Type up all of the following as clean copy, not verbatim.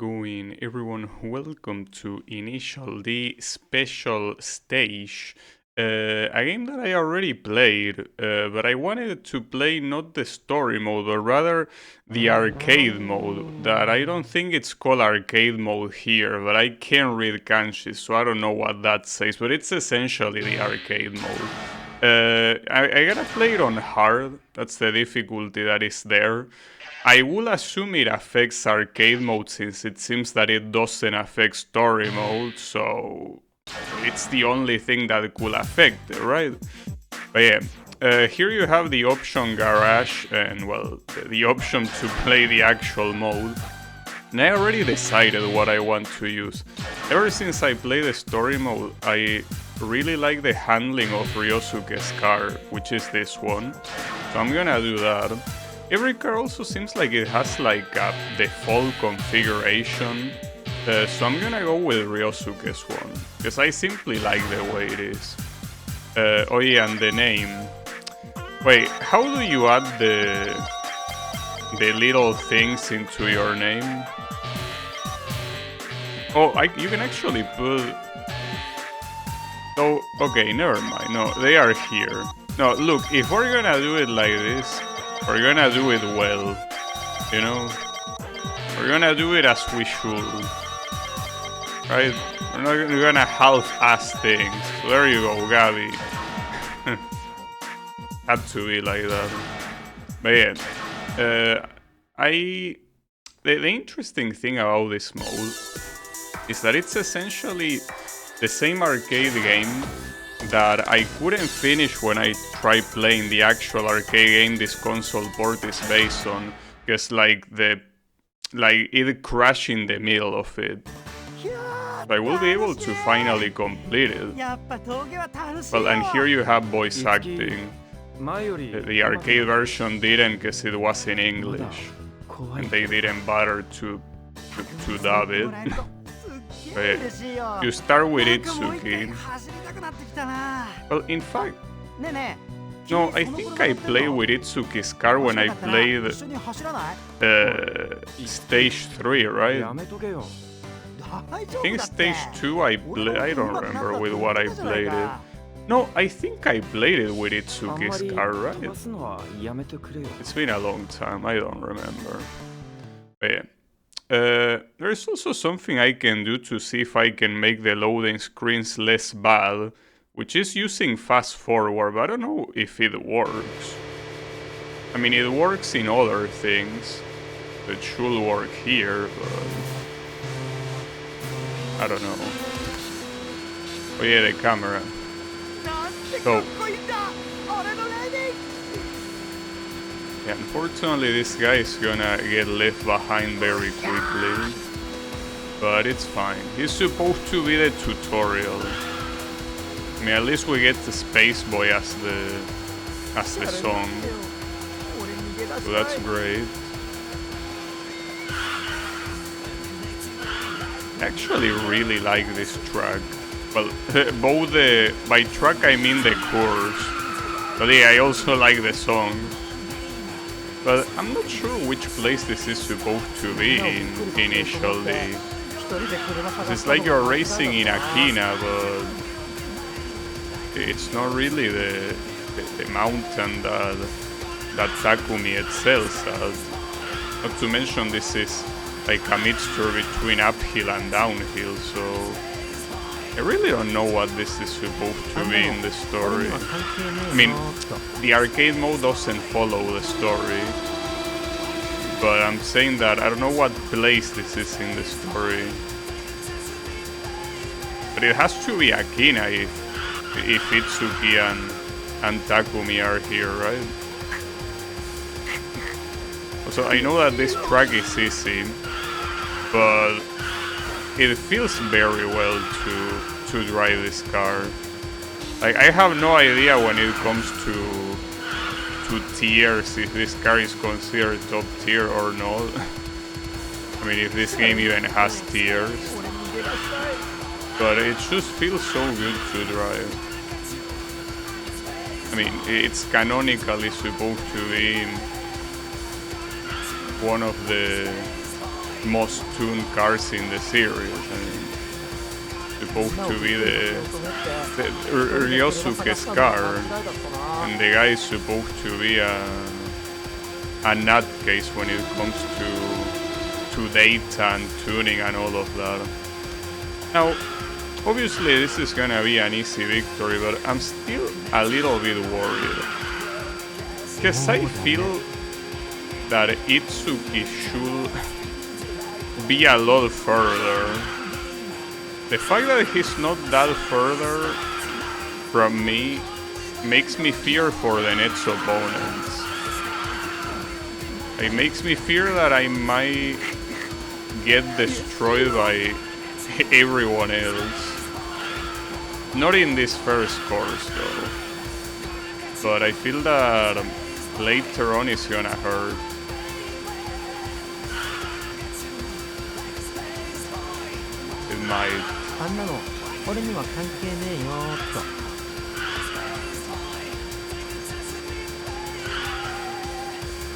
going, everyone? Welcome to Initial, the special stage. A game that I already played, but I wanted to play not the story mode, but rather the arcade mode. That I don't think it's called arcade mode here, but I can't read kanji, so I don't know what that says, but it's essentially the arcade mode. I gotta play it on hard, that's the difficulty that is there. I will assume it affects arcade mode since it seems that it doesn't affect story mode, so it's the only thing that could affect it, right? But yeah, here you have the option garage and, well, the option to play the actual mode. And I already decided what I want to use. Ever since I played the story mode, I really like the handling of Ryosuke's car, which is this one. So I'm gonna do that. Every car also seems like it has like a default configuration, so I'm gonna go with Ryosuke's one, because I simply like the way it is. Oh yeah, and the name. Wait, how do you add the little things into your name? Oh, you can actually put... Oh, okay, never mind. No, they are here. No, look, if we're gonna do it like this, we're gonna do it well, you know? We're gonna do it as we should, right? We're not gonna half-ass things. So there you go, Gabby. Had to be like that. But yeah, the interesting thing about this mode is that it's essentially the same arcade game that I couldn't finish when I tried playing the actual arcade game this console port is based on, because it crashed in the middle of it. So I will be able to finally complete it. Well, and here you have voice acting. The arcade version didn't, because it was in English, and they didn't bother to dub it. You start with Itsuki. Well, in fact, no, I think I played with Itsuki's car when I played stage 3, right? I think stage 2 I don't remember with what I played it. No, I think I played it with Itsuki's car, right? It's been a long time, I don't remember. But yeah. There's also something I can do to see if I can make the loading screens less bad, which is using fast forward, but I don't know if it works. I mean, it works in other things. It should work here, but I don't know. Oh yeah, the camera. So, yeah, unfortunately this guy is gonna get left behind very quickly, but it's fine. He's supposed to be the tutorial. I mean, at least we get the Space Boy as the song, so that's great. I actually really like this track. Well, by track I mean the chorus, but yeah, I also like the song. But I'm not sure which place this is supposed to be in initially. It's like you're racing in Akina, but it's not really the mountain that Takumi itself has. Not to mention this is like a mixture between uphill and downhill, so I really don't know what this is supposed to be in the story. I mean, the arcade mode doesn't follow the story, but I'm saying that I don't know what place this is in the story. But it has to be Akina if Itsuki and Takumi are here, right? Also, I know that this track is easy, but it feels very well to drive this car. Like, I have no idea when it comes to tiers if this car is considered top tier or not. I mean, if this game even has tiers. But it just feels so good to drive. I mean, it's canonically supposed to be one of the most tuned cars in the series. I mean, supposed to be the Ryosuke's car, and the guy is supposed to be a nutcase when it comes to data and tuning and all of that. Now, obviously this is gonna be an easy victory, but I'm still a little bit worried, because I feel that Itsuki should be a lot further. The fact that he's not that further from me makes me fear for the next opponents. It makes me fear that I might get destroyed by everyone else. Not in this first course though, but I feel that later on it's gonna hurt. It might.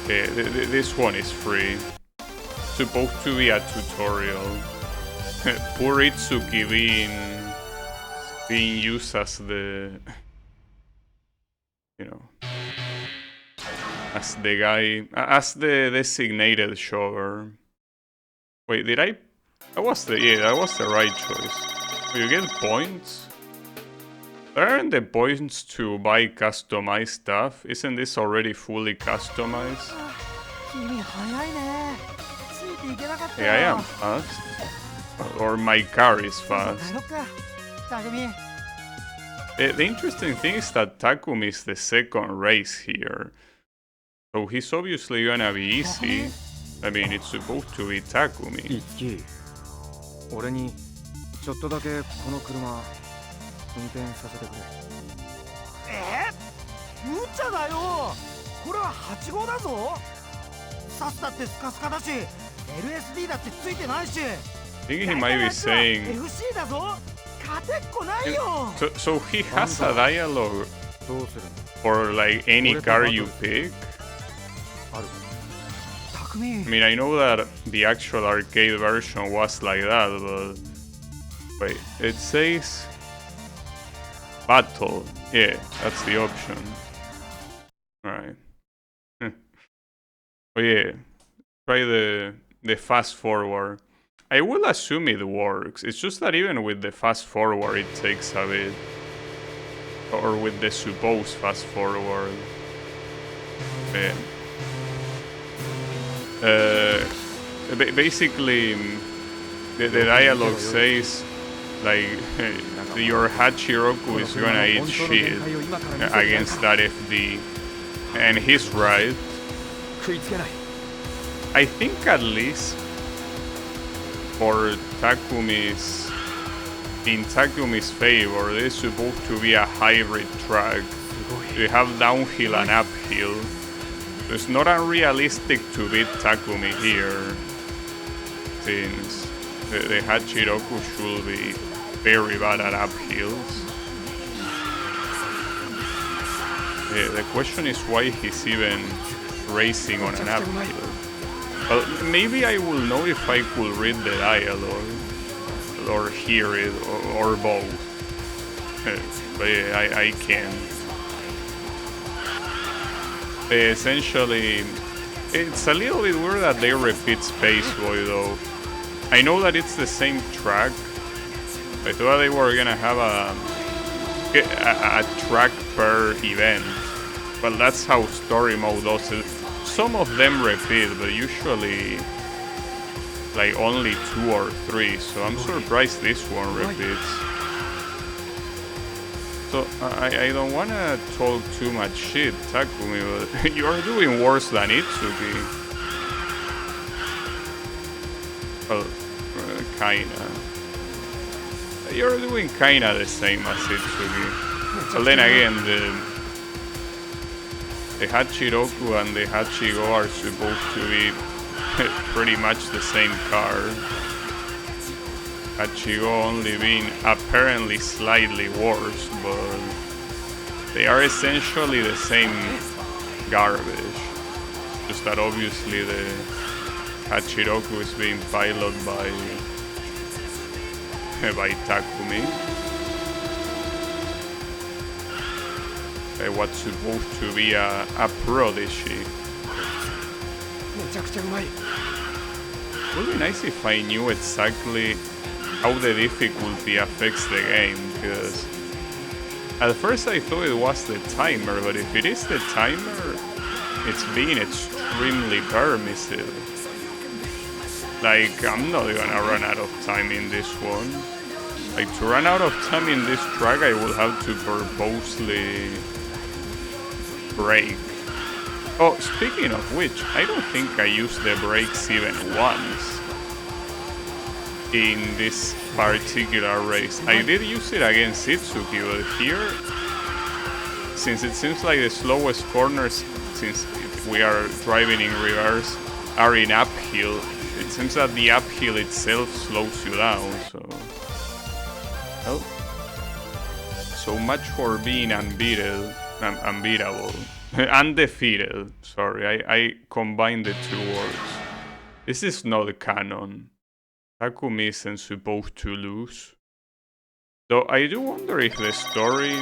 Okay, this one is free. Supposed to be a tutorial. Poor Itsuki being used as the, you know, as the guy, as the designated shover. Wait, did I? That was the right choice. Do you get points? Aren't the points to buy customized stuff? Isn't this already fully customized? Yeah, I am fast. Or my car is fast. The interesting thing is that Takumi is the second race here. So he's obviously gonna be easy. I mean, it's supposed to be Takumi. 俺にちょっとだけこの車運転させてくれ。無茶だよ。これは8号だぞ。サスだってスカスカだし、LSD だってついてないし。I think he might be saying. FC だぞ。勝てっこないよ。So he has a dialogue for like any car you pick. I mean, I know that the actual arcade version was like that, but wait, it says battle. Yeah, that's the option. Alright. Oh yeah, try the fast forward. I will assume it works. It's just that even with the fast forward, it takes a bit. Or with the supposed fast forward. Yeah. Basically, the dialogue says like your Hachiroku is gonna eat shit against that FD, and he's right. I think at least for in Takumi's favor, this is supposed to be a hybrid track. You have downhill and uphill. It's not unrealistic to beat Takumi here, since the Hachiroku should be very bad at uphills. Yeah, the question is why he's even racing on an uphill. Well, maybe I will know if I could read the dialogue, or hear it, or both. But yeah, I can't. Essentially, it's a little bit weird that they repeat Space Boy though. I know that it's the same track. I thought they were gonna have a track per event, but that's how story mode does it. Some of them repeat, but usually like only 2 or 3, so I'm surprised this one repeats. So I don't wanna talk too much shit, Takumi, but you're doing worse than Itsuki. Well, kinda. You're doing kinda the same as Itsuki. But then again, the Hachiroku and the Hachigo are supposed to be pretty much the same car. Hachigo only being apparently slightly worse, but they are essentially the same garbage. Just that obviously Hachiroku is being piloted by Takumi. What's supposed to be a prodigy. It would be nice if I knew exactly how the difficulty affects the game, because at first I thought it was the timer, but if it is the timer, it's being extremely permissive. Like, I'm not gonna run out of time in this one. Like, to run out of time in this track, I will have to purposely brake. Oh, speaking of which, I don't think I used the brakes even once in this particular race. I did use it against Itsuki, but here, since it seems like the slowest corners, since we are driving in reverse, are in uphill, it seems that the uphill itself slows you down, so... Well, so much for being unbeatable. Undefeated, sorry, I combined the two words. This is not the canon. Takumi isn't supposed to lose. Though I do wonder if the story...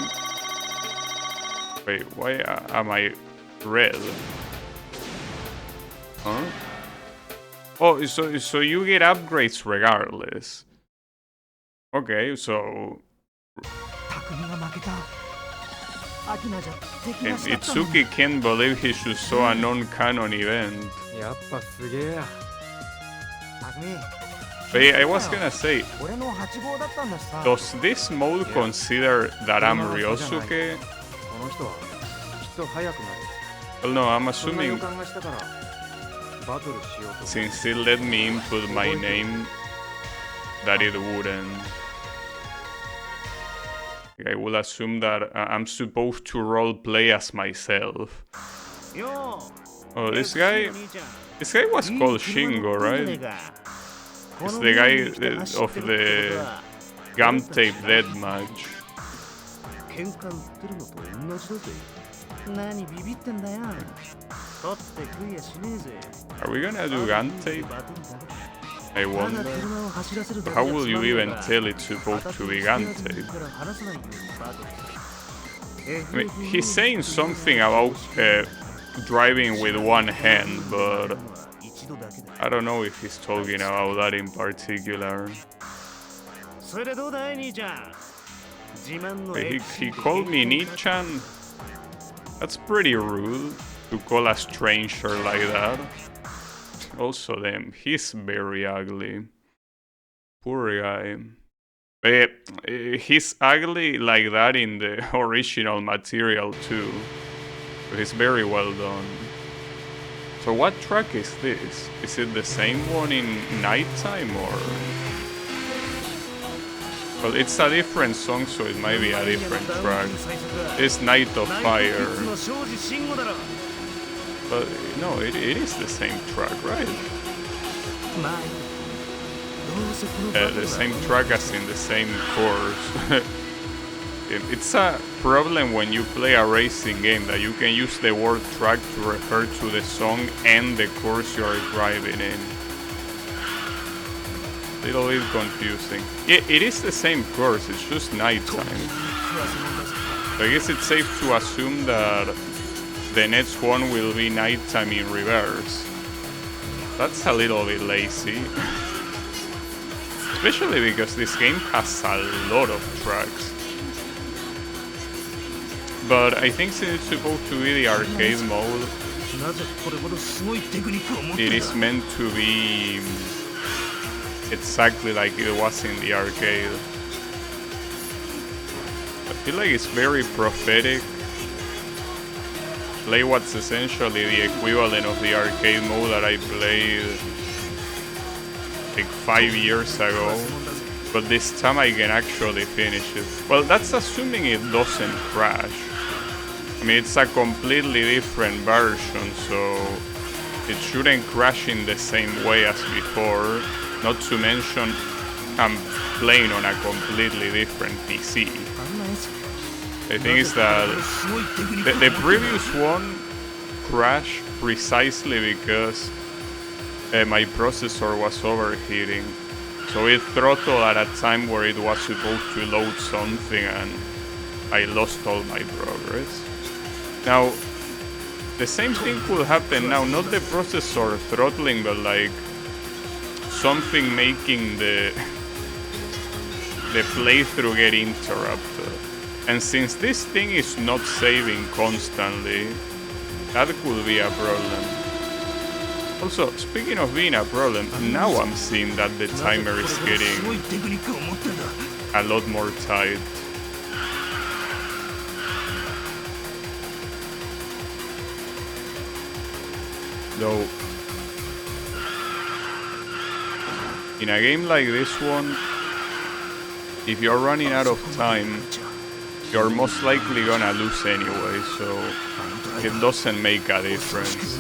Wait, why am I red? Huh? Oh, so you get upgrades regardless. Okay, so... And Itsuki can't believe he should saw a non-canon event. But I was gonna say, does this mode consider that I'm Ryosuke? Well, no, I'm assuming since it let me input my name, that it wouldn't. I will assume that I'm supposed to roleplay as myself. Oh, this guy was called Shingo, right? It's the guy of the gum tape deathmatch. Are we gonna do gun tape? I wonder. How will you even tell it's supposed to be gun tape? I mean, he's saying something about driving with one hand, but I don't know if he's talking about that in particular. He called me Nichan. That's pretty rude to call a stranger like that. Also, damn, he's very ugly. Poor guy. But he's ugly like that in the original material too. But he's very well done. So what track is this? Is it the same one in nighttime or...? Well, it's a different song, so it might be a different track. It's Night of Fire. But no, it is the same track, right? The same track as in the same course. It's a problem when you play a racing game that you can use the word track to refer to the song and the course you are driving in. A little bit confusing. Yeah, it is the same course, it's just nighttime. So I guess it's safe to assume that the next one will be nighttime in reverse. That's a little bit lazy. Especially because this game has a lot of tracks. But I think since it's supposed to be the arcade mode, it is meant to be exactly like it was in the arcade. I feel like it's very prophetic. Play what's essentially the equivalent of the arcade mode that I played like 5 years ago, but this time I can actually finish it. Well, that's assuming it doesn't crash. I mean, it's a completely different version, so it shouldn't crash in the same way as before, not to mention I'm playing on a completely different PC. The thing is that the previous one crashed precisely because my processor was overheating. So it throttled at a time where it was supposed to load something and I lost all my progress. Now, the same thing could happen now, not the processor throttling, but like something making the playthrough get interrupted. And since this thing is not saving constantly, that could be a problem. Also, speaking of being a problem, now I'm seeing that the timer is getting a lot more tight. Though, in a game like this one, if you're running out of time, you're most likely gonna lose anyway, so it doesn't make a difference.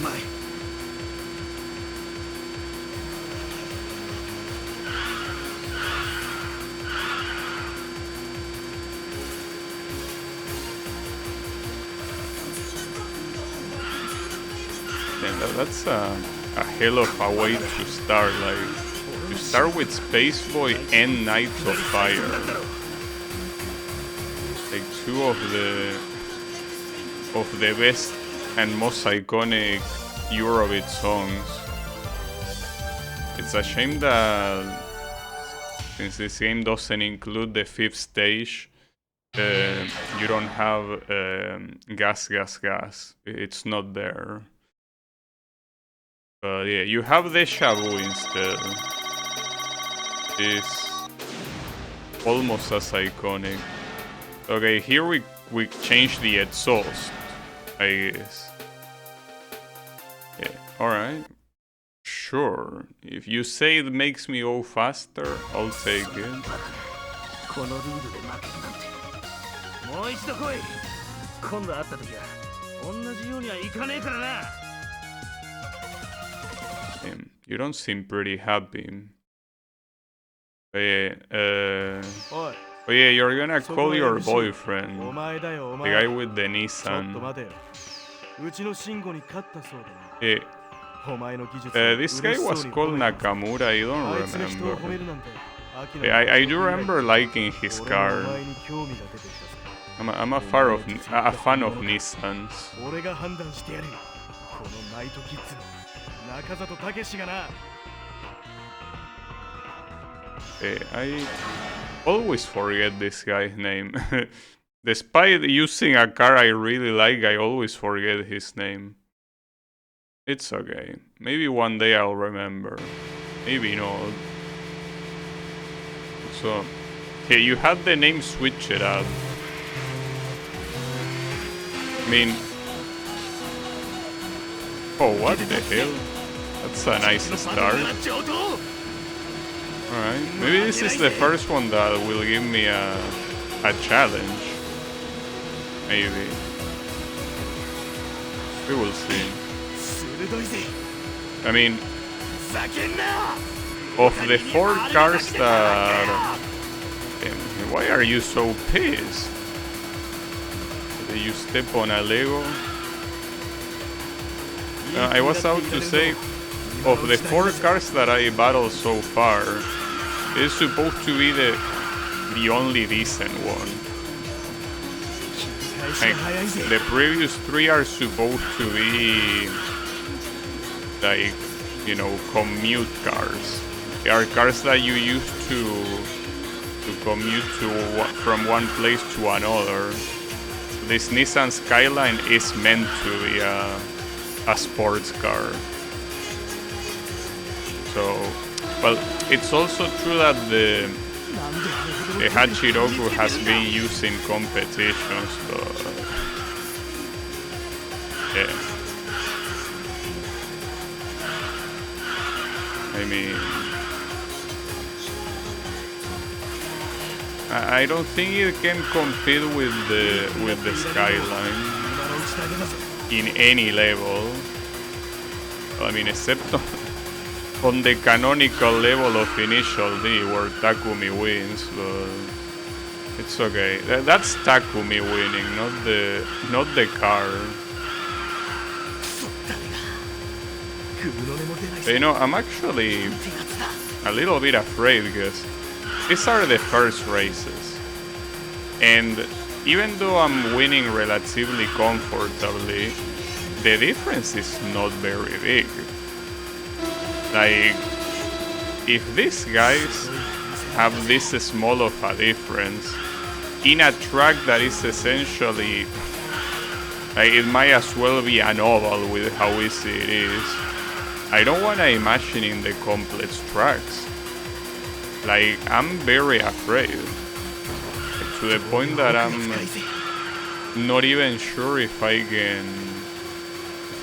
And that's a hell of a way to start, like, you start with Space Boy and Knight of Fire. Like two of the best and most iconic Eurobeat songs. It's a shame that since this game doesn't include the 5th stage, you don't have Gas Gas Gas. It's not there. But yeah, you have Deja Vu instead. It's almost as iconic. Okay, here we change the exhaust, I guess. Yeah, alright. Sure. If you say it makes me go faster, I'll take it. You don't seem pretty happy. Oh yeah, you're gonna call your boyfriend, the guy with the Nissan. Yeah. This guy was called Nakamura, I don't remember. Yeah, I do remember liking his car. I'm a fan of Nissans. I always forget this guy's name. Despite using a car I really like, I always forget his name. It's okay. Maybe one day I'll remember. Maybe not. So, hey, you had the name switched up. I mean... Oh, what the hell? That's a nice start. Alright, maybe this is the first one that will give me a challenge. Maybe. We will see. I mean, of the 4 cars that... Why are you so pissed? Did you step on a Lego? I was out to say, of the 4 cars that I battled so far, it's supposed to be the only decent one. Like, the previous 3 are supposed to be like, you know, commute cars. They are cars that you use to commute from one place to another. This Nissan Skyline is meant to be a sports car. So, well, it's also true that the Hachiroku has been used in competitions, but yeah. I mean, I don't think it can compete with the Skyline in any level. I mean, except on the canonical level of Initial D, where Takumi wins, but it's okay. That's Takumi winning, not the car. You know, I'm actually a little bit afraid because these are the first races. And even though I'm winning relatively comfortably, the difference is not very big. Like, if these guys have this small of a difference in a track that is essentially, like, it might as well be an oval with how easy it is. I don't want to imagine in the complex tracks. Like, I'm very afraid. Like, to the point that I'm not even sure if I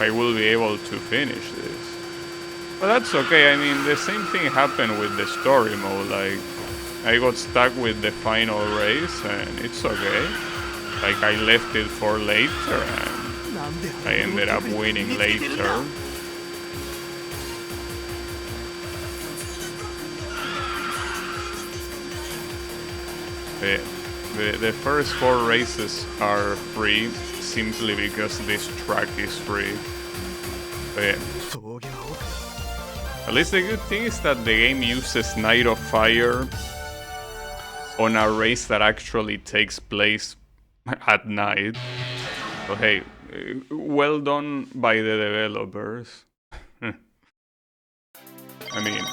will be able to finish this. But that's okay. I mean, the same thing happened with the story mode. Like, I got stuck with the final race and it's okay. Like, I left it for later and I ended up winning later. The first 4 races are free simply because this track is free. But at least the good thing is that the game uses Night of Fire on a race that actually takes place at night. So hey, well done by the developers. I mean,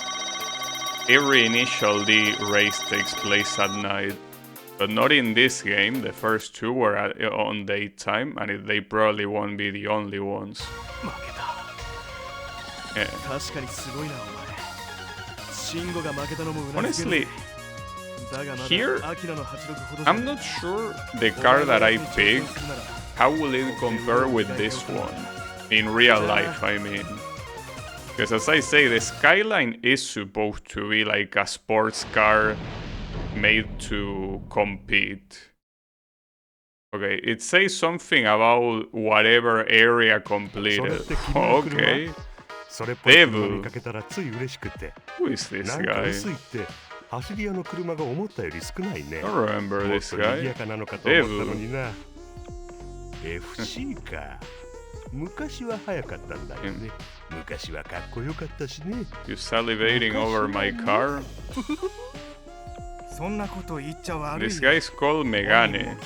every initial D race takes place at night. But not in this game. The first 2 were on daytime, and they probably won't be the only ones. Yeah. Honestly, here, I'm not sure the car that I picked, how will it compare with this one? In real life, I mean. Because as I say, the Skyline is supposed to be like a sports car made to compete. Okay, it says something about whatever area completed. Okay. Devu. Who is this guy? I don't remember this guy. Devu. You salivating over my car? This guy's called Megane.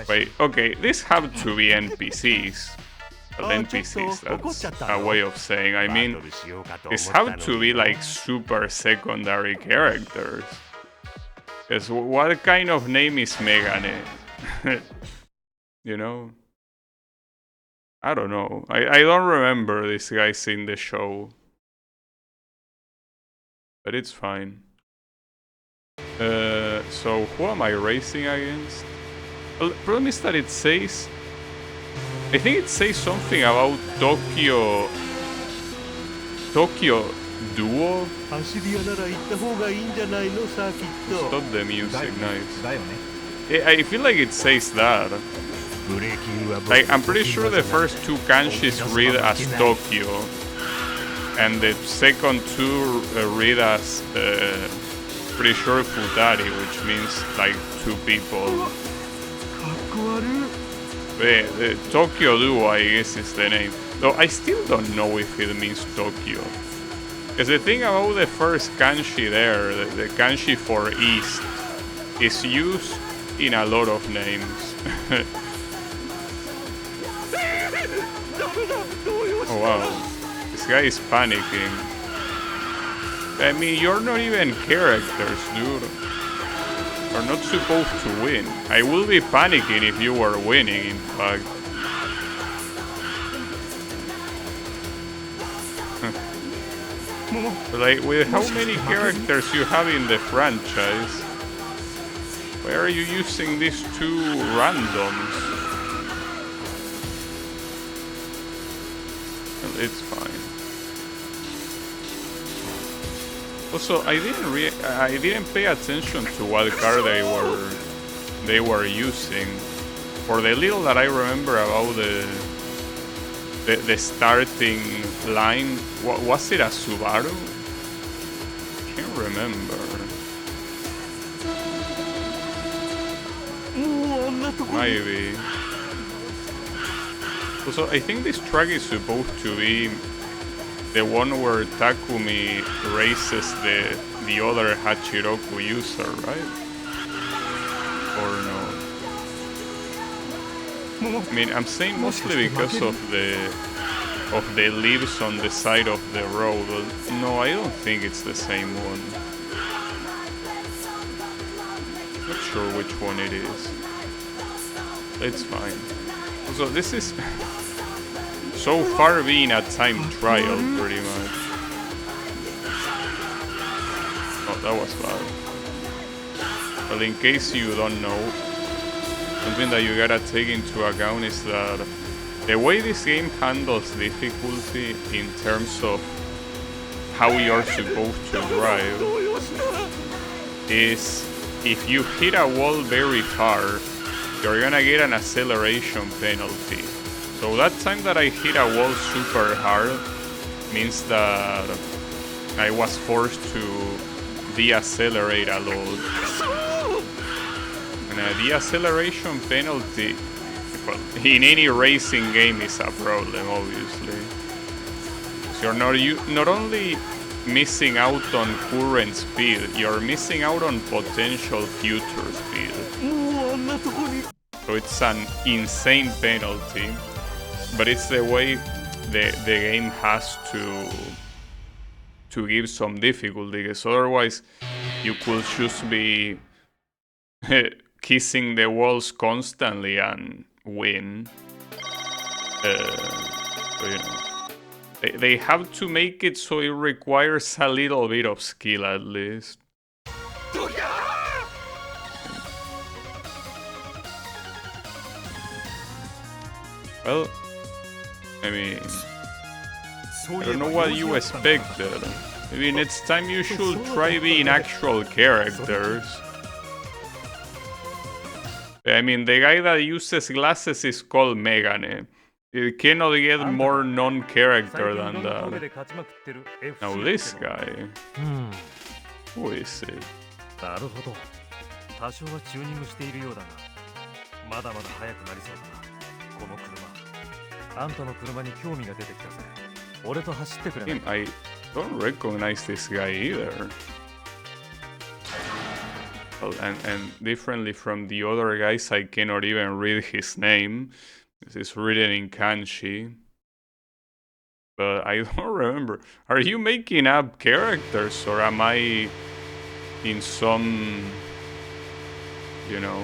Wait, okay, these have to be NPCs. Well, NPCs, that's a way of saying. I mean, these have to be like super secondary characters. Because what kind of name is Megane? You know? I don't know. I don't remember these guys in the show. But it's fine. So who am I racing against? Well, the problem is that it says... I think it says something about Tokyo Duo? Stop the music, nice. I feel like it says that. Like, I'm pretty sure the first 2 kanjis read as Tokyo, and the second 2 read as pretty sure Futari, which means like 2 people. The Tokyo Duo, I guess, is the name. Though I still don't know if it means Tokyo. Because the thing about the first kanji there, the kanji for East, is used in a lot of names. Oh wow, this guy is panicking. I mean, you're not even characters, dude. You're not supposed to win. I will be panicking if you were winning, in fact. Like, with how many characters you have in the franchise, why are you using these 2 randoms? Well, it's fine. Also, I didn't pay attention to what car they were using. For the little that I remember about the starting line, was it a Subaru? I can't remember. Maybe. Also, I think this track is supposed to be the one where Takumi races the other Hachiroku user, right? Or no? I mean, I'm saying mostly because of the leaves on the side of the road. No, I don't think it's the same one. Not sure which one it is. It's fine. So this is so far being a time trial, pretty much. Oh, that was bad. Well, in case you don't know, something that you gotta take into account is that the way this game handles difficulty in terms of how you're supposed to drive is if you hit a wall very hard, you're gonna get an acceleration penalty. So that time that I hit a wall super hard means that I was forced to deaccelerate a lot. And a deacceleration penalty, well, in any racing game is a problem, obviously. So you're not only missing out on current speed, you're missing out on potential future speed. So it's an insane penalty, but it's the way the game has to give some difficulty, because otherwise you could just be kissing the walls constantly and win. So, you know, they have to make it so it requires a little bit of skill at least. Well, I mean, I don't know what you expected. I mean, it's time you should try being actual characters. I mean, the guy that uses glasses is called Megane. It cannot get more non-character than that. Now this guy, who is he? なるほど。多少はチューニングしているようだが、まだまだ速くなりそうだな。この車。あんたの車に興味が出てきたぜ。俺と走ってくれない。I don't recognize this guy either. Well, and differently from the other guys, I cannot even read his name. This is written in kanji. But I don't remember. Are you making up characters, or am I in some, you know,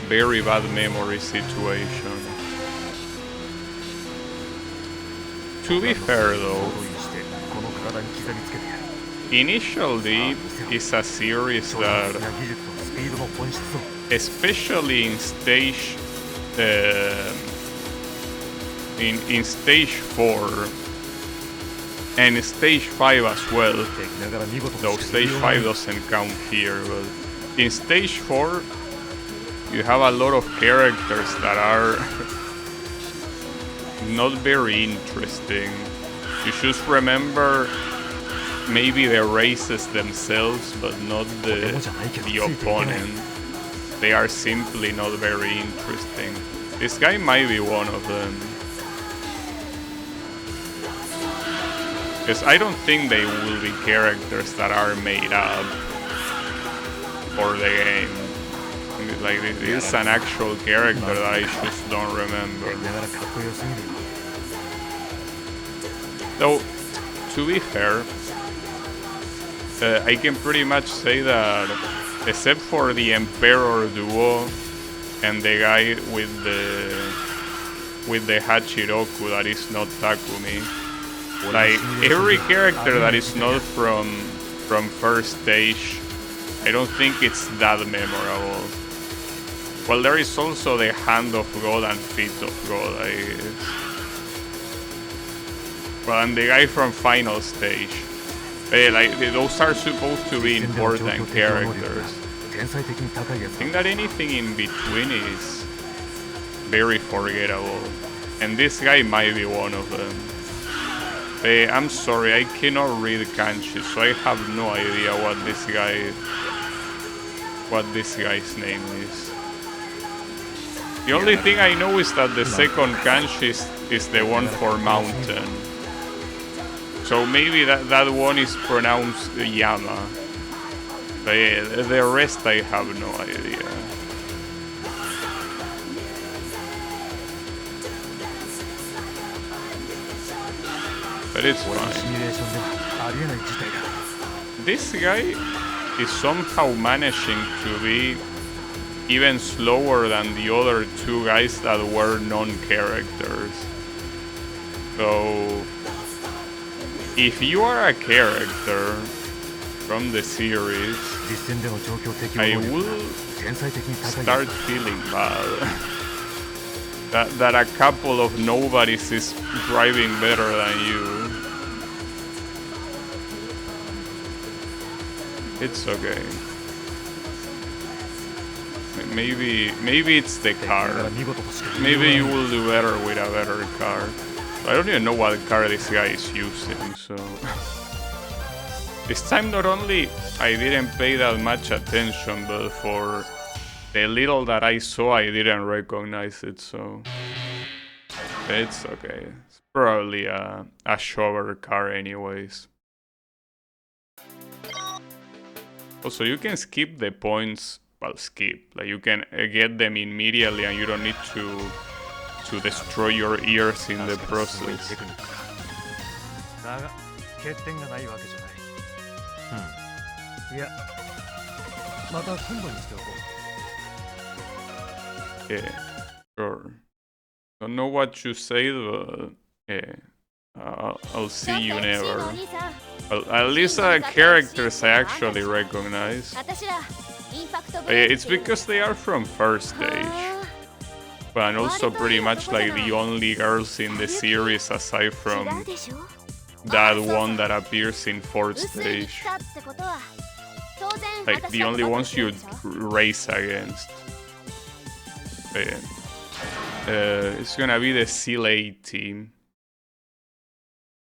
very bad memory situation? To be fair though, Initial D is a series that, especially in stage in stage 4 and stage 5 as well, though stage 5 doesn't count here, but in stage 4 you have a lot of characters that are not very interesting. You just remember maybe the races themselves, but not the opponent. They are simply not very interesting. This guy might be one of them. Because I don't think they will be characters that are made up for the game. Like, this is an actual character that I just don't remember. Though, to be fair, I can pretty much say that, except for the Emperor duo and the guy with the Hachiroku that is not Takumi, like every character that is not from first stage, I don't think it's that memorable. Well, there is also the Hand of God and Feet of God, I guess. Well, and the guy from final stage. Like, those are supposed to be important characters. I think that anything in between is very forgettable. And this guy might be one of them. I'm sorry, I cannot read kanji, so I have no idea what this guy's name is. The only thing I know is that the second kanji is the one for mountain. So maybe that one is pronounced Yama. But yeah, the rest I have no idea. But it's fine. This guy is somehow managing to be even slower than the other two guys that were non-characters. So if you are a character from the series, I will start feeling bad that a couple of nobodies is driving better than you. It's okay. Maybe it's the car. Maybe you will do better with a better car. I don't even know what car this guy is using, so... This time not only I didn't pay that much attention, but for the little that I saw I didn't recognize it, so... It's okay. It's probably a shower car anyways. Also, you can skip the points. Well, skip. Like, you can get them immediately and you don't need to destroy your ears in the process. Yeah, sure. Don't know what you say, but yeah, I'll see you never. Well, at least characters I actually recognize. It's because they are from first stage. But and also pretty much like the only girls in the series aside from that one that appears in fourth stage. Like the only ones you race against. But yeah. It's gonna be the Silay team.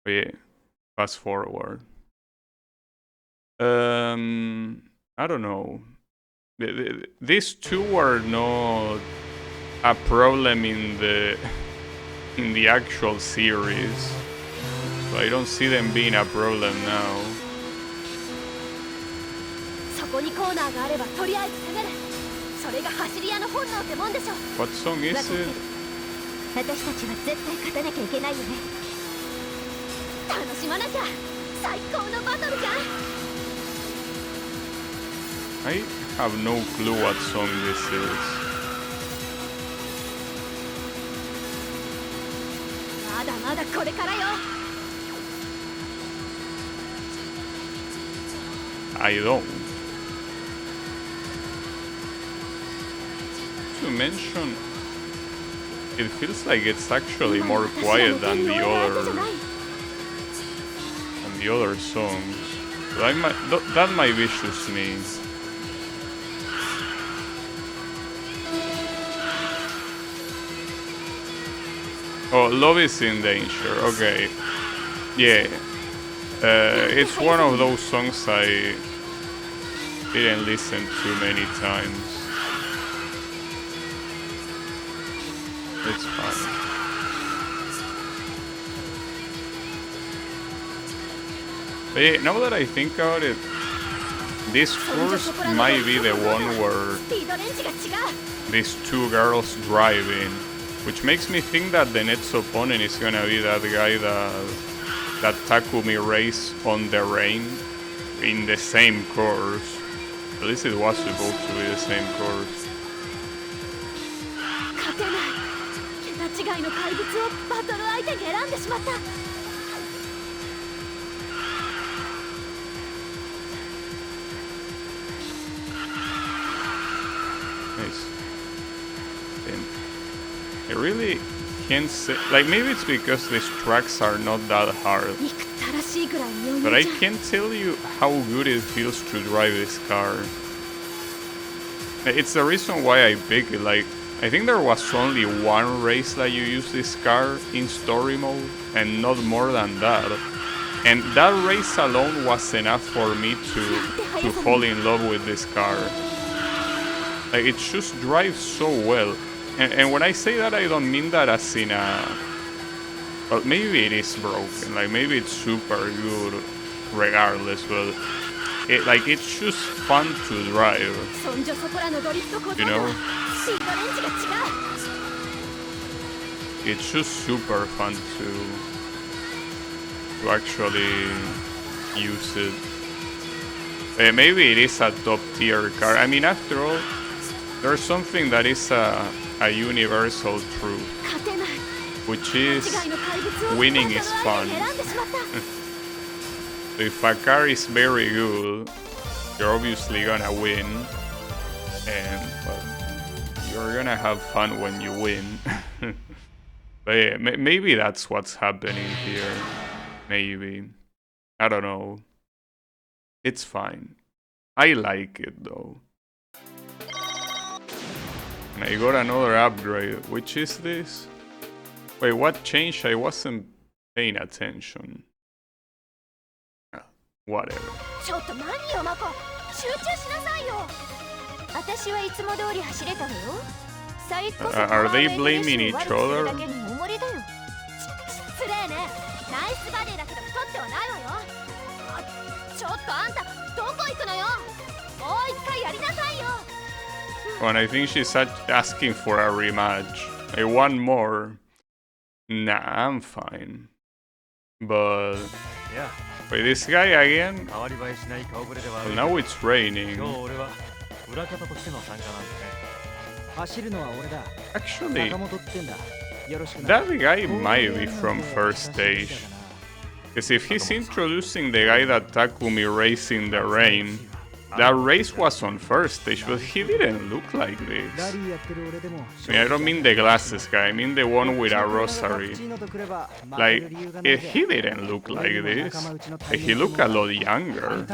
But yeah, fast forward. I don't know. These two were not a problem in the actual series, so I don't see them being a problem now. What song is it? I have no clue what song this is. I don't. To mention, it feels like it's actually more quiet than the other songs. But that might be just me. Oh, Love is in Danger, okay. Yeah. It's one of those songs I didn't listen to many times. It's fine. But yeah, now that I think about it, this first might be the one where these two girls drive in. Which makes me think that the next opponent is gonna be that guy that Takumi raced on the rain in the same course. At least it was supposed to be the same course. Nice. I really can't say, like, maybe it's because these tracks are not that hard, but I can't tell you how good it feels to drive this car. It's the reason why I picked it. Like, I think there was only one race that you use this car in story mode, and not more than that. And that race alone was enough for me to fall in love with this car. Like, it just drives so well. And when I say that, I don't mean that as in But maybe it is broken. Like maybe it's super good regardless. But it's just fun to drive. You know? It's just super fun to actually use it. Maybe it is a top tier car. I mean, after all, there's something that is a universal truth, which is winning is fun. So if a car is very good, you're obviously gonna win, but you're gonna have fun when you win. But yeah, maybe that's what's happening here. Maybe. I don't know. It's fine. I like it though. And I got another upgrade. Which is this? Wait, what changed? I wasn't paying attention. Whatever. Are they blaming each other? And I think she's asking for a rematch. I want more. Nah, I'm fine. But wait, this guy again? Well, now it's raining. Actually, that guy might be from first stage. Because if he's introducing the guy that Takumi raced in the rain, that race was on first stage, but he didn't look like this. I mean, I don't mean the glasses guy, I mean the one with a rosary. Like, he didn't look like this. He looked a lot younger.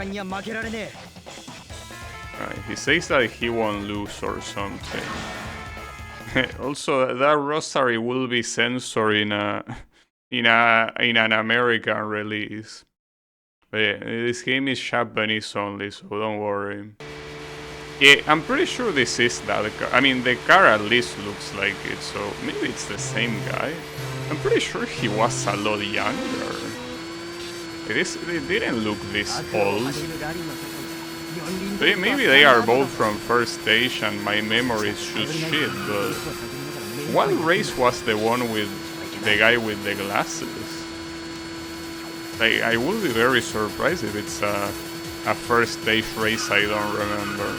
He says that he won't lose or something. Also, that rosary will be censored in an American release. But yeah, this game is Japanese only, so don't worry. Yeah, I'm pretty sure this is that car. I mean, the car at least looks like it, so maybe it's the same guy. I'm pretty sure he was a lot younger. It didn't look this old. Maybe they are both from first stage and my memory is just shit, but what race was the one with the guy with the glasses? I will be very surprised if it's a first stage race I don't remember.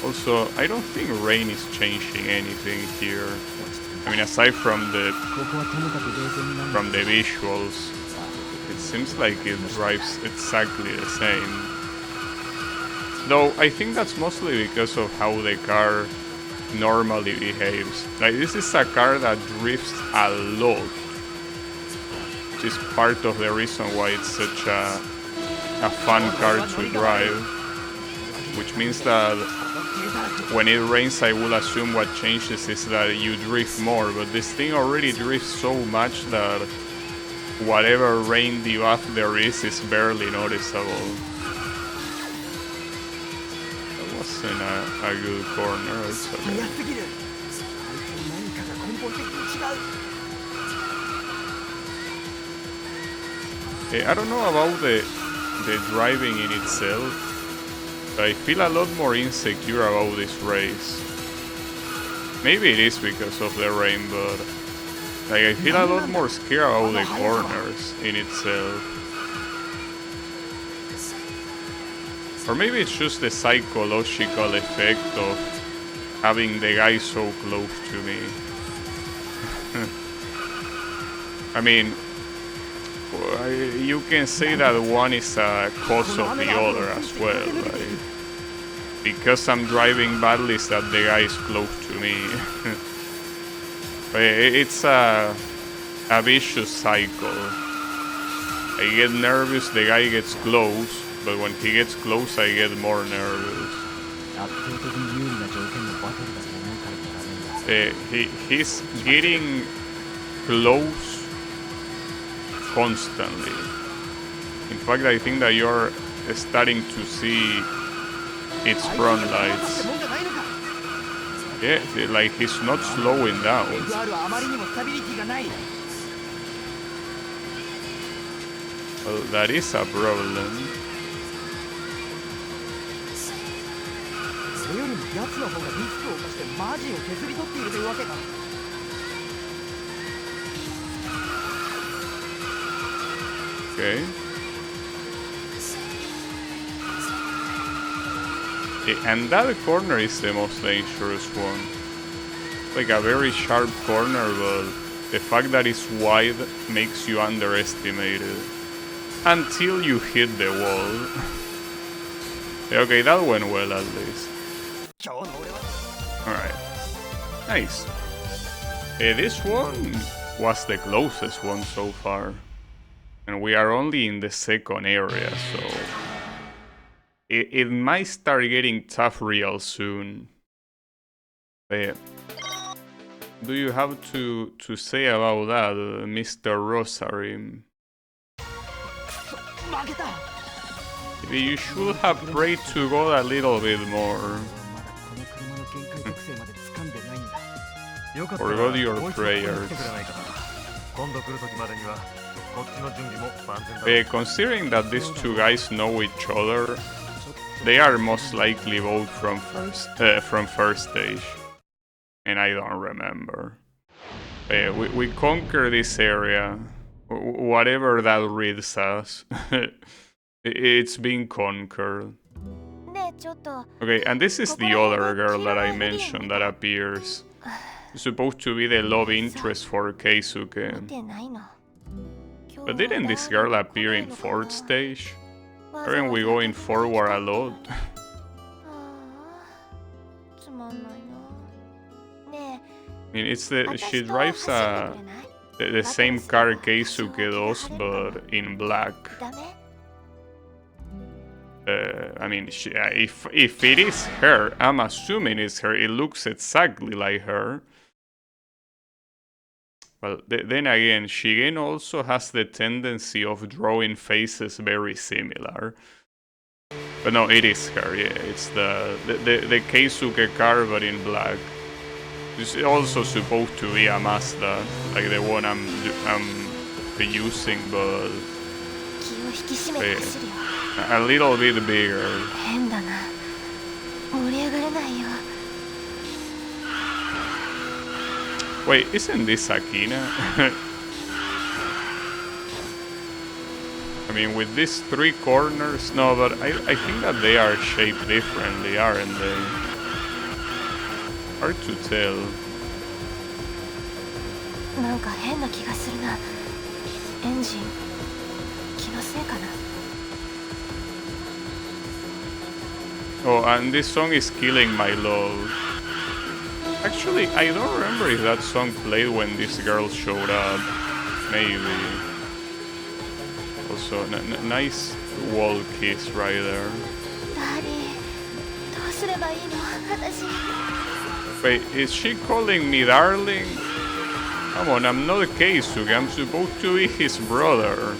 Also, I don't think rain is changing anything here. I mean, aside from the visuals, it seems like it drives exactly the same. Though I think that's mostly because of how the car normally behaves. Like, this is a car that drifts a lot, which is part of the reason why it's such a fun car to drive. Which means that when it rains, I will assume what changes is that you drift more, but this thing already drifts so much that whatever rain debuff there is barely noticeable. That wasn't a good corner, it's okay. I don't know about the driving in itself. I feel a lot more insecure about this race. Maybe it is because of the rain, but like, I feel a lot more scared about the corners in itself. Or maybe it's just the psychological effect of having the guy so close to me. I mean, you can say that one is a cause of the other as well. Right? Because I'm driving badly, is that the guy is close to me. It's a vicious cycle. I get nervous, the guy gets close, but when he gets close, I get more nervous. He's getting close constantly. In fact, I think that you're starting to see its front lights. Yeah, like he's not slowing down. Well, that is a problem. Okay. And that corner is the most dangerous one. Like a very sharp corner, but the fact that it's wide makes you underestimate it. Until you hit the wall. Okay, that went well at least. Alright. Nice. This one was the closest one so far. And we are only in the second area, so it might start getting tough real soon. But do you have to say about that, Mr. Rosarim? You should have prayed to God a little bit more. Forgot your prayers. Considering that these two guys know each other, they are most likely both from first stage, and I don't remember. We conquer this area, whatever that reads us. It's been conquered. Okay, and this is the other girl that I mentioned that appears. It's supposed to be the love interest for Keisuke. But didn't this girl appear in 4th stage? Aren't we going forward a lot? I mean, she drives the same car Keisuke does, but in black. I mean, if it is her, I'm assuming it's her. It looks exactly like her. Well, then again, Shigen also has the tendency of drawing faces very similar. But no, it is her, yeah. It's the Keisuke car, but in black. It's also supposed to be a Mazda, like the one I'm using, but a little bit bigger. Wait, isn't this Akina? I mean, with these 3 corners... No, but I think that they are shaped differently, aren't they? Hard to tell. Oh, and this song is Killing My Love. Actually, I don't remember if that song played when this girl showed up. Maybe. Also, nice wall kiss right there. Wait, is she calling me darling? Come on, I'm not Keisuke, I'm supposed to be his brother.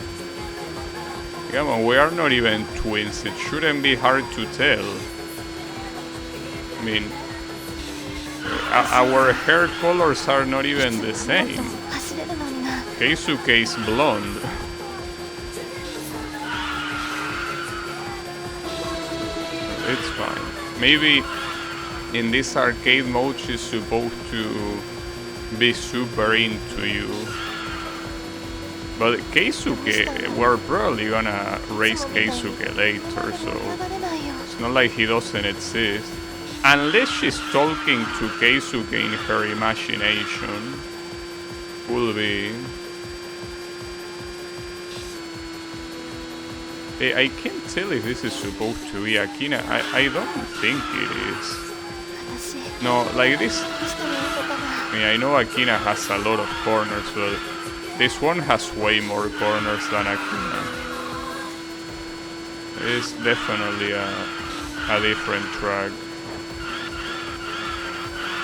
Come on, we are not even twins, it shouldn't be hard to tell. I mean, our hair colors are not even the same. Keisuke is blonde. It's fine. Maybe in this arcade mode she's supposed to be super into you. But Keisuke, we're probably gonna raise Keisuke later, so it's not like he doesn't exist. Unless she's talking to Keisuke in her imagination. Could be. I can't tell if this is supposed to be Akina. I don't think it is. No, like this... I mean, I know Akina has a lot of corners, but this one has way more corners than Akina. It's definitely a different track.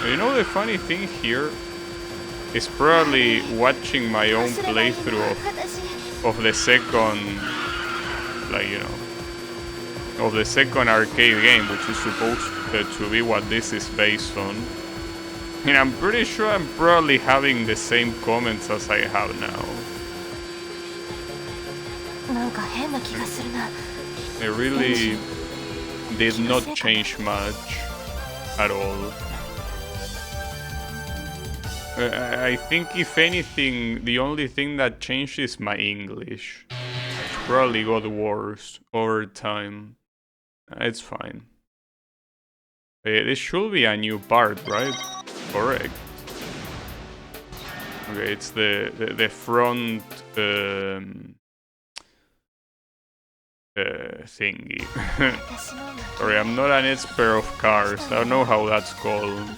You know, the funny thing here is probably watching my own playthrough of the second, like, you know, of the second arcade game, which is supposed to be what this is based on. I mean, I'm pretty sure I'm probably having the same comments as I have now. It really did not change much at all. I think if anything, the only thing that changed is my English. It probably got worse over time. It's fine. This should be a new part, right? Correct. Okay, it's the front thingy. Sorry, I'm not an expert of cars. I don't know how that's called.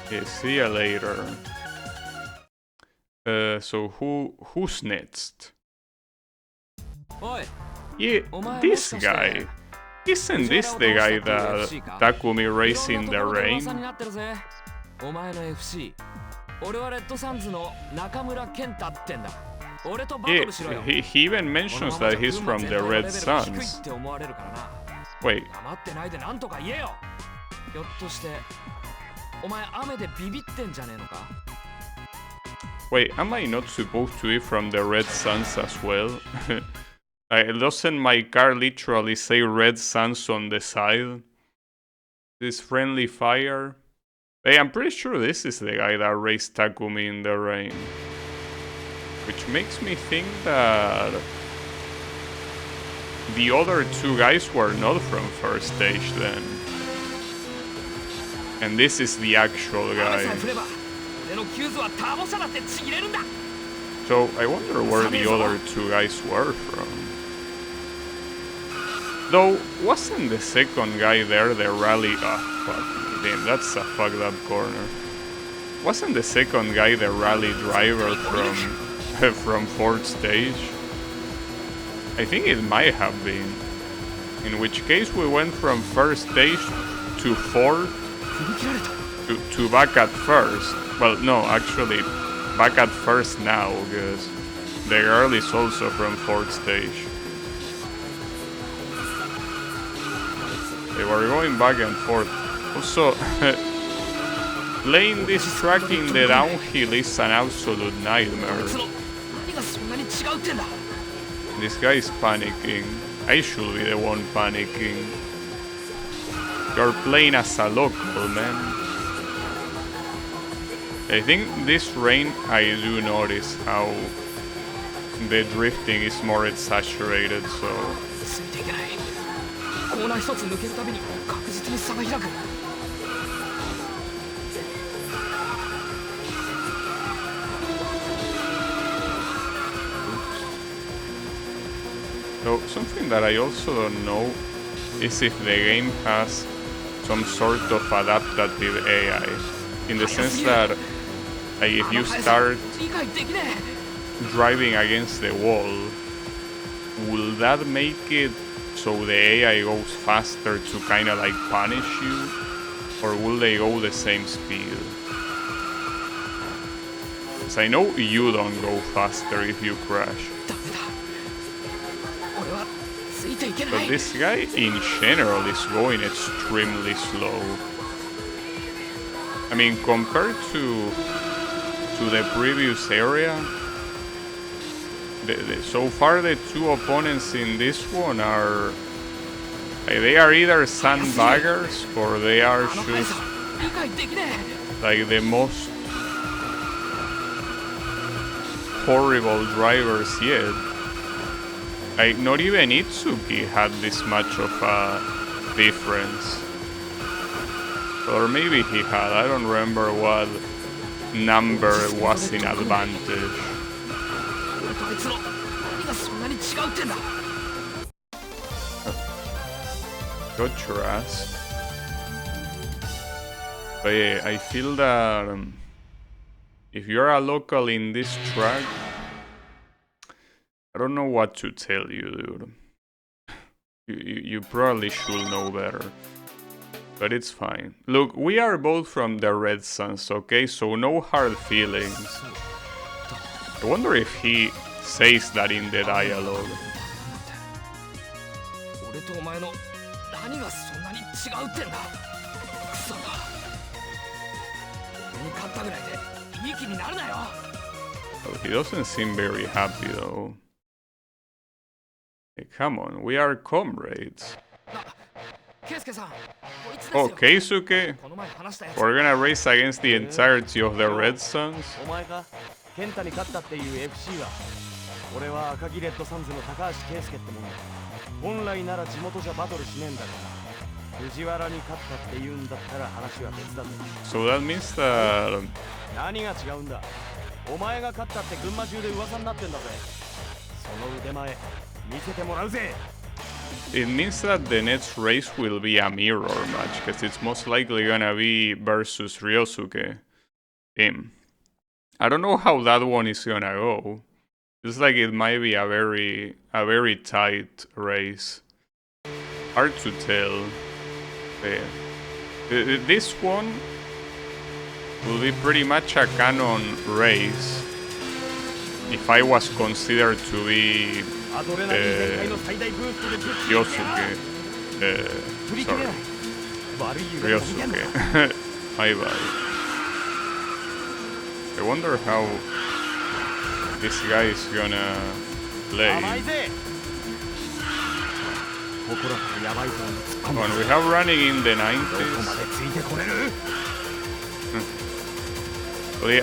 Okay, see you later. So who's next? Yeah, this guy. Isn't this the guy that Takumi raced in the rain? Yeah, he even mentions that he's from the Red Suns. Wait. Wait, am I not supposed to be from the Red Suns as well? Doesn't my car literally say Red Suns on the side? This friendly fire? Hey, I'm pretty sure this is the guy that raced Takumi in the rain. Which makes me think that the other two guys were not from first stage then. And this is the actual guy. So I wonder where the other two guys were from. Though, wasn't the second guy there the rally... Ah, fuck. Damn, that's a fucked up corner. Wasn't the second guy the rally driver from fourth stage? I think it might have been. In which case we went from first stage to fourth to back at first. Well, no, actually back at first now, because the girl is also from fourth stage. They were going back and forth. Also, playing this track in the downhill is an absolute nightmare. This guy is panicking. I should be the one panicking. You're playing as a local, man. I think this rain, I do notice how the drifting is more exaggerated, so... So, something that I also don't know is if the game has some sort of adaptive AI. In the sense that if you start driving against the wall, will that make it so the AI goes faster to kind of like punish you? Or will they go the same speed? Because I know you don't go faster if you crash. But this guy in general is going extremely slow. I mean, compared to the previous area, so far the two opponents in this one are... They are either sandbaggers or they are just like the most horrible drivers yet. Like, not even Itsuki had this much of a difference. Or maybe he had, I don't remember what number was in advantage. Got your ass. But yeah, I feel that if you're a local in this track, I don't know what to tell you, dude. You probably should know better. But it's fine. Look, we are both from the Red Suns, okay? So no hard feelings. I wonder if he says that in the dialogue. とお前の何がそんなに違うってんだ。クソだ。俺に勝ったぐらいでいい気になるなよ。 Oh, he doesn't seem very happy though. Hey, come on, we are comrades. ケイスケさん、こいつです Oh, よ。 Keisuke? この前話したやつ。 We're gonna race against the entirety of the Red Suns? お前かケンタに勝ったっていう FC は。俺は赤木レッドサンズの高橋圭介ってもんだ。本来なら地元じゃバトルしねえんだから藤原に勝ったって言うんだったら話は別だぜ。 So that means that 何が違うんだ。お前が勝ったって群馬中で噂になってんだぜ。その腕前見せてもらうぜ。 it means that the next race will be a mirror match, because it's most likely gonna be versus Ryosuke. Him. I don't know how that one is gonna go. It's like it might be a very tight race. Hard to tell. This one will be pretty much a canon race if I was considered to be Ryosuke. Sorry. Ryosuke. My bad. I wonder how this guy is gonna play. Come on, we have running in the 90s.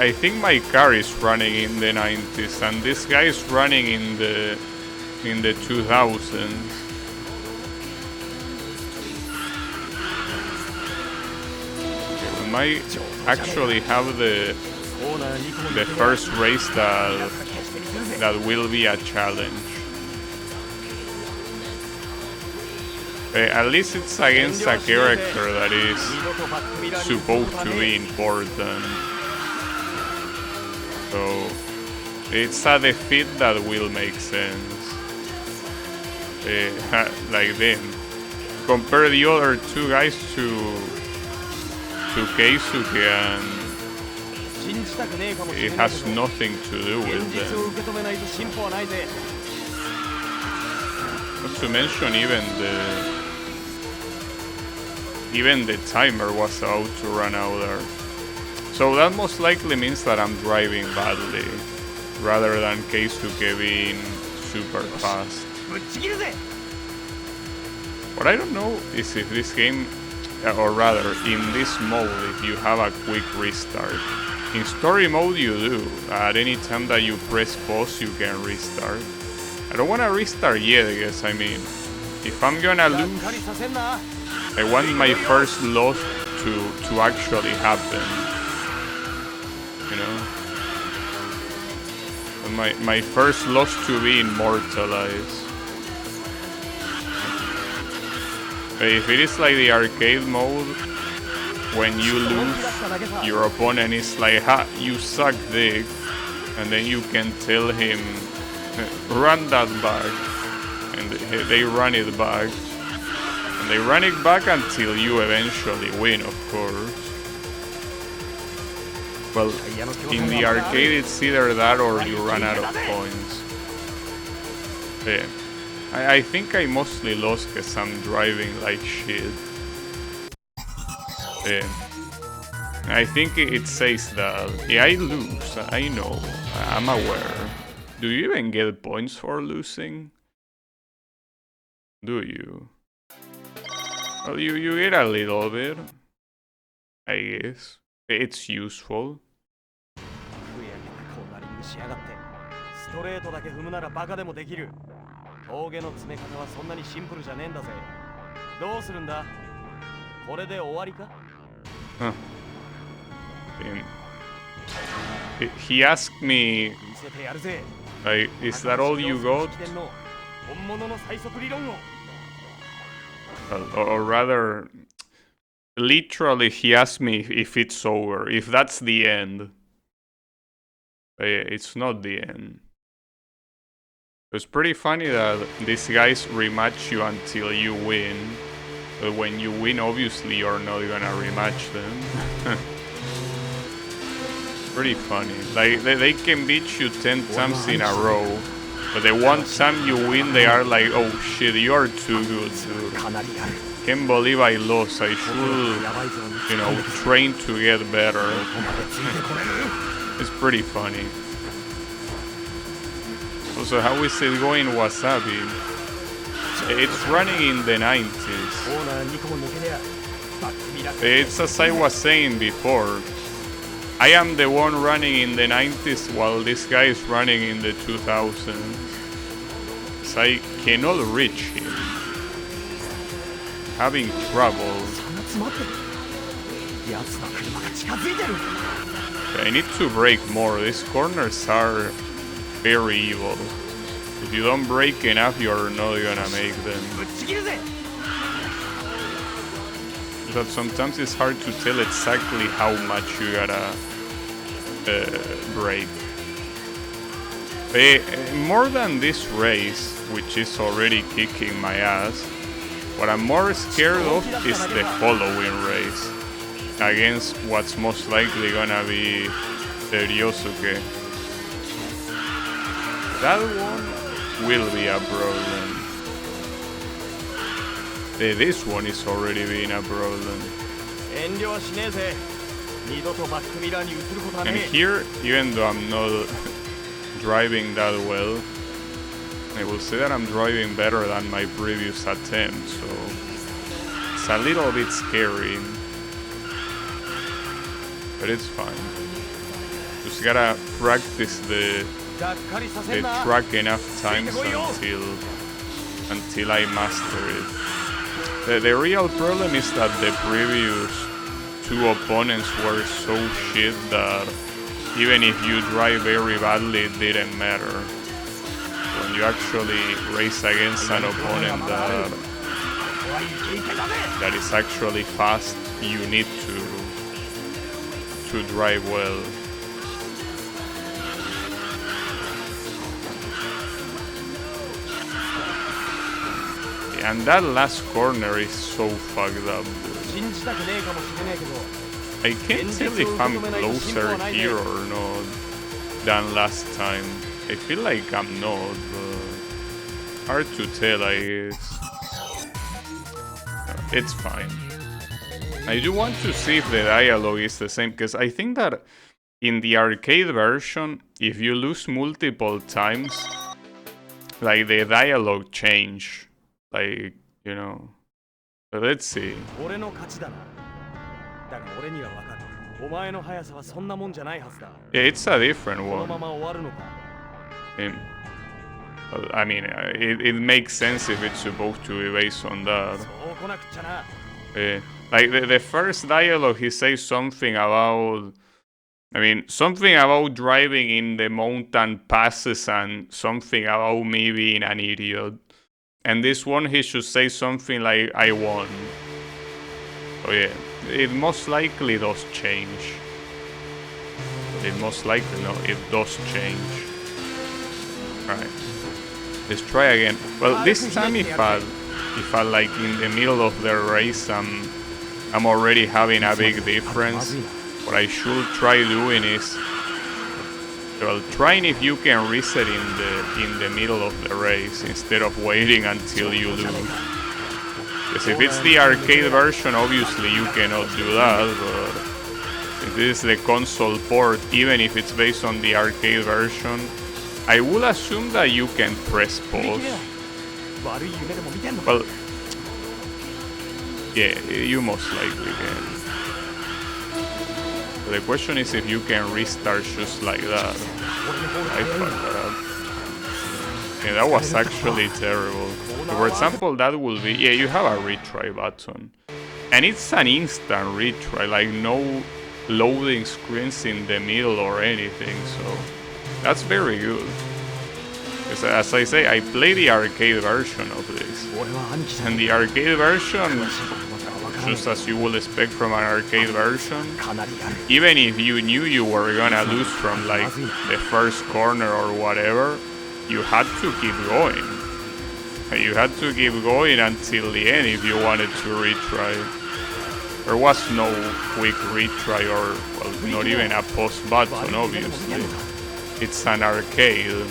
I think my car is running in the 90s, and this guy is running in the 2000s. Okay, we might actually have the first race that will be a challenge. At least it's against a character that is supposed to be important. So it's a defeat that will make sense. Like them. Compare the other two guys to Keisuke, and it has nothing to do with them. Not to mention even the timer was about to run out there. So that most likely means that I'm driving badly, rather than Keisuke being super fast. What I don't know is if this game, or rather in this mode, if you have a quick restart. In story mode you do. At any time that you press pause you can restart. I don't want to restart yet, I guess. I mean, if I'm gonna lose, I want my first loss to actually happen. You know? And my first loss to be immortalized. If it is like the arcade mode, when you lose, your opponent is like, ha, you suck dick, and then you can tell him, run that back, and they run it back, and they run it back until you eventually win, of course. Well, in the arcade it's either that or you run out of points. Yeah. I think I mostly lost because I'm driving like shit. Yeah. I think it says that. Yeah, I lose. I know. I'm aware. Do you even get points for losing? Do you? Well, you get a little bit. I guess. It's useful. 峠の詰め方はそんなにシンプルじゃねえんだぜ。どうするんだ？これで終わりか？ Huh. He asked me, like, is that all you got? Or rather, literally, he asked me if it's over, if that's the end. But yeah, it's not the end. It's pretty funny that these guys rematch you until you win. But when you win, obviously you're not gonna rematch them. Pretty funny. Like, they can beat you 10 times in a row, But the one time you win, they are like, oh shit, you are too good, dude. Can't believe I lost. I should, you know, train to get better. It's pretty funny. Also, how is it going, Wasabi? It's running in the 90s. It's as I was saying before. I am the one running in the 90s while this guy is running in the 2000s. So I cannot reach him. Having trouble. I need to brake more. These corners are very evil. If you don't brake enough, you're not gonna make them. But sometimes it's hard to tell exactly how much you gotta brake. More than this race, which is already kicking my ass, what I'm more scared of is the following race against what's most likely gonna be Ryosuke. That one will be a problem. This one is already being a problem. And here, even though I'm not driving that well, I will say that I'm driving better than my previous attempt, so it's a little bit scary, but it's fine. Just gotta practice the track enough times until I master it. The real problem is that the previous two opponents were so shit that even if you drive very badly, it didn't matter. When you actually race against an opponent that is actually fast, you need to drive well. And that last corner is so fucked up. I can't tell if I'm closer here or not than last time. I feel like I'm not, but hard to tell, I guess. It's fine. I do want to see if the dialogue is the same, because I think that in the arcade version, if you lose multiple times, like the dialogue change. Like, you know. But let's see. Yeah, it's a different one. I mean, it makes sense if it's supposed to be based on that. Like the first dialogue, he says something about, something about driving in the mountain passes and something about me being an idiot. And this one, he should say something like, I won. So yeah, it most likely does change. It most likely, no, it does change. Alright, let's try again. Well, this time if I like in the middle of the race, I'm already having a big difference. What I should try doing is, well, trying if you can reset in the middle of the race instead of waiting until you lose. Because if it's the arcade version, obviously you cannot do that, but if this is the console port, even if it's based on the arcade version, I will assume that you can press pause. Well, yeah, you most likely can. The question is if you can restart just like that. I fucked that up. Yeah, that was actually terrible. For example, that will be... Yeah, you have a retry button. And it's an instant retry, like no loading screens in the middle or anything, so... That's very good. Because as I say, I play the arcade version of this. And the arcade version... just as you would expect from an arcade version, even if you knew you were gonna lose from like the first corner or whatever, you had to keep going. You had to keep going until the end if you wanted to retry. There was no quick retry or, well, not even a pause button, obviously. It's an arcade.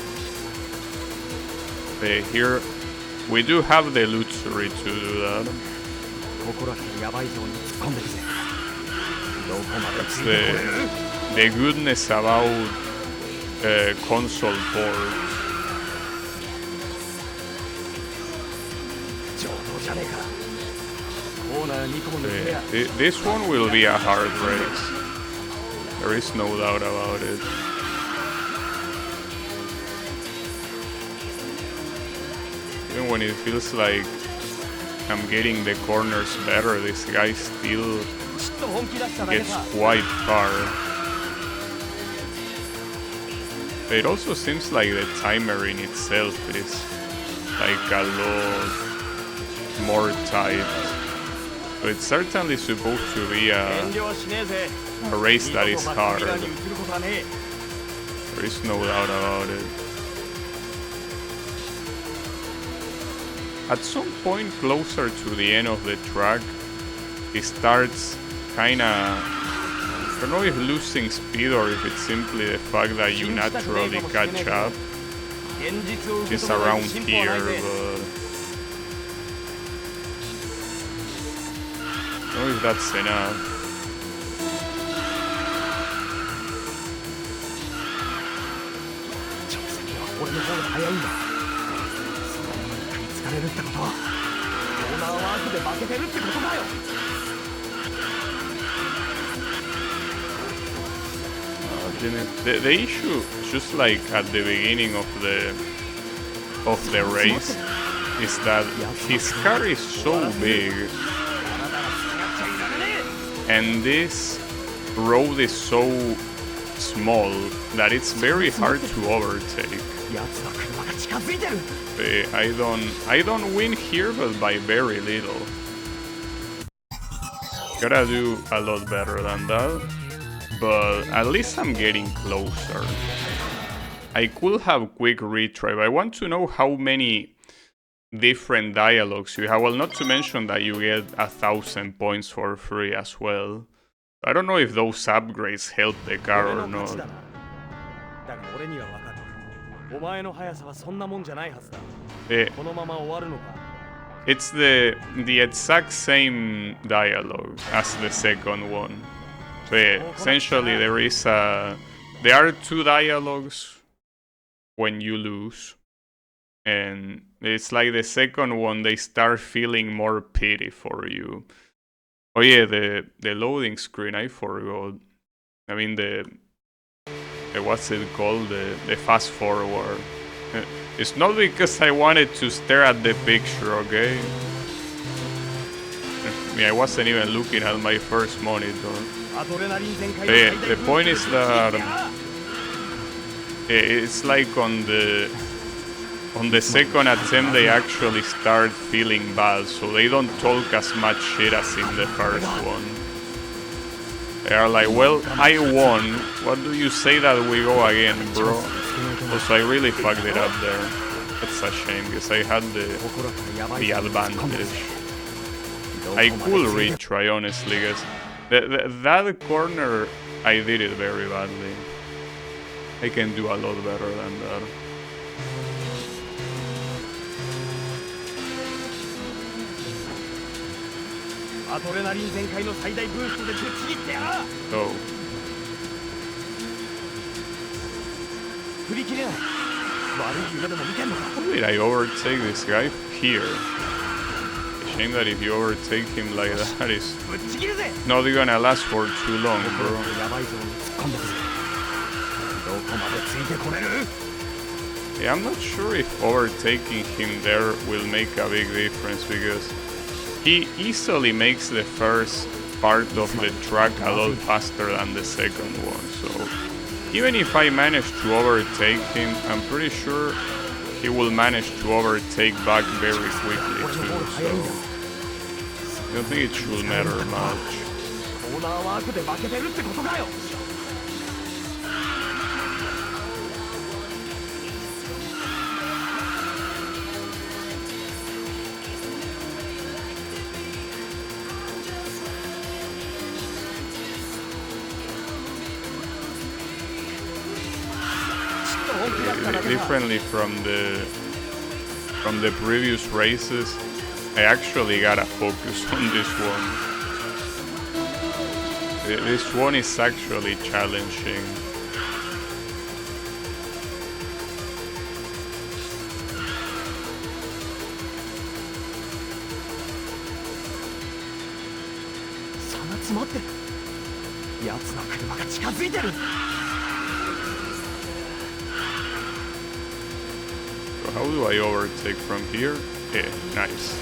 Here we do have the luxury to do that. That's the goodness about console ports. This one will be a hard race. There is no doubt about it. Even when it feels like I'm getting the corners better, this guy still gets quite far. But it also seems like the timer in itself is like a lot more tight. So it's certainly supposed to be a race that is hard. There is no doubt about it. At some point closer to the end of the track, it starts kinda, I don't know if losing speed or if it's simply the fact that you naturally catch up. It's around here, but I don't know if that's enough. The issue, just like at the beginning of the race, is that his car is so big, and this road is so small that it's very hard to overtake. I don't win here, but by very little. Gotta do a lot better than that, but at least I'm getting closer. I could have quick retry, but I want to know how many different dialogues you have. Well, not to mention that you get 1,000 points for free as well. I don't know if those upgrades help the car or not. It's the exact same dialogue as the second one. So essentially there are two dialogues when you lose, and it's like the second one they start feeling more pity for you. Oh yeah, the loading screen, I forgot. I mean the what's it called? The fast forward. It's not because I wanted to stare at the picture, okay? I mean, I wasn't even looking at my first monitor. The point is that it's like on the second attempt they actually start feeling bad, so they don't talk as much shit as in the first one. They are like, well, I won. What do you say that we go again, bro? Also, I really fucked it up there. It's a shame, because I had the advantage. I could retry, honestly, because that corner, I did it very badly. I can do a lot better than that. Oh. How did I overtake this guy here? Shame that if you overtake him like that, it's not gonna last for too long, bro. Yeah, I'm not sure if overtaking him there will make a big difference, because he easily makes the first part of the track a lot faster than the second one, so even if I manage to overtake him, I'm pretty sure he will manage to overtake back very quickly too, so I don't think it should matter much. Differently from the from the previous races, I actually gotta focus on this one. This one is actually challenging. So how do I overtake from here? Yeah, nice.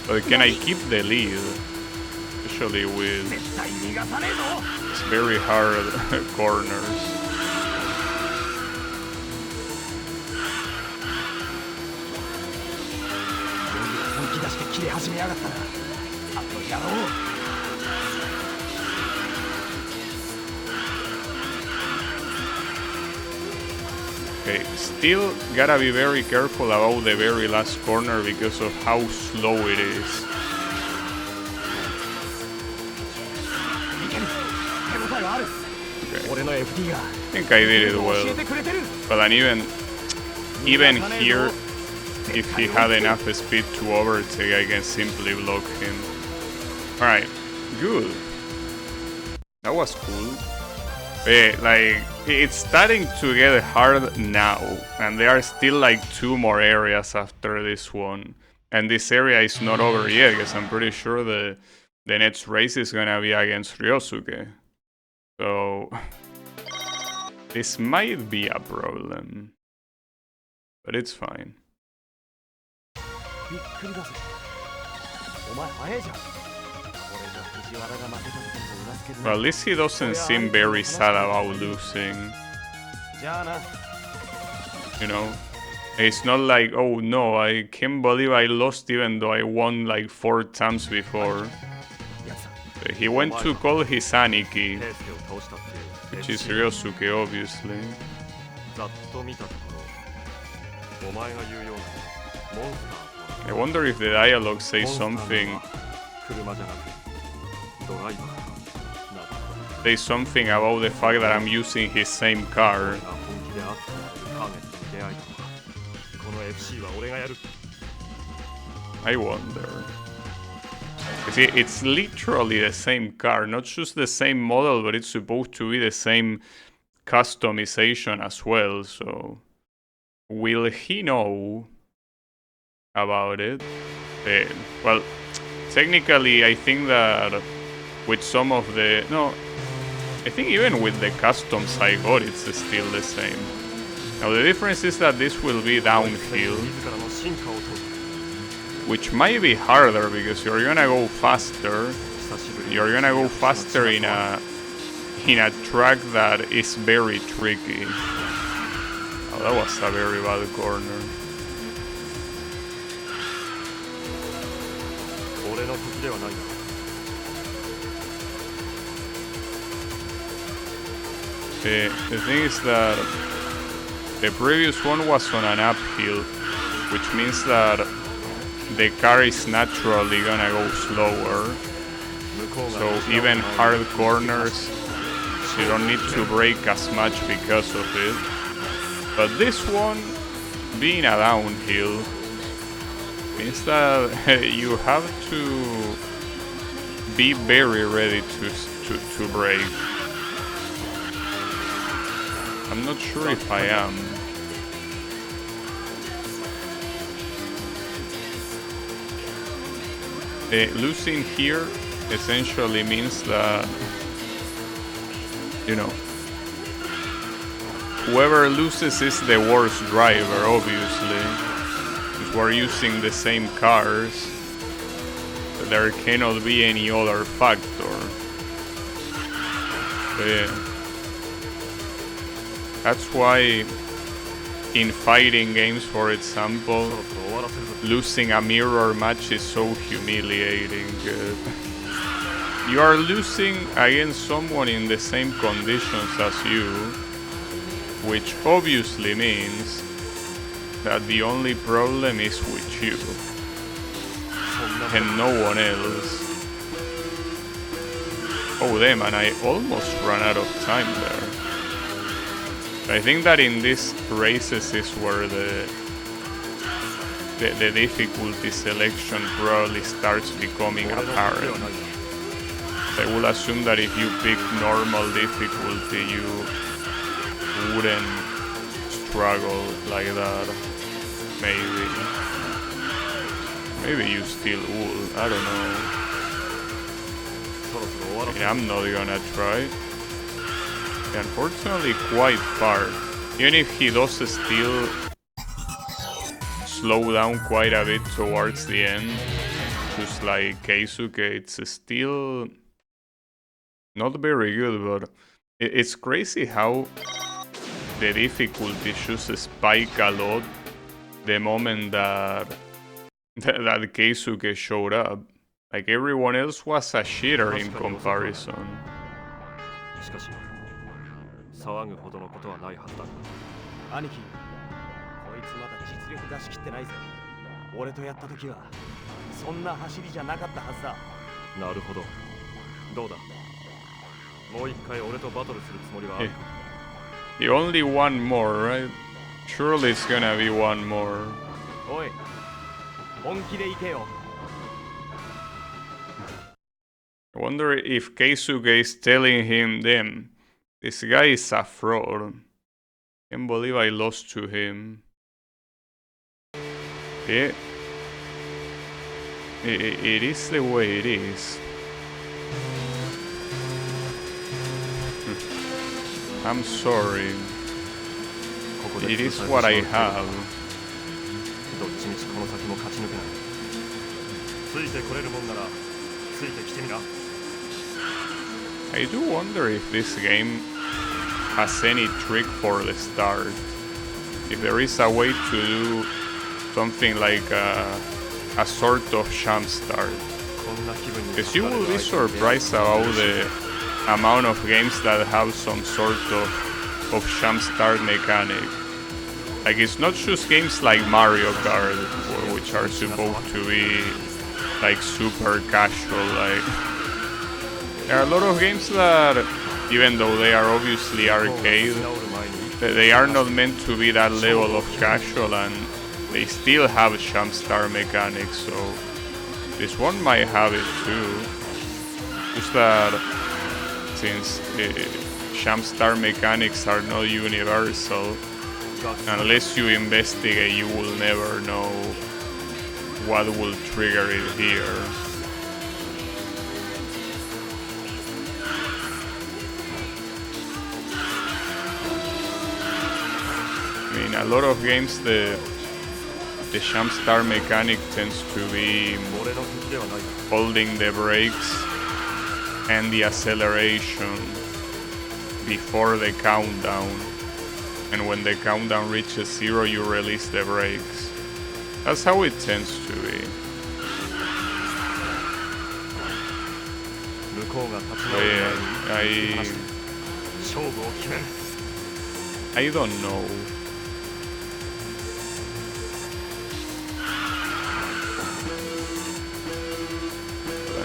But can I keep the lead? Especially with it's very hard corners. Okay, still gotta be very careful about the very last corner because of how slow it is. Okay. I think I did it well. But then even here, if he had enough speed to overtake, I can simply block him. Alright, good. That was cool. Like, it's starting to get hard now, and there are still like 2 more areas after this one. And this area is not over yet, because I'm pretty sure the next race is gonna be against Ryosuke. So, this might be a problem. But it's fine. Well, at least he doesn't seem very sad about losing. You know? It's not like, oh no, I can't believe I lost even though I won like 4 times before. He went to call his Aniki, which is Ryosuke, obviously. I wonder if the dialogue says something. Say something about the fact that I'm using his same car. I wonder. See, it's literally the same car, not just the same model, but it's supposed to be the same customization as well, so will he know about it? Well, technically I think that with some of the... No, I think even with the customs I got, it's still the same. Now the difference is that this will be downhill, which might be harder because you're gonna go faster. You're gonna go faster in a track that is very tricky. Oh, that was a very bad corner. The thing is that the previous one was on an uphill, which means that the car is naturally gonna go slower. So even hard corners, you don't need to brake as much because of it. But this one, being a downhill, means that you have to be very ready to brake. I'm not sure if I am. Losing here essentially means that, you know, whoever loses is the worst driver, obviously. Because we're using the same cars. There cannot be any other factor. But yeah. That's why in fighting games, for example, losing a mirror match is so humiliating. You are losing against someone in the same conditions as you, which obviously means that the only problem is with you and no one else. Oh damn, and I almost ran out of time there. I think that in these races is where the difficulty selection probably starts becoming apparent. I will assume that if you pick normal difficulty, you wouldn't struggle like that. Maybe. Maybe you still would. I don't know. Yeah, I'm not gonna try. Unfortunately, quite far. Even if he does still slow down quite a bit towards the end, just like Keisuke, it's still not very good, but it's crazy how the difficulty just spike a lot the moment that Keisuke showed up. Like everyone else was a shitter in comparison. しかし騒ぐほどのことはないはずだ。兄貴、こいつまだ実力出し切ってないぜ。俺とやった時はそんな走りじゃなかったはずだ。なるほど。どうだ。もう一回俺とバトルするつもりはあるか。The only one more, right? Surely it's gonna be one more. おい、本気で行けよ。I wonder if Keisuke is telling him, damn, this guy is a fraud. Can't believe I lost to him. Yeah. It is the way it is. I'm sorry. It is what I have. どっちみちこの先も勝ち抜けない。ついてこれるもんならついてきてみな。I do wonder if this game has any trick for the start. If there is a way to do something like a sort of jump start. Because you will be surprised about the amount of games that have some sort of jump start mechanic. Like it's not just games like Mario Kart, which are supposed to be like super casual. Like there are a lot of games that, even though they are obviously arcade, they are not meant to be that level of casual, and they still have jump start mechanics. So this one might have it too. Just that since jump start mechanics are not universal, unless you investigate, you will never know what will trigger it here. I mean, a lot of games, the jump start mechanic tends to be holding the brakes and the acceleration before the countdown. And when the countdown reaches 0, you release the brakes. That's how it tends to be. I don't know.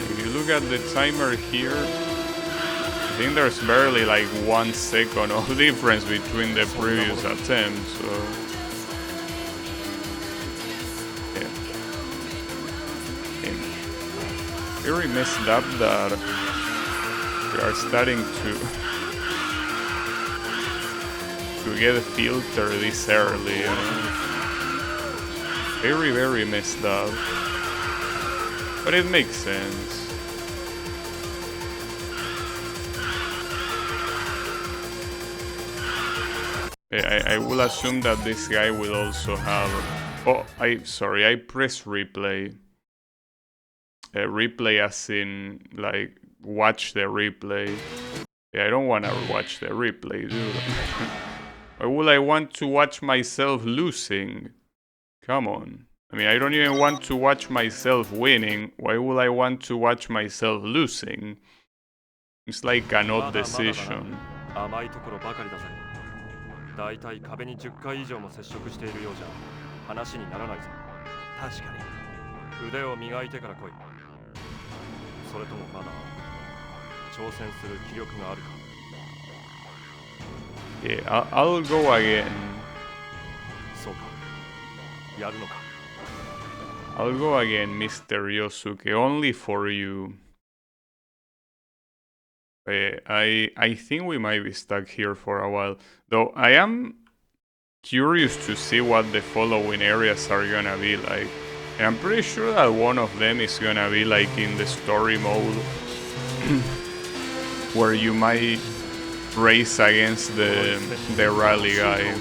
If you look at the timer here, I think there's barely like 1 second of difference between the previous attempts, so yeah. Very messed up that we are starting to get filtered this early, you know? Very, very messed up. But it makes sense. I will assume that this guy will also have... Oh, I press replay. Replay as in, like, watch the replay. Yeah, I don't want to watch the replay, dude. Why would I want to watch myself losing? Come on. I mean, I don't even want to watch myself winning. Why would I want to watch myself losing? It's like an odd decision. だいたい壁に10回以上も接触しているようじゃ話にならないぞ。確かに。腕を磨いてから来い。それともまだ挑戦する気力があるか。Yeah, I'll go again. そうか。やるのか。I'll go again, Mr. Yosuke, only for you. I think we might be stuck here for a while. Though I am curious to see what the following areas are gonna be like. And I'm pretty sure that one of them is gonna be like in the story mode. Where you might race against the rally guy.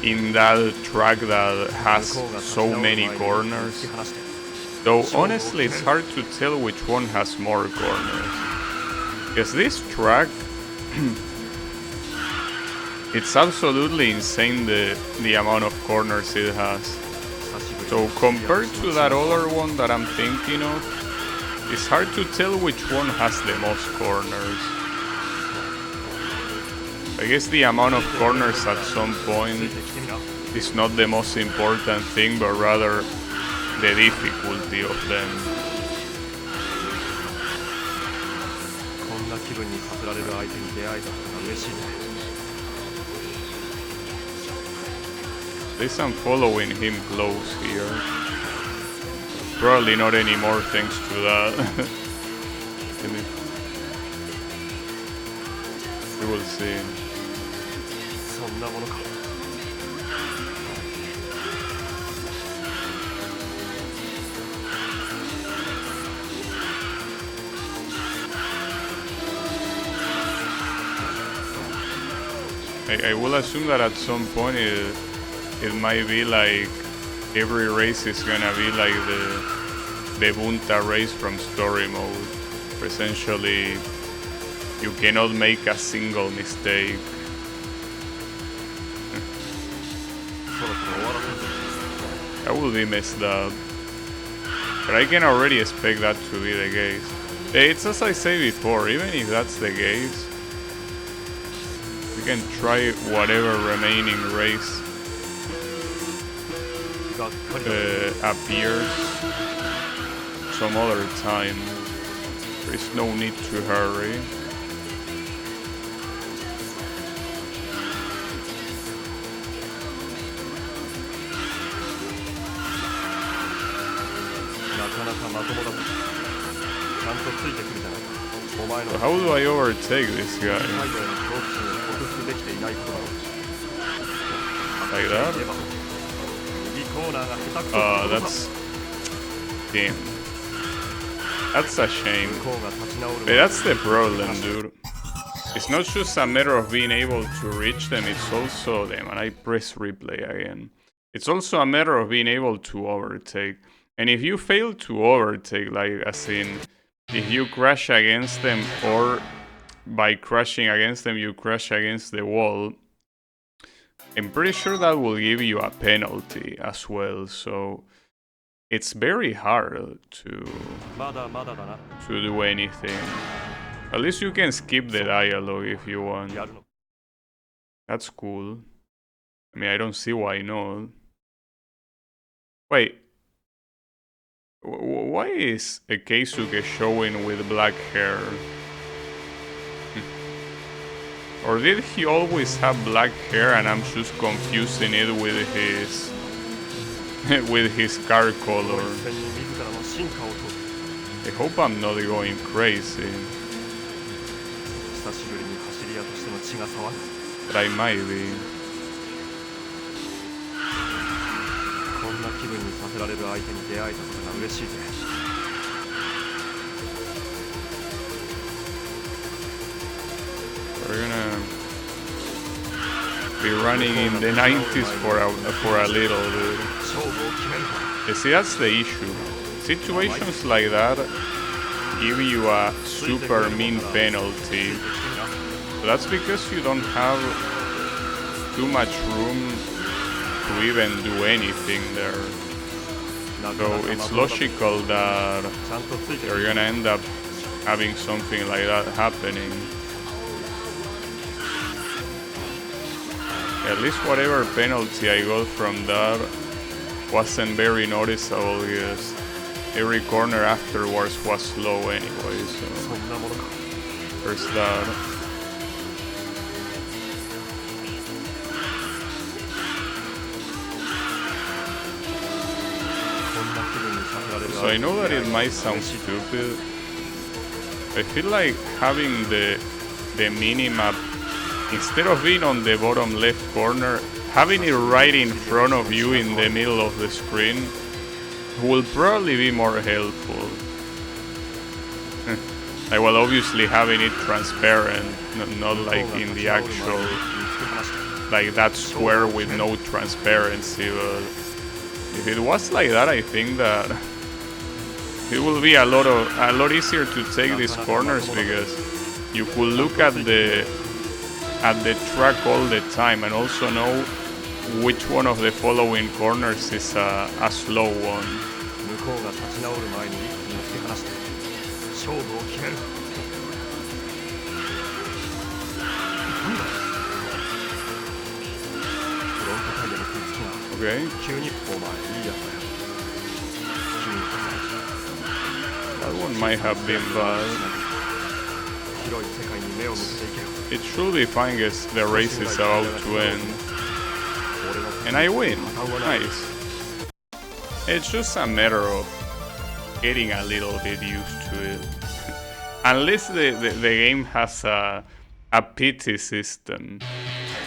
In that track that has so many corners. Though honestly it's hard to tell which one has more corners. Because this track it's absolutely insane the amount of corners it has. So compared to that other one that I'm thinking of, it's hard to tell which one has the most corners. I guess the amount of corners at some point is not the most important thing, but rather the difficulty of them. At least I'm following him close here. Probably not anymore thanks to that. We will see. I will assume that at some point it might be like every race is gonna be like the Bunta race from story mode. Essentially, you cannot make a single mistake. That will be messed up. But I can already expect that to be the case. It's as I say before, even if that's the case, we can try whatever remaining race appears some other time. There is no need to hurry. So how do I overtake this guy? Like that? That's... Damn. That's a shame. But that's the problem, dude. It's not just a matter of being able to reach them, it's also... Damn, and I press replay again. It's also a matter of being able to overtake. And if you fail to overtake, like as in... If you crash against them, or by crashing against them you crash against the wall, I'm pretty sure that will give you a penalty as well, so it's very hard to do anything. At least you can skip the dialogue if you want. That's cool. I mean, I don't see why not. Wait. Why is a Keisuke showing with black hair? Or did he always have black hair and I'm just confusing it with his with his car color? I hope I'm not going crazy. But I might be. We're gonna be running in the 90s for a little, dude. You see, that's the issue. Situations like that give you a super mean penalty. So that's because you don't have too much room to even do anything there. So it's logical that you're gonna end up having something like that happening. At least whatever penalty I got from that wasn't very noticeable because every corner afterwards was slow anyway, so there's that. So I know that it might sound stupid. I feel like having the minimap, instead of being on the bottom left corner, having it right in front of you in the middle of the screen will probably be more helpful. Like, well, obviously having it transparent, not like in the actual, like that square with no transparency, but if it was like that, I think that it will be a lot easier to take these corners, because you could look at the track all the time and also know which one of the following corners is a slow one. Okay. That one might have been bad. It should be fine as the race is about to end. And I win. Nice. It's just a matter of getting a little bit used to it. Unless the game has a pity system,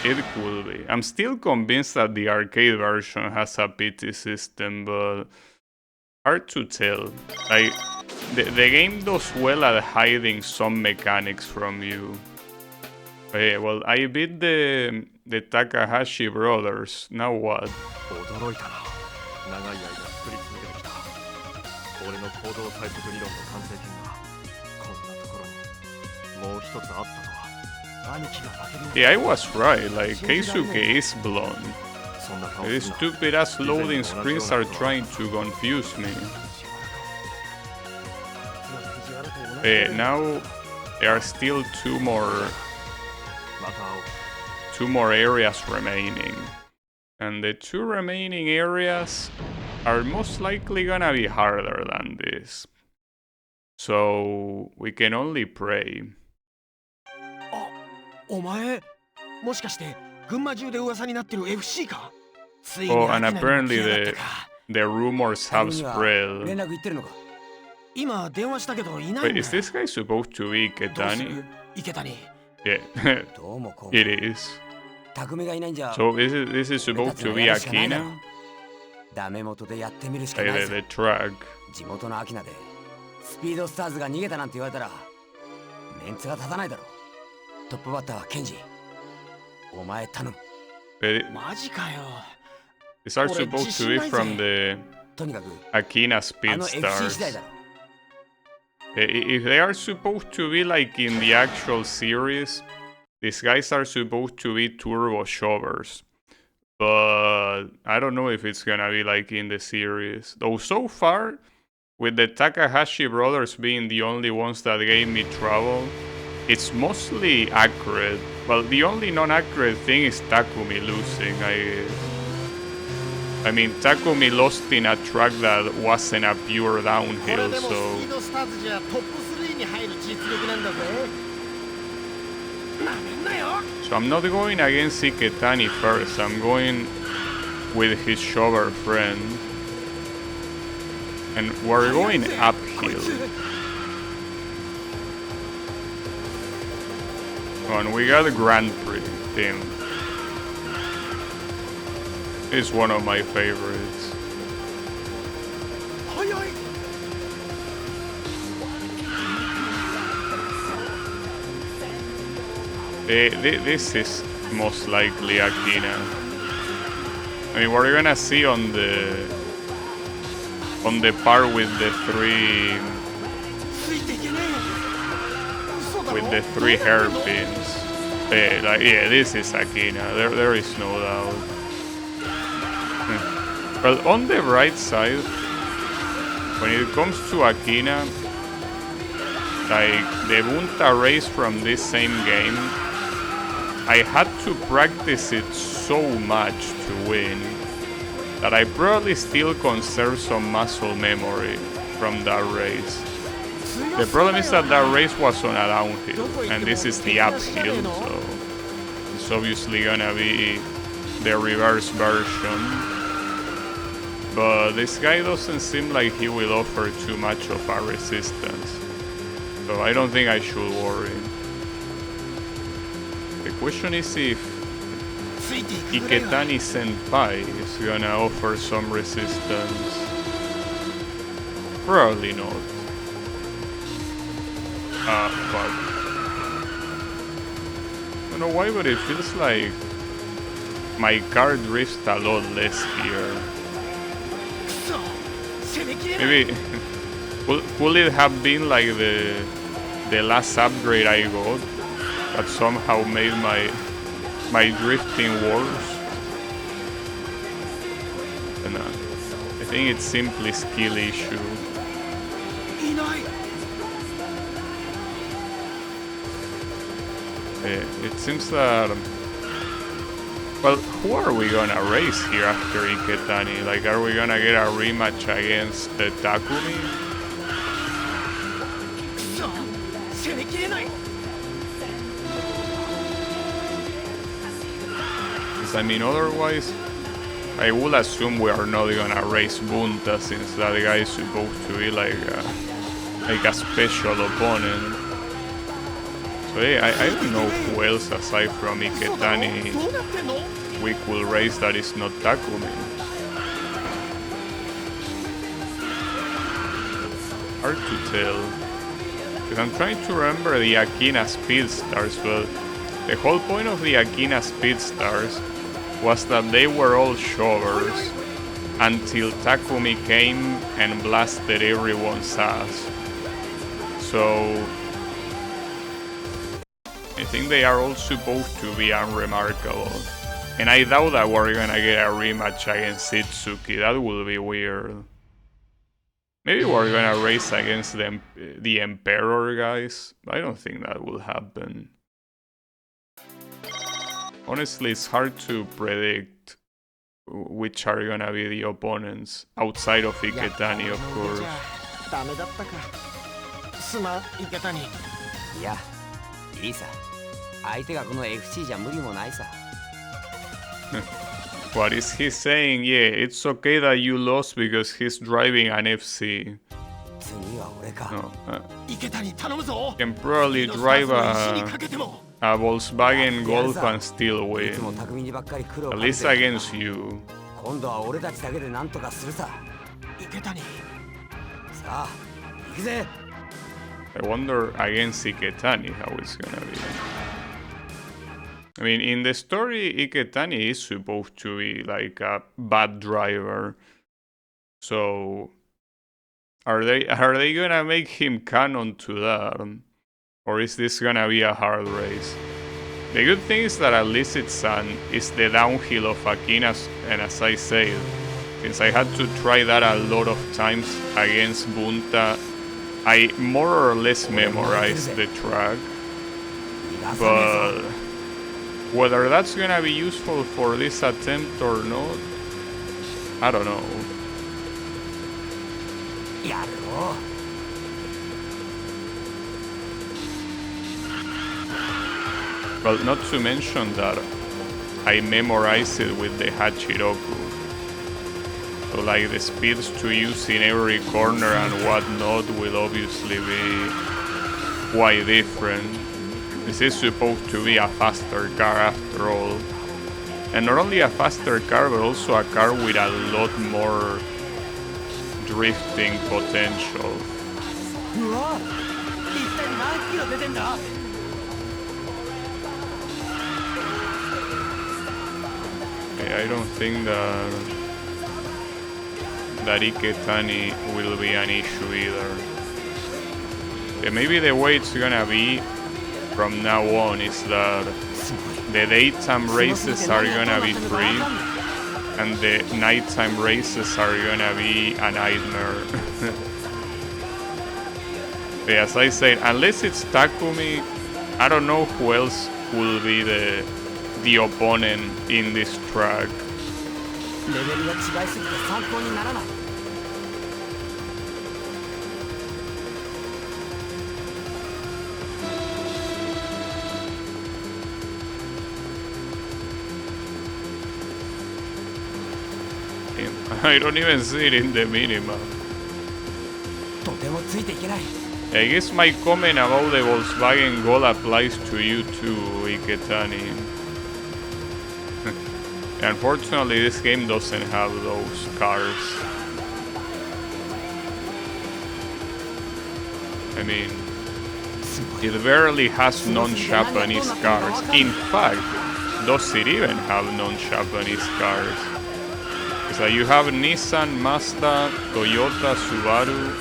it could be. I'm still convinced that the arcade version has a pity system, but hard to tell. Like, the game does well at hiding some mechanics from you. Okay, well, I beat the Takahashi brothers. Now what? Yeah, I was right. Like, Keisuke is blonde. These stupid ass loading screens are trying to confuse me. Now there are still two more areas remaining, and the two remaining areas are most likely gonna be harder than this, so we can only pray. Oh, and apparently the rumors have spread. Wait, is this guy supposed to be Ketani? Yeah, it is. So this is supposed to be Akina? Like the track. These are supposed to be from the Akina Speedstars. If they are supposed to be like in the actual series, these guys are supposed to be turbo shovers. But I don't know if it's gonna be like in the series. Though so far, with the Takahashi brothers being the only ones that gave me trouble, it's mostly accurate. Well, the only non-accurate thing is Takumi losing. I mean, Takumi lost in a track that wasn't a pure downhill, so I'm not going against Iketani first, I'm going with his shover friend. And we're going uphill. And we got a Grand Prix team. It's one of my favorites. This is most likely Akina. I mean, we're gonna see on the par with the three hairpins. Yeah, this is Akina. There is no doubt. Well, on the right side, when it comes to Akina, like the Bunta race from this same game, I had to practice it so much to win that I probably still conserve some muscle memory from that race. The problem is that race was on a downhill, and this is the uphill, so it's obviously gonna be the reverse version. but this guy doesn't seem like he will offer too much of a resistance. So I don't think I should worry. The question is if Iketani Senpai is gonna offer some resistance. Probably not. Fuck. I don't know why, but it feels like my car drifts a lot less here. Maybe could it have been like the last upgrade I got that somehow made my drifting worse? And, I think it's simply skill issue. It seems that... Well, who are we gonna race here after Iketani? Like, are we gonna get a rematch against Takumi? Because, I mean, otherwise, I would assume we are not gonna race Bunta, since that guy is supposed to be like a special opponent. So yeah, I don't know who else aside from Iketani we could race that is not Takumi. Hard to tell. Because I'm trying to remember the Akina Speedstars, but the whole point of the Akina Speedstars was that they were all shovers until Takumi came and blasted everyone's ass. So I think they are all supposed to be unremarkable. And I doubt that we're gonna get a rematch against Itsuki. That will be weird. Maybe we're gonna race against the Emperor guys. I don't think that will happen. Honestly, it's hard to predict which are gonna be the opponents outside of Iketani, of course. What is he saying? Yeah, it's okay that you lost because he's driving an FC. No, can probably drive a Volkswagen Golf and still win. At least against you. I wonder against Iketani how it's gonna be. I mean, in the story, Iketani is supposed to be like a bad driver. So, are they gonna make him canon to that? Or is this gonna be a hard race? The good thing is that at least it's the downhill of Akinas, and as I said, since I had to try that a lot of times against Bunta, I more or less memorized the track. But whether that's gonna be useful for this attempt or not, I don't know. Well, not to mention that I memorized it with the Hachiroku. So like the speeds to use in every corner and whatnot will obviously be quite different. This is supposed to be a faster car after all. And not only a faster car, but also a car with a lot more drifting potential. I don't think that Iketani will be an issue either. Yeah, maybe the way it's gonna be from now on is that the daytime races are gonna be free and the nighttime races are gonna be a nightmare. Yeah, as I said, unless it's Takumi, I don't know who else will be the opponent in this track. him. I don't even see it in the minimap. とてもついていけない。 I guess my comment about the Volkswagen Gol applies to you too, Iketani. Unfortunately, this game doesn't have those cars. I mean, it barely has non-Japanese cars. In fact, does it even have non-Japanese cars? So you have Nissan, Mazda, Toyota, Subaru,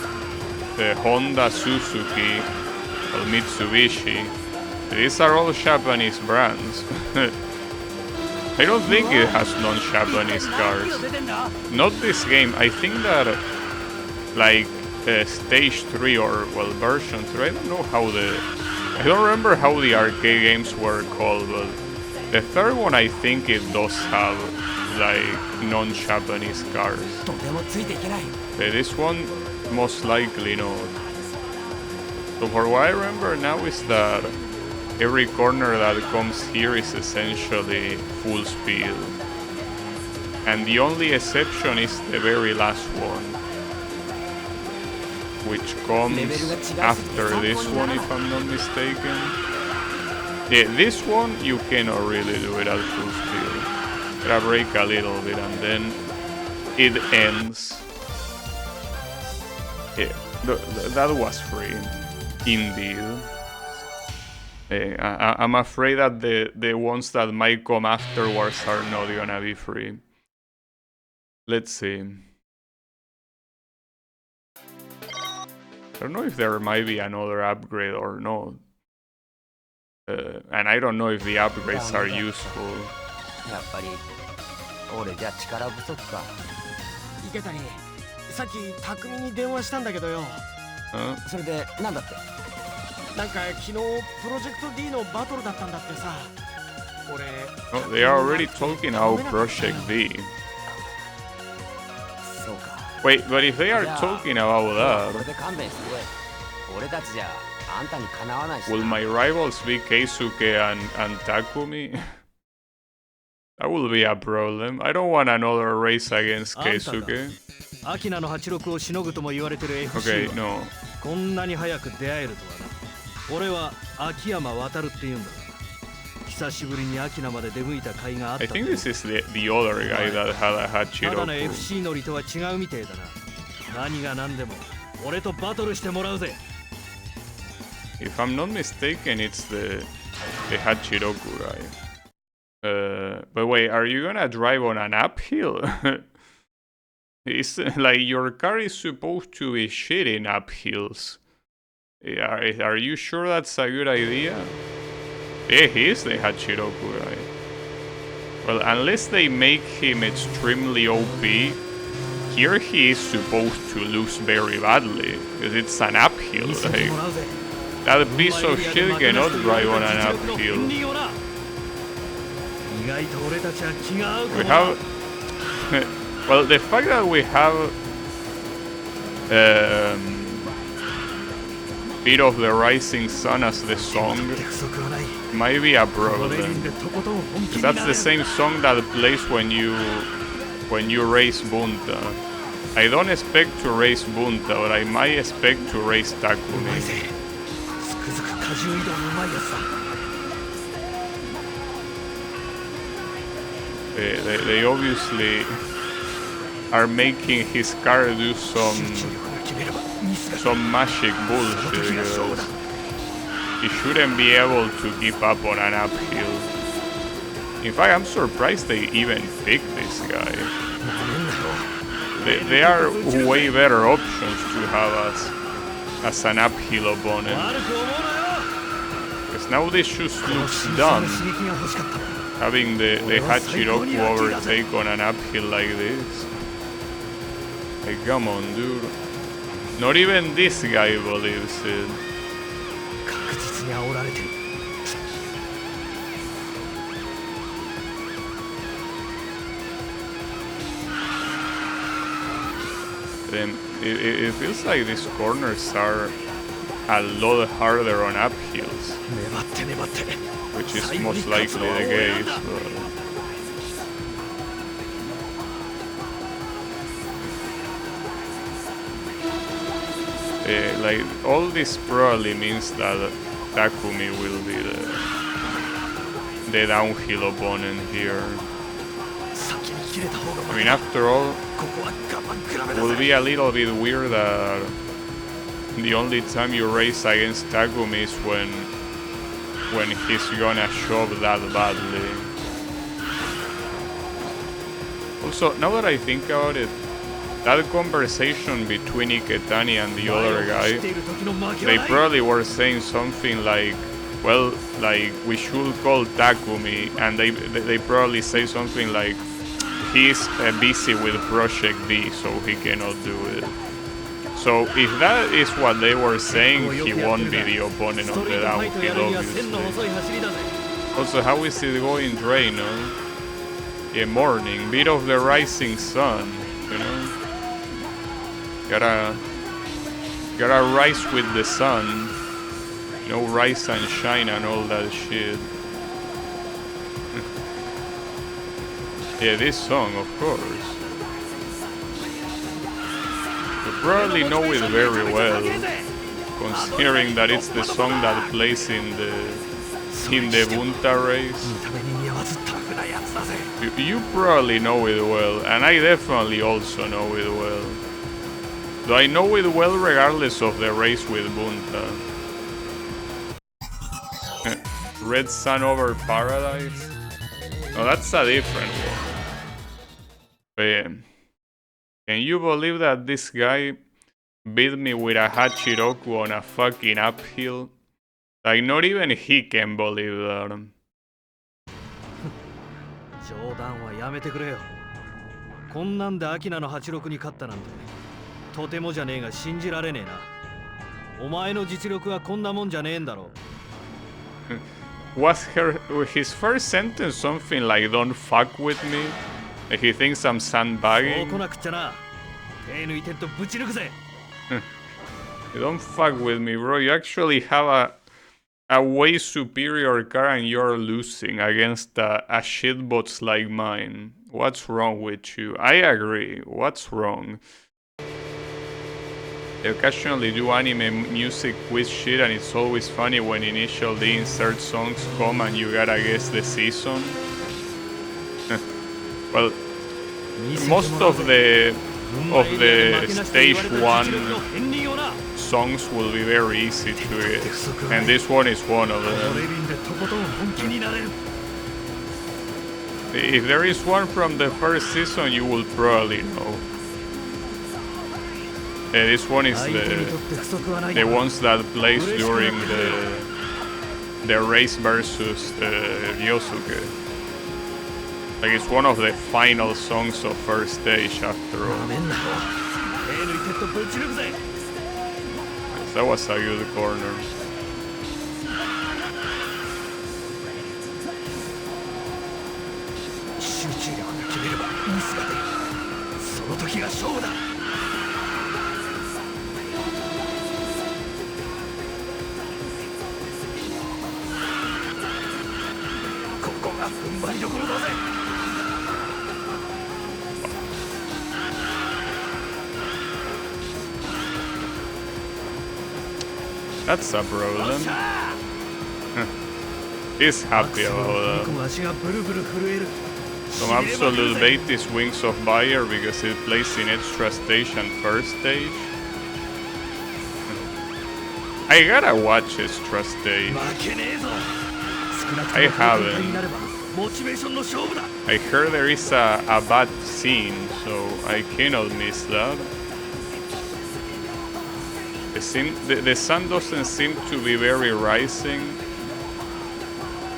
Honda, Suzuki, or Mitsubishi. These are all Japanese brands. I don't think it has non-Japanese cars. Not this game. I think that like stage 3 or well version 3. I don't know how I don't remember how the arcade games were called, but the third one I think it does have like non-Japanese cars. This one most likely not. So for what I remember now is that every corner that comes here is essentially full speed. And the only exception is the very last one, which comes after this one if I'm not mistaken. Yeah, this one you cannot really do it at full speed. Gotta brake a little bit and then it ends. Yeah, that was free, indeed. I'm afraid that the ones that might come afterwards are not gonna be free. Let's see. I don't know if there might be another upgrade or not. And I don't know if the upgrades are useful. やっぱり俺じゃ力不足か。池谷、さっき匠に電話したんだけどよ。それでなんだって？なんか昨日プロジェクト D のバトルだったんだってさ。俺。Oh, they are already talking about Project D. そうか。Wait, but if they are talking about that, これで勘弁して。俺たちじゃあんたにかなわないし。will my rivals be Keisuke and Takumi? That will be a problem. I don't want another race against Keisuke. アキナの86をしのぐとも言われてる FC は Okay, no. こんなに早く出会えるとはな。俺は秋山渡るって言うんだ。久しぶりにアキナまで出向いた甲斐があった。 I think this is the other guy that had a ただの Hachiroku. FC 乗りとは違うみてえだな。何が何でも俺とバトルしてもらうぜ。 If I'm not mistaken, it's the Hachiroku guy. But wait, are you gonna drive on an uphill? It's like your car is supposed to be shit in uphills. Are you sure that's a good idea? Yeah, he is the Hachiroku guy. Well, unless they make him extremely OP, here he is supposed to lose very badly, because it's an uphill. Like, that piece of shit cannot drive on an uphill. We have... well, the fact that we have... Bit of the Rising Sun as the song might be a problem. That's the same song that plays when you race Bunta. I don't expect to race Bunta, but I might expect to race Takumi. They obviously are making his car do some magic bullshit, because he shouldn't be able to keep up on an uphill. In fact, I'm surprised they even picked this guy. They are way better options to have as an uphill opponent. Because now this just looks dumb, having the Hachiroku overtake on an uphill like this. Like, come on, dude. Not even this guy believes it. Then it feels like these corners are a lot harder on uphills, which is most likely the case. But Like, all this probably means that Takumi will be the downhill opponent here. I mean, after all, it will be a little bit weird that the only time you race against Takumi is when he's gonna shove that badly. Also, now that I think about it, that conversation between Iketani and the other guy, they probably were saying something like, well, like, we should call Takumi, and they probably say something like, he's busy with Project D, so he cannot do it. So if that is what they were saying, he won't be the opponent of the downhill, obviously. Also, how is it going, Dre, no? Yeah, morning, bit of the rising sun, you know? Gotta rise with the sun, you know, rise and shine and all that shit. Yeah, this song, of course. You probably know it very well, considering that it's the song that plays in the Bunta race. You probably know it well, and I definitely also know it well. Though I know it well regardless of the race with Bunta. Red Sun over Paradise? No, that's a different one. But yeah. Can you believe that this guy beat me with a Hachiroku on a fucking uphill? Like, not even he can believe that. 冗談はやめてくれよ。こんなんでアキナの86に勝ったなんてとてもじゃねえが信じられねえな。お前の実力はこんなもんじゃねえんだろ。Was his first sentence something like "Don't fuck with me"? Like he thinks I'm sandbagging? そう来なくちゃな。手抜いてっとぶち抜くぜ。Don't fuck with me, bro. You actually have a way superior car and you're losing against a shitbots like mine. What's wrong with you? I agree. What's wrong? They occasionally do anime music quiz shit, and it's always funny when initial D insert songs come and you gotta guess the season. Well, most of the stage 1 songs will be very easy to guess, and this one is one of them. If there is one from the first season, you will probably know. This one is the ones that plays during the race versus Yosuke. Like, it's one of the final songs of first stage after all. That was a good corner. That's a problem. He's happy about that. Some absolute bait is Wings of Fire because it plays in extra stage and first stage. I gotta watch extra stage. I haven't. I heard there is a bad scene, so I cannot miss that. The sun doesn't seem to be very rising.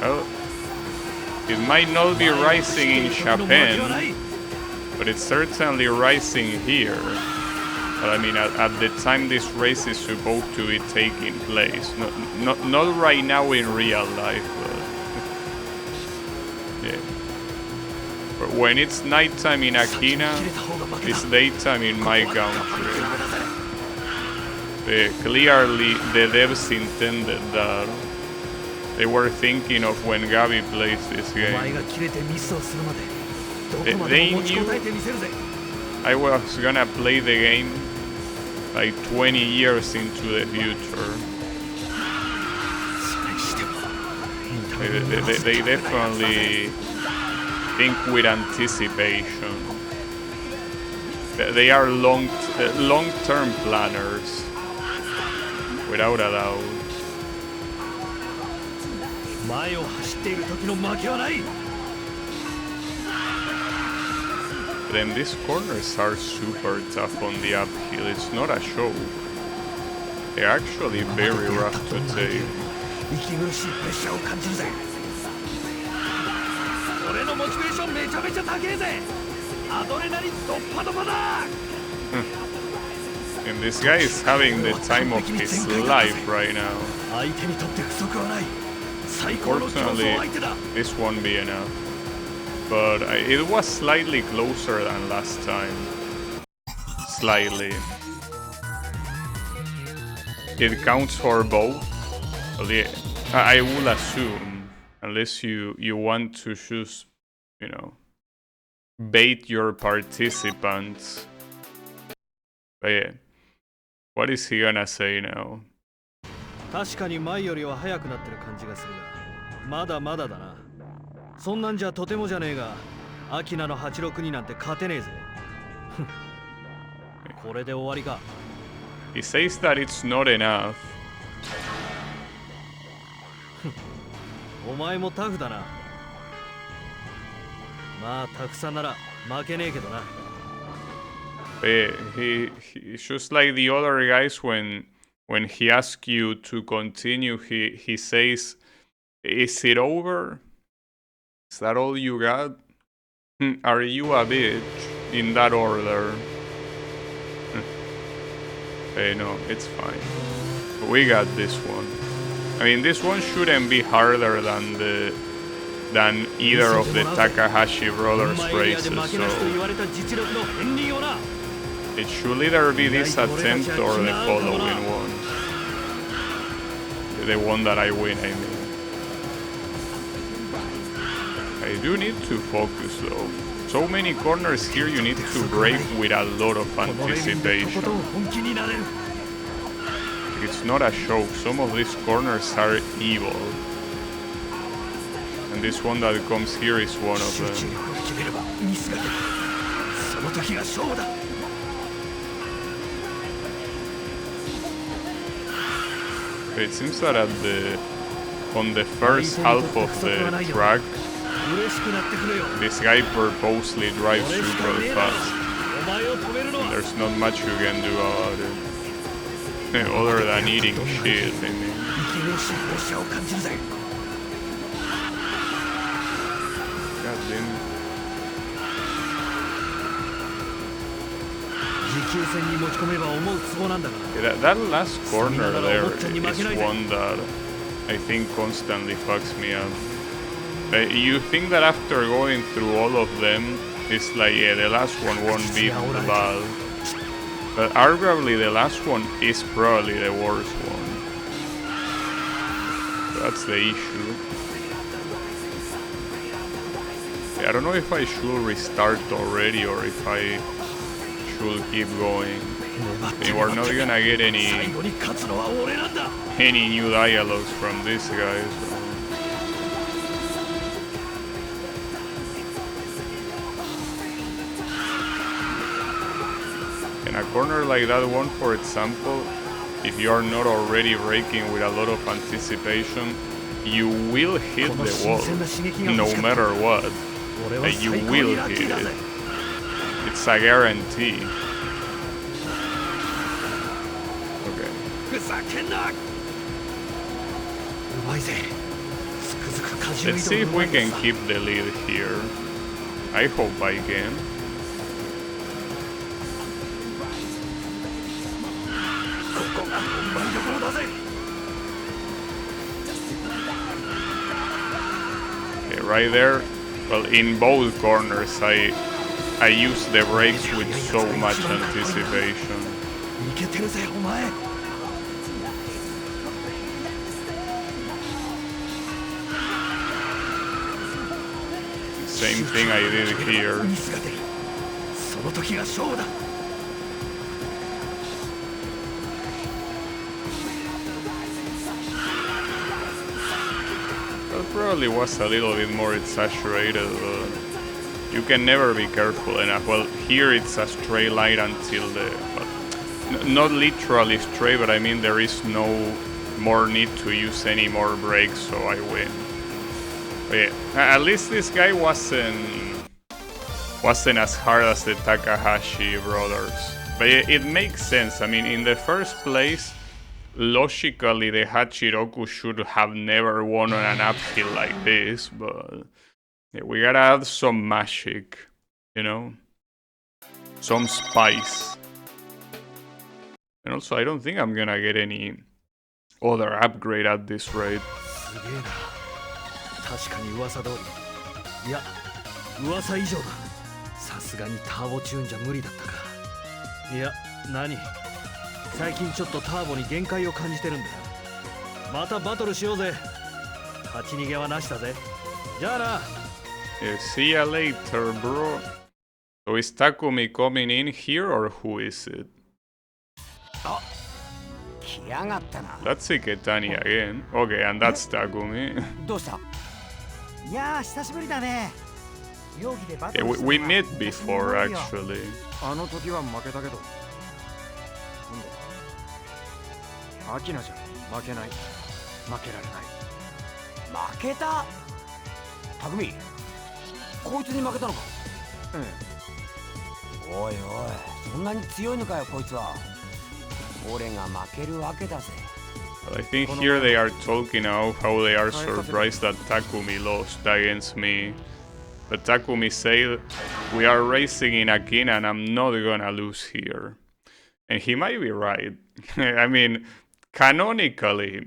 Well, it might not be rising in Japan, but it's certainly rising here. But I mean, at the time this race is supposed to be taking place, not right now in real life, but yeah. But when it's nighttime in Akina, it's daytime in my country. Clearly, the devs intended that. They were thinking of when Gabi plays this game. They knew I was gonna play the game like 20 years into the future. They definitely think with anticipation. They are long-term planners, without a doubt. Then these corners are super tough on the uphill. It's not a show. They're actually very rough to take. And this guy is having the time of his life right now. Unfortunately, this won't be enough. But it was slightly closer than last time. Slightly. It counts for both. Well, yeah, I will assume, unless you want to choose, you know, bait your participants. But yeah, what is he gonna say now? 確かに前よりは速くなってる感じがするが、まだまだだな。そんなんじゃとてもじゃねえが、アキナの86になんて勝てねえぜ。これで終わりか。He says that it's not enough. お前もタフだな。まあたくさんなら負けねえけどな。He's just like the other guys when he asks you to continue, he says, "Is it over? Is that all you got? Are you a bitch?" In that order. Hey, no, it's fine. We got this one. I mean, this one shouldn't be harder than either of the Takahashi brothers races, so it should either be this attempt or the following one. The one that I win, I mean. I do need to focus though. So many corners here, you need to brake with a lot of anticipation. It's not a joke, some of these corners are evil. And this one that comes here is one of them. It seems that on the first half of the track, this guy purposely drives super fast. There's not much you can do about it. Other than eating shit, I mean. God damn it. Yeah, that last corner there is one that I think constantly fucks me up. You think that after going through all of them, it's like, yeah, the last one won't be bad. But arguably the last one is probably the worst one. That's the issue. Yeah, I don't know if I should restart already or if I should keep going. And we're not gonna get any new dialogues from this guy. So. In a corner like that one, for example, if you are not already braking with a lot of anticipation, you will hit the wall, no matter what. You will hit it. It's a guarantee. Okay. Let's see if we can keep the lead here. I hope I can. Okay, right there. Well, in both corners, I use the brakes with so much anticipation. Same thing I did here. probably was a little bit more exaggerated, but you can never be careful enough. Well, here it's a straight line until the... Well, not literally straight, but I mean there is no more need to use any more brakes, so I win. But yeah, at least this guy wasn't as hard as the Takahashi brothers. But it makes sense. I mean, in the first place, logically the Hachiroku should have never won on an uphill like this, but yeah, we gotta add some magic, you know? Some spice. And also, I don't think I'm gonna get any other upgrade at this rate. 確かに噂通り。いや、噂以上だ。さすがにターボチューンじゃ無理だったか。いや、何？最近ちょっとターボに限界を感じてるんだよ。またバトルしようぜ。勝ち逃げはなしだぜ。じゃあな。See ya later, bro. So is Takumi coming in here or who is it? That's Iketani again. Okay, and that's Takumi. Yeah, we met before actually. Takumi, こいつに負けたのか。おいおい、そんなに強いのかよこいつは。俺が負けるわけだぜ。I think here they are talking about how they are surprised that Takumi lost against me. But Takumi said, we are racing in Akina and I'm not gonna lose here. And he might be right. I mean, canonically,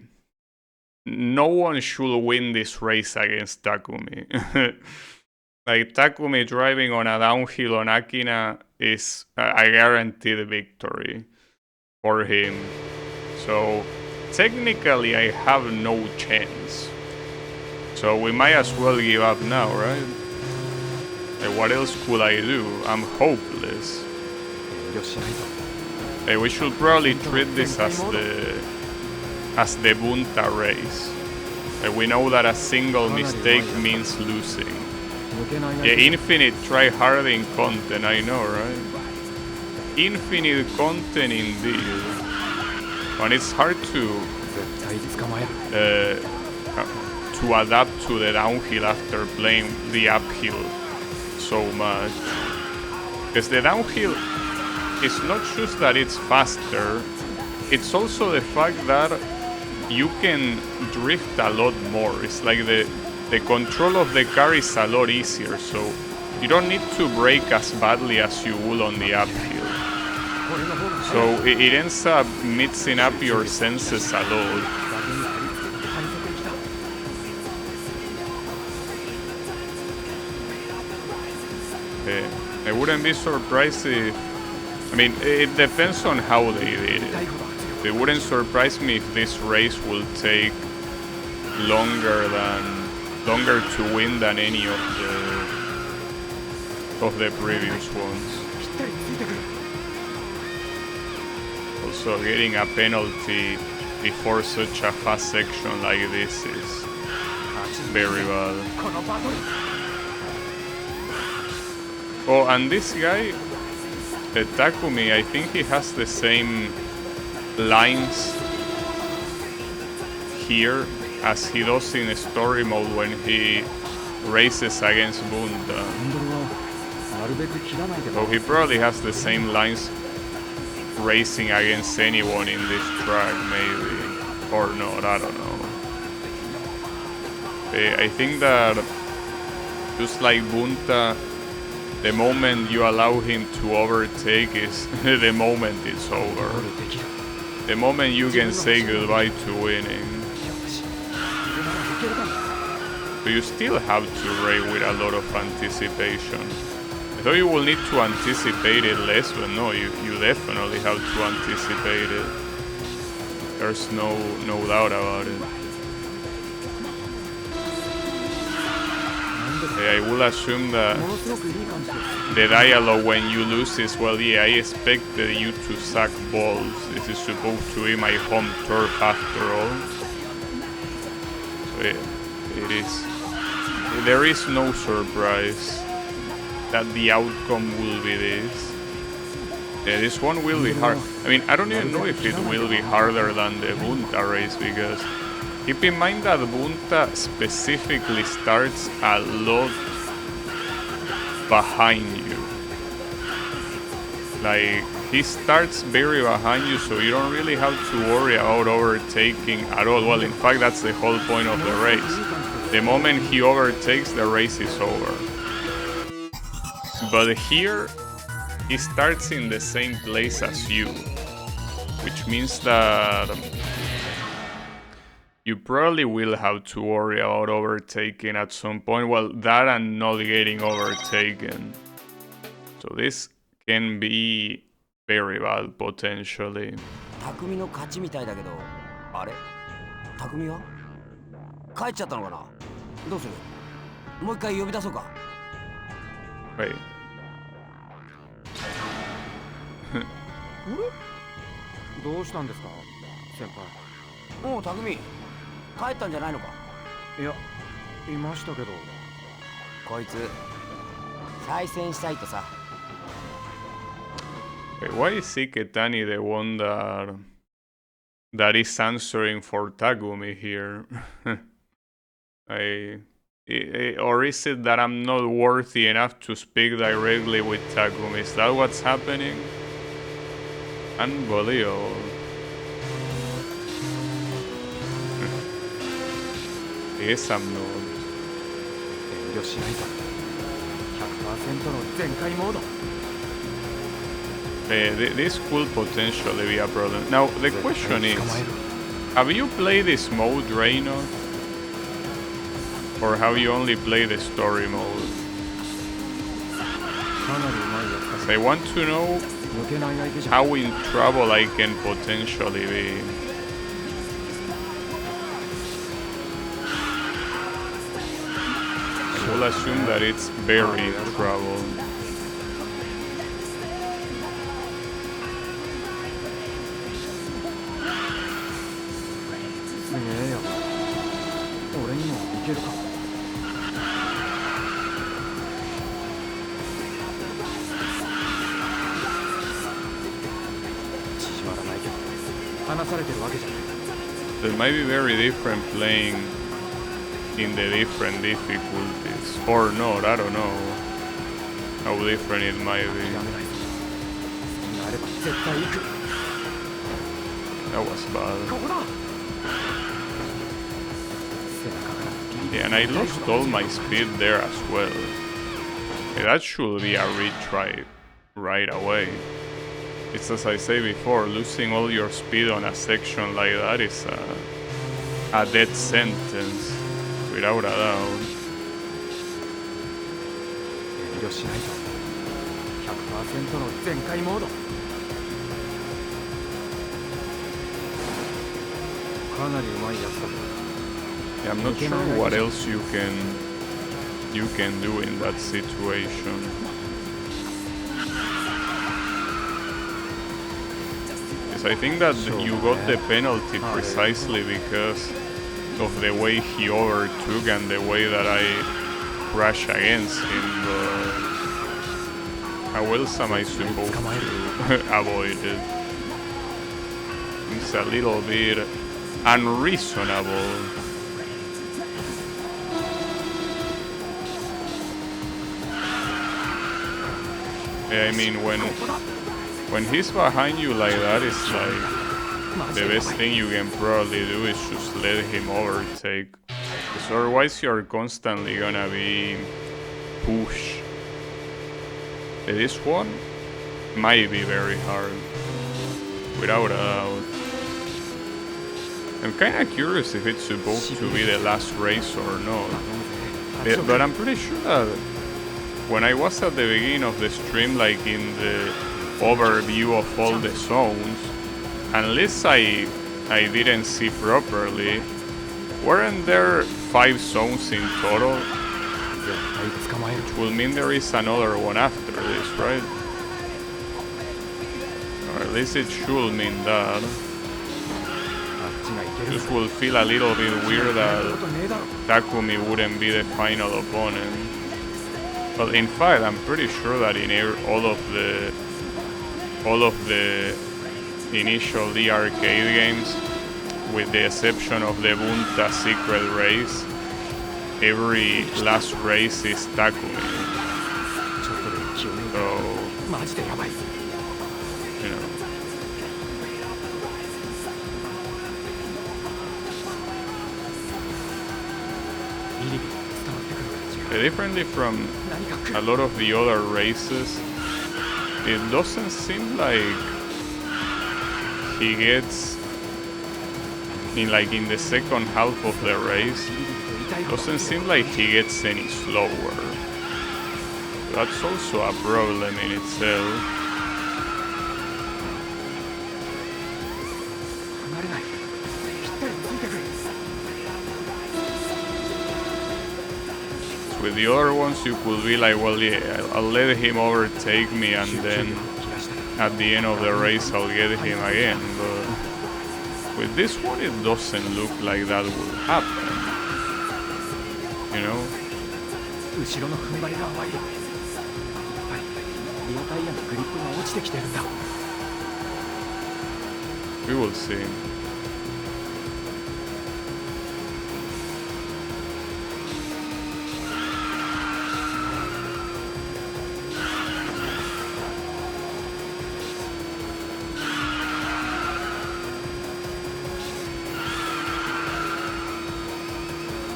no one should win this race against Takumi. Like, Takumi driving on a downhill on Akina is a guaranteed victory for him. So, technically, I have no chance. So, we might as well give up now, right? Like, what else could I do? I'm hopeless. Hey, we should probably treat this as the Bunta race. We know that a single mistake means losing. Yeah, infinite try-harding content, I know, right? Infinite content indeed. And it's hard to adapt to the downhill after playing the uphill so much. Because the downhill is not just that it's faster, it's also the fact that you can drift a lot more. It's like the control of the car is a lot easier, so you don't need to brake as badly as you would on the uphill. So it ends up mixing up your senses a lot. I wouldn't be surprised if... I mean, it depends on how they did it. It wouldn't surprise me if this race will take longer to win than any of the previous ones. Also, getting a penalty before such a fast section like this is very bad. Oh, and this guy, Takumi, I think he has the same lines here as he does in story mode when he races against Bunta. So he probably has the same lines racing against anyone in this track, maybe. Or not, I don't know. I think that just like Bunta, the moment you allow him to overtake is the moment it's over. The moment you can say goodbye to winning. So you still have to race with a lot of anticipation. I thought you will need to anticipate it less, but no, you definitely have to anticipate it. There's no doubt about it. I will assume that the dialogue when you lose is, well, yeah, I expected you to suck balls. This is supposed to be my home turf after all. So yeah, it is. There is no surprise that the outcome will be this. Yeah, this one will be hard. I mean, I don't even know if it will be harder than the Bunta race, because keep in mind that Bunta specifically starts a lot behind you. Like, he starts very behind you, so you don't really have to worry about overtaking at all. Well, in fact, that's the whole point of the race. The moment he overtakes, the race is over. But here, he starts in the same place as you, which means that you probably will have to worry about overtaking at some point. Well, that and not getting overtaken. So this can be very bad potentially. 匠の勝ちみたいだけど、あれ？匠は？帰っちゃったのかな？どうする？もう一回呼び出そうか。Wait. あれ？どうしたんですか、先輩？もう匠、帰ったんじゃないのか？いや、いましたけど。こいつ再戦したいとさ。Why is Iketani the one that is answering for Tagumi here? Or is it that I'm not worthy enough to speak directly with Tagumi? Is that what's happening? Unbelievable. I guess I'm not. 遠慮しないぞ。100% の全開モード。This could potentially be a problem. Now, the question is, have you played this mode, Reino? Or have you only played the story mode? I want to know how in trouble I can potentially be. I will assume that it's very in trouble. It might be very different playing in the different difficulties. Or not, I don't know how different it might be. That was bad. Yeah, and I lost all my speed there as well. Okay, that should be a retry right away. It's as I say before, losing all your speed on a section like that is a death sentence, without a doubt. 100% の全開モード。かなり上手いやつだ。Yeah, I'm not sure what else you can do in that situation. Yes, I think that you got the penalty precisely because of the way he overtook and the way that I crashed against him. But how else am I supposed to avoid it? It's a little bit unreasonable. I mean, when he's behind you like that, it's like the best thing you can probably do is just let him overtake. Because otherwise you're constantly gonna be pushed. This one might be very hard, without a doubt. I'm kinda curious if it's supposed to be the last race or not. But I'm pretty sure that when I was at the beginning of the stream, like in the overview of all the zones, unless I didn't see properly, weren't there 5 zones in total? Which will mean there is another one after this, right? Or at least it should mean that. Just will feel a little bit weird that Takumi wouldn't be the final opponent. Well, in fact, I'm pretty sure that in all of the initial D arcade games, with the exception of the Bunta secret race, every last race is Takumi. So, you know. Differently from a lot of the other races, it doesn't seem like he gets in the second half of the race, doesn't seem like he gets any slower. That's also a problem in itself. With the other ones, you could be like, well, yeah, I'll let him overtake me, and then at the end of the race, I'll get him again. But with this one, it doesn't look like that will happen. You know? We will see.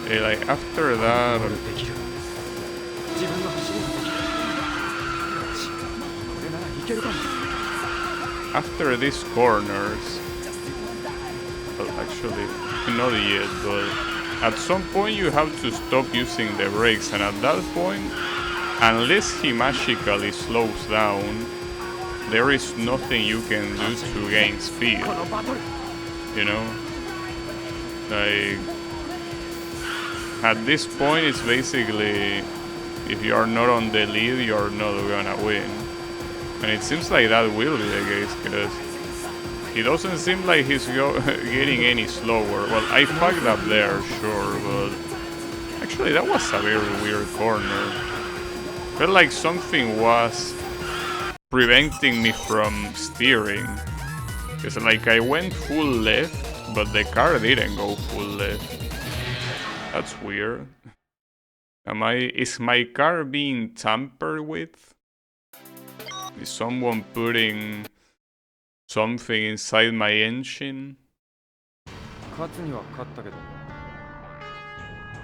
Like after that, after these corners, well, actually not yet, but at some point you have to stop using the brakes, and at that point, unless he magically slows down, there is nothing you can do to gain speed, you know? Like, at this point, it's basically, if you are not on the lead, you're not gonna win. And it seems like that will be the case, because it doesn't seem like he's getting any slower. Well, I fucked up there, sure, but actually that was a very weird corner. Felt like something was preventing me from steering. Because like I went full left, but the car didn't go full left. That's weird. Is my car being tampered with? Is someone putting something inside my engine? 勝つには勝ったけど、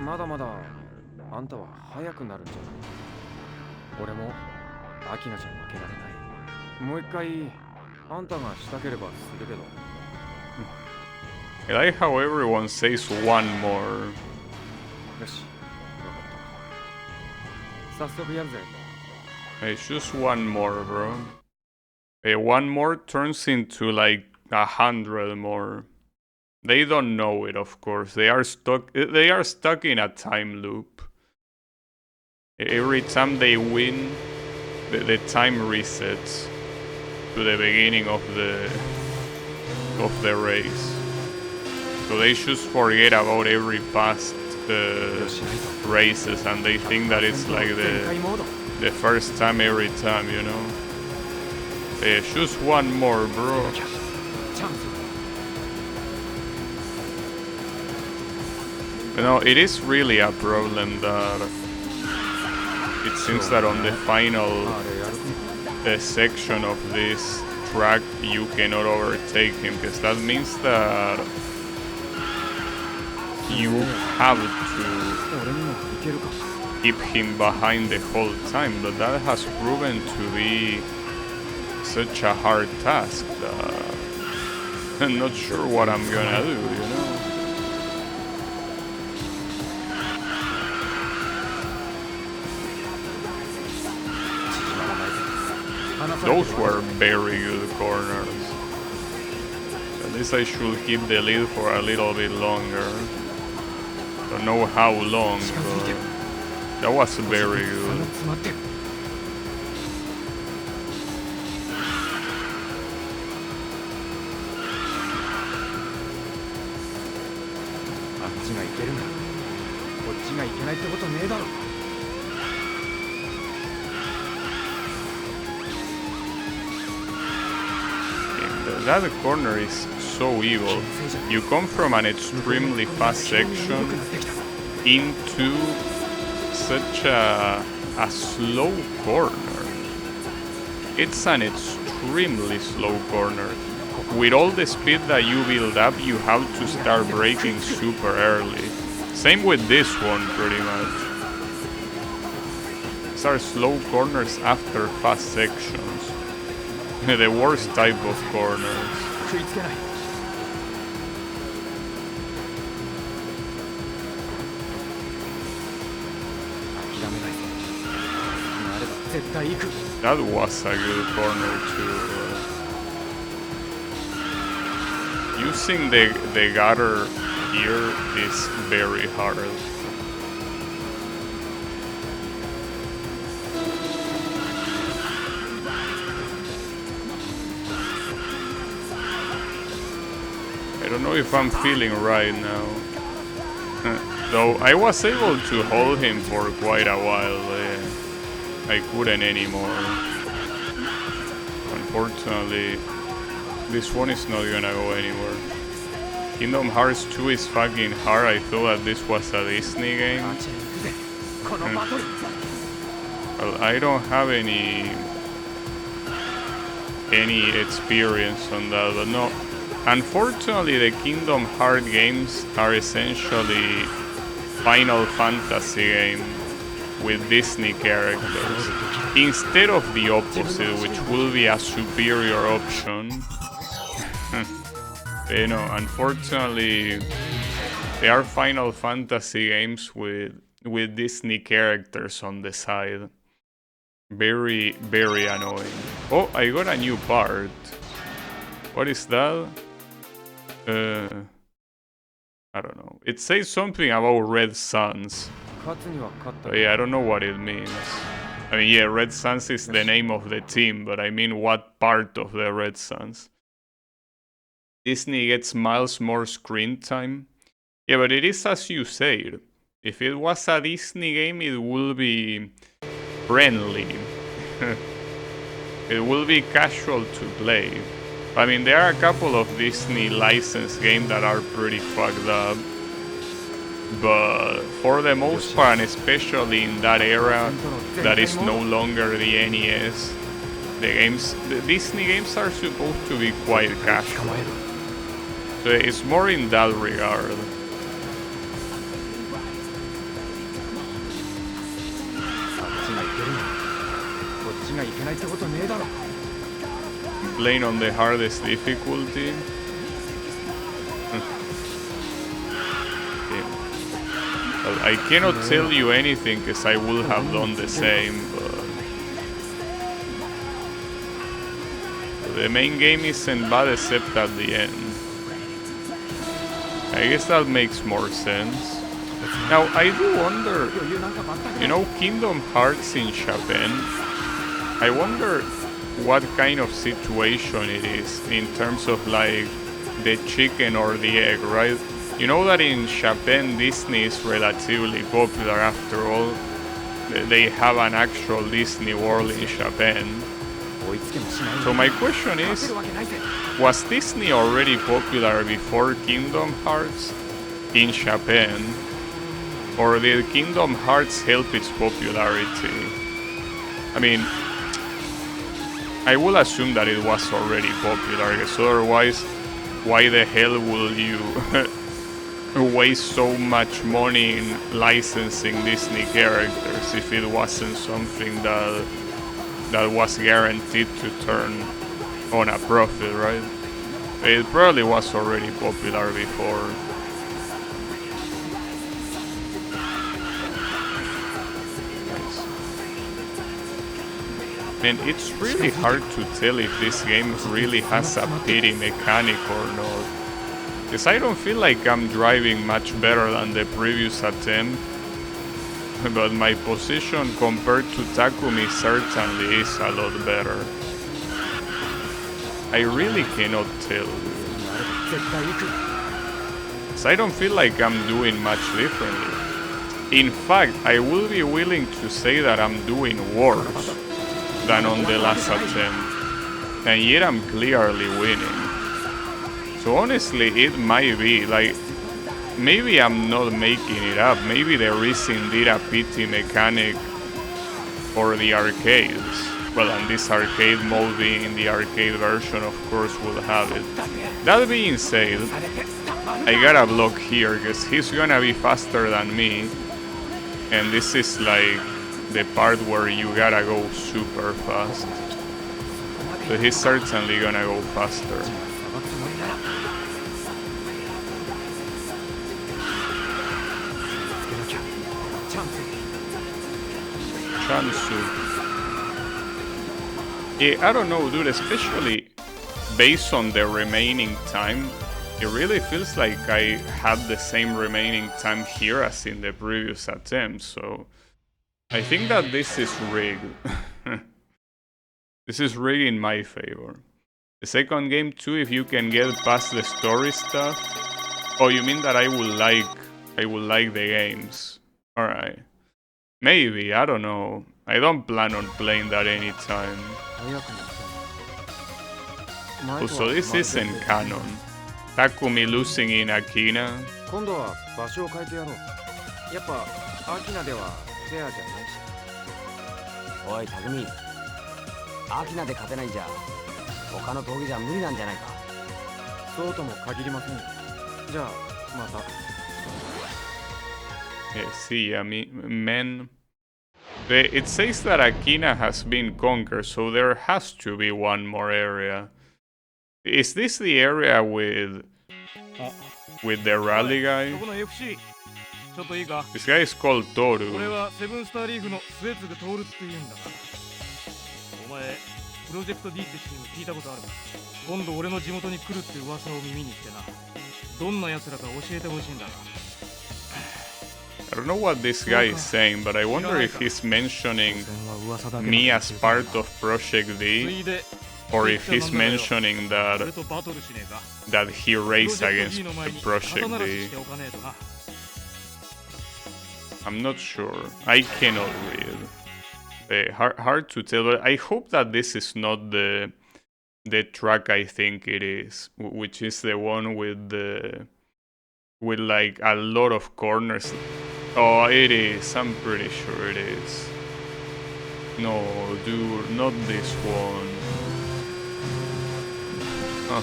まだまだあんたは速くなるんじゃない。俺もアキナちゃん負けられない。もう一回あんたがしたければするけど。I like how everyone says one more. よし、分かった。早速やるぜ。Hey, just one more, bro. Hey, one more turns into like 100 more. They don't know it, of course. They are stuck in a time loop. Every time they win, the time resets to the beginning of the race. So they just forget about every past races, and they think that it's like the first time every time, you know. Just one more, bro. You know, it is really a problem that it seems that on the final section of this track you cannot overtake him, because that means that you have to keep him behind the whole time, but that has proven to be such a hard task that I'm not sure what I'm gonna do, you know? Those were very good corners. At least I should keep the lead for a little bit longer. Don't know how long, but that was very good. けるな。こっちがいけないってことねえだろ。That corner is so evil. You come from an extremely fast section into such a slow corner. It's an extremely slow corner. With all the speed that you build up, you have to start braking super early. Same with this one, pretty much. These are slow corners after fast sections. The worst type of corners. That was a good corner too. Using the gutter here is very hard. I don't know if I'm feeling right now. Though I was able to hold him for quite a while. I couldn't anymore. Unfortunately, this one is not gonna go anywhere. Kingdom Hearts 2 is fucking hard. I thought that this was a Disney game. Well, I don't have any experience on that, but no. Unfortunately, the Kingdom Hearts games are essentially Final Fantasy game with Disney characters, instead of the opposite, which will be a superior option. You know, unfortunately, they are Final Fantasy games with Disney characters on the side. Very, very annoying. Oh, I got a new part. What is that? I don't know. It says something about Red Suns. But yeah, I don't know what it means. I mean, yeah, Red Suns is the name of the team, but I mean what part of the Red Suns? Disney gets miles more screen time. Yeah, but it is as you said. If it was a Disney game, it will be friendly. It will be casual to play. I mean, there are a couple of Disney licensed games that are pretty fucked up. But for the most part, and especially in that era that is no longer the NES, the Disney games are supposed to be quite casual. So it's more in that regard. Playing on the hardest difficulty. Well, I cannot tell you anything because I would have done the same, but the main game isn't bad except at the end. I guess that makes more sense. Now, I do wonder, you know, Kingdom Hearts in Japan, I wonder what kind of situation it is in terms of like the chicken or the egg, right? You know that in Japan, Disney is relatively popular after all. They have an actual Disney World in Japan. So my question is, was Disney already popular before Kingdom Hearts in Japan? Or did Kingdom Hearts help its popularity? I mean, I will assume that it was already popular, because otherwise, why the hell will you waste so much money in licensing Disney characters if it wasn't something that was guaranteed to turn on a profit, right? It probably was already popular before. And it's really hard to tell if this game really has a pity mechanic or not. Because I don't feel like I'm driving much better than the previous attempt. But my position compared to Takumi certainly is a lot better. I really cannot tell. So I don't feel like I'm doing much differently. In fact, I will be willing to say that I'm doing worse than on the last attempt. And yet I'm clearly winning. So honestly, it might be like, maybe I'm not making it up. Maybe there is indeed a PT mechanic for the arcades. Well, and this arcade mode being in the arcade version, of course, will have it. That being said, I gotta block here because he's gonna be faster than me. And this is like the part where you gotta go super fast. But he's certainly gonna go faster. Chansu. Yeah, I don't know, dude, especially based on the remaining time, it really feels like I had the same remaining time here as in the previous attempt, so I think that this is rigged. This is rigged in my favor. The second game too, if you can get past the story stuff. Oh, you mean that I will like the games. Alright. Maybe, I don't know. I don't plan on playing that anytime. Also, this isn't canon. Takumi losing in Akina. 今度は場所を変えてやろう。やっぱアキナではフェアじゃないし。おい、タクミ。アキナで勝てないんじゃ、他の峠じゃ無理なんじゃないか。そうとも限りませんよ。じゃあ、また。See, I mean, men. It says that Akina has been conquered, so there has to be one more area. Is this the area with the rally guy? This guy is called Toru. これはセブンスターリーグの末継徹っていうんだが、お前プロジェクト D ってチーム聞いたことあるか？今度俺の地元に来るって噂を耳にしてな。どんな奴らか教えてほしいんだが。I don't know what this guy is saying, but I wonder if he's mentioning me as part of Project D, or if he's mentioning that he raced against Project D. I'm not sure. I cannot read. Hard to tell, but I hope that this is not the track I think it is, which is the one with like a lot of corners. Oh, it is. I'm pretty sure it is. No, dude, not this one. Huh.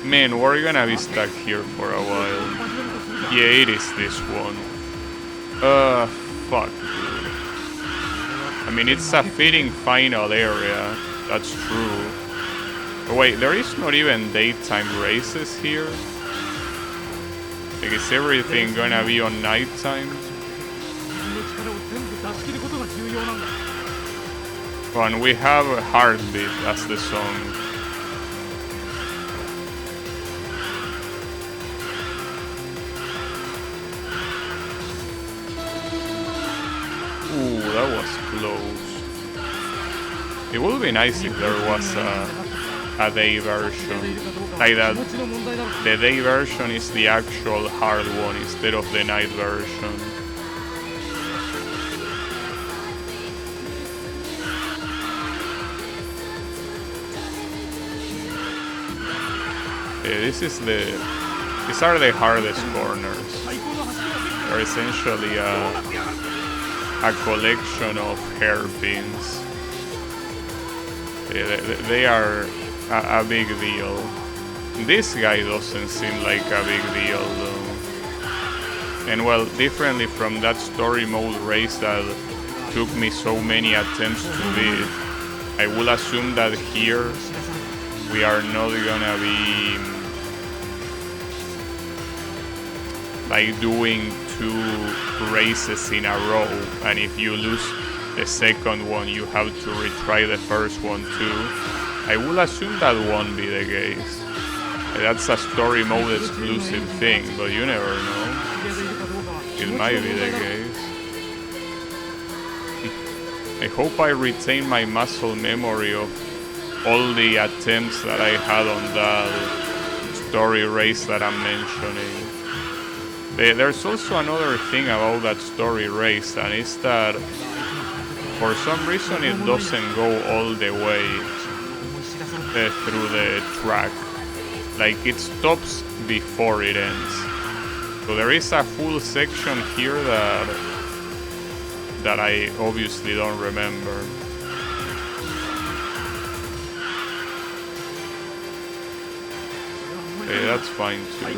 Man, we're gonna be stuck here for a while. Yeah, it is this one. Fuck, dude. I mean, it's a fitting final area. That's true. But wait, there is not even daytime races here? Like, is everything gonna be on nighttime? Oh, and we have a Heartbeat as the song. Ooh, that was close. It would be nice if there was a day version. Like that, the day version is the actual hard one instead of the night version. Yeah, these are the hardest corners. They're essentially a collection of hairpins. They are a big deal. This guy doesn't seem like a big deal though. And well, differently from that story mode race that took me so many attempts to beat, I will assume that here we are not gonna be like doing 2 races in a row, and if you lose the second one you have to retry the first one too. I will assume that won't be the case. That's a story mode exclusive thing, but you never know. It might be the case. I hope I retain my muscle memory of all the attempts that I had on that story race that I'm mentioning. There's also another thing about that story race, and it's that for some reason it doesn't go all the way through the track. Like, it stops before it ends. So there is a full section here that I obviously don't remember. Okay, that's fine too.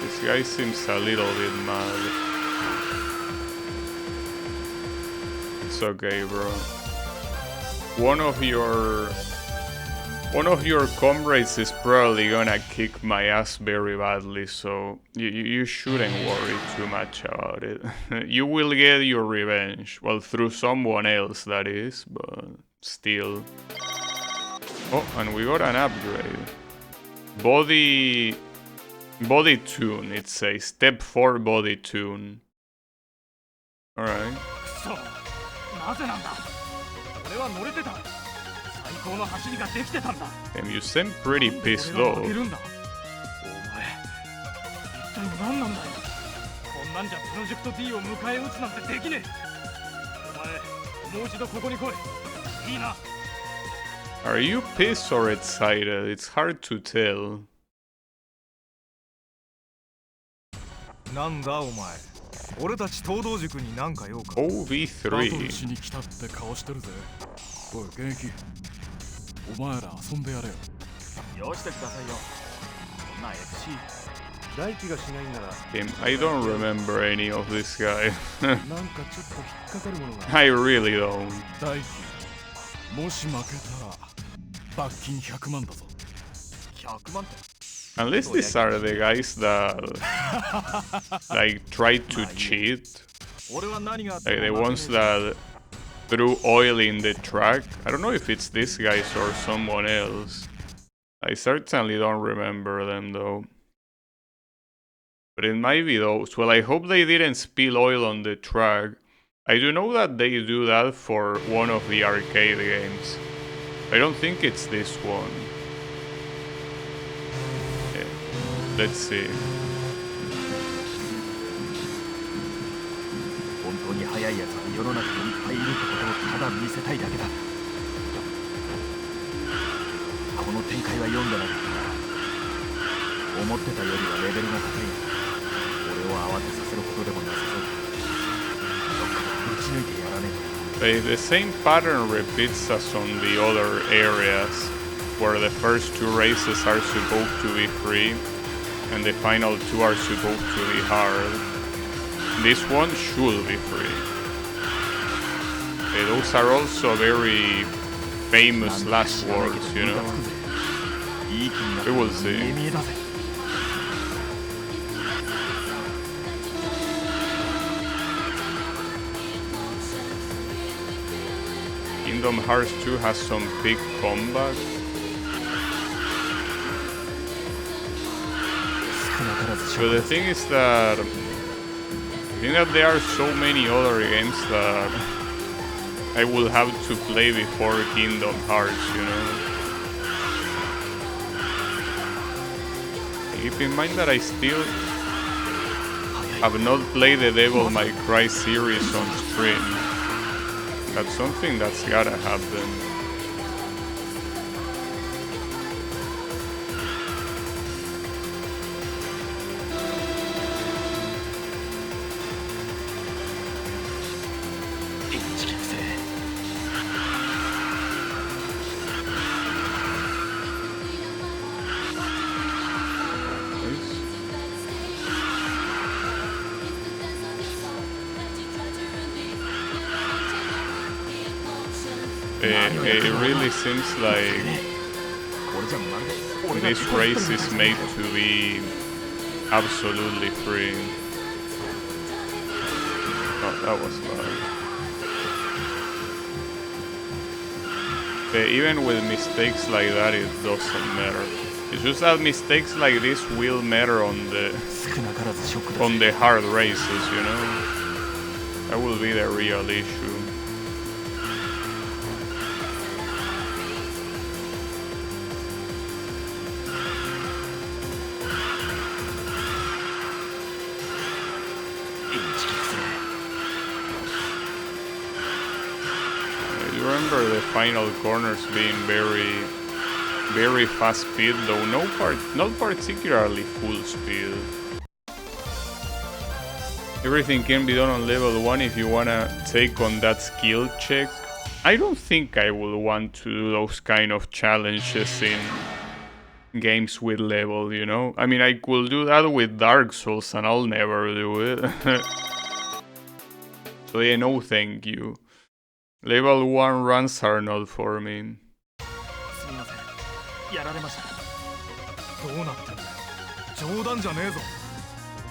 This guy seems a little bit mad. It's okay, bro. One of your comrades is probably gonna kick my ass very badly, so you shouldn't worry too much about it. You will get your revenge. Well, through someone else, that is, but still. Oh, and we got an upgrade. Body tune, it says. Step 4 body tune. Alright. Damn, you seem pretty pissed off. Are you pissed or excited? It's hard to tell. OV3. I don't remember any of this guy. I really don't. Unless these are the guys that like try to cheat, like the ones that threw oil in the track. I don't know if it's these guys or someone else. I certainly don't remember them though. But it might be those. Well, I hope they didn't spill oil on the track. I do know that they do that for one of the arcade games. I don't think it's this one. Yeah. Let's see. The same pattern repeats as on the other areas, where the first two races are supposed to be free, and the final two are supposed to be hard. This one should be free. Those are also very famous last words, you know? We will see. Kingdom Hearts 2 has some big combat. So the thing is that I think that there are so many other games that I will have to play before Kingdom Hearts, you know. Keep in mind that I still have not played the Devil May Cry series on stream. That's something that's gotta happen. It really seems like this race is made to be absolutely free. Oh, that was bad. Even with mistakes like that, it doesn't matter. It's just that mistakes like this will matter on the hard races, you know? That will be the real issue. remember the final corners being very fast speed, though not particularly full speed. Everything can be done on level 1 if you wanna take on that skill check. I don't think I would want to do those kind of challenges in games with level, you know? I mean, I could do that with Dark Souls and I'll never do it. So yeah, no thank you. Level 1 runs are not for me. すみません。やられました。どうなってんだよ。冗談じゃねえぞ。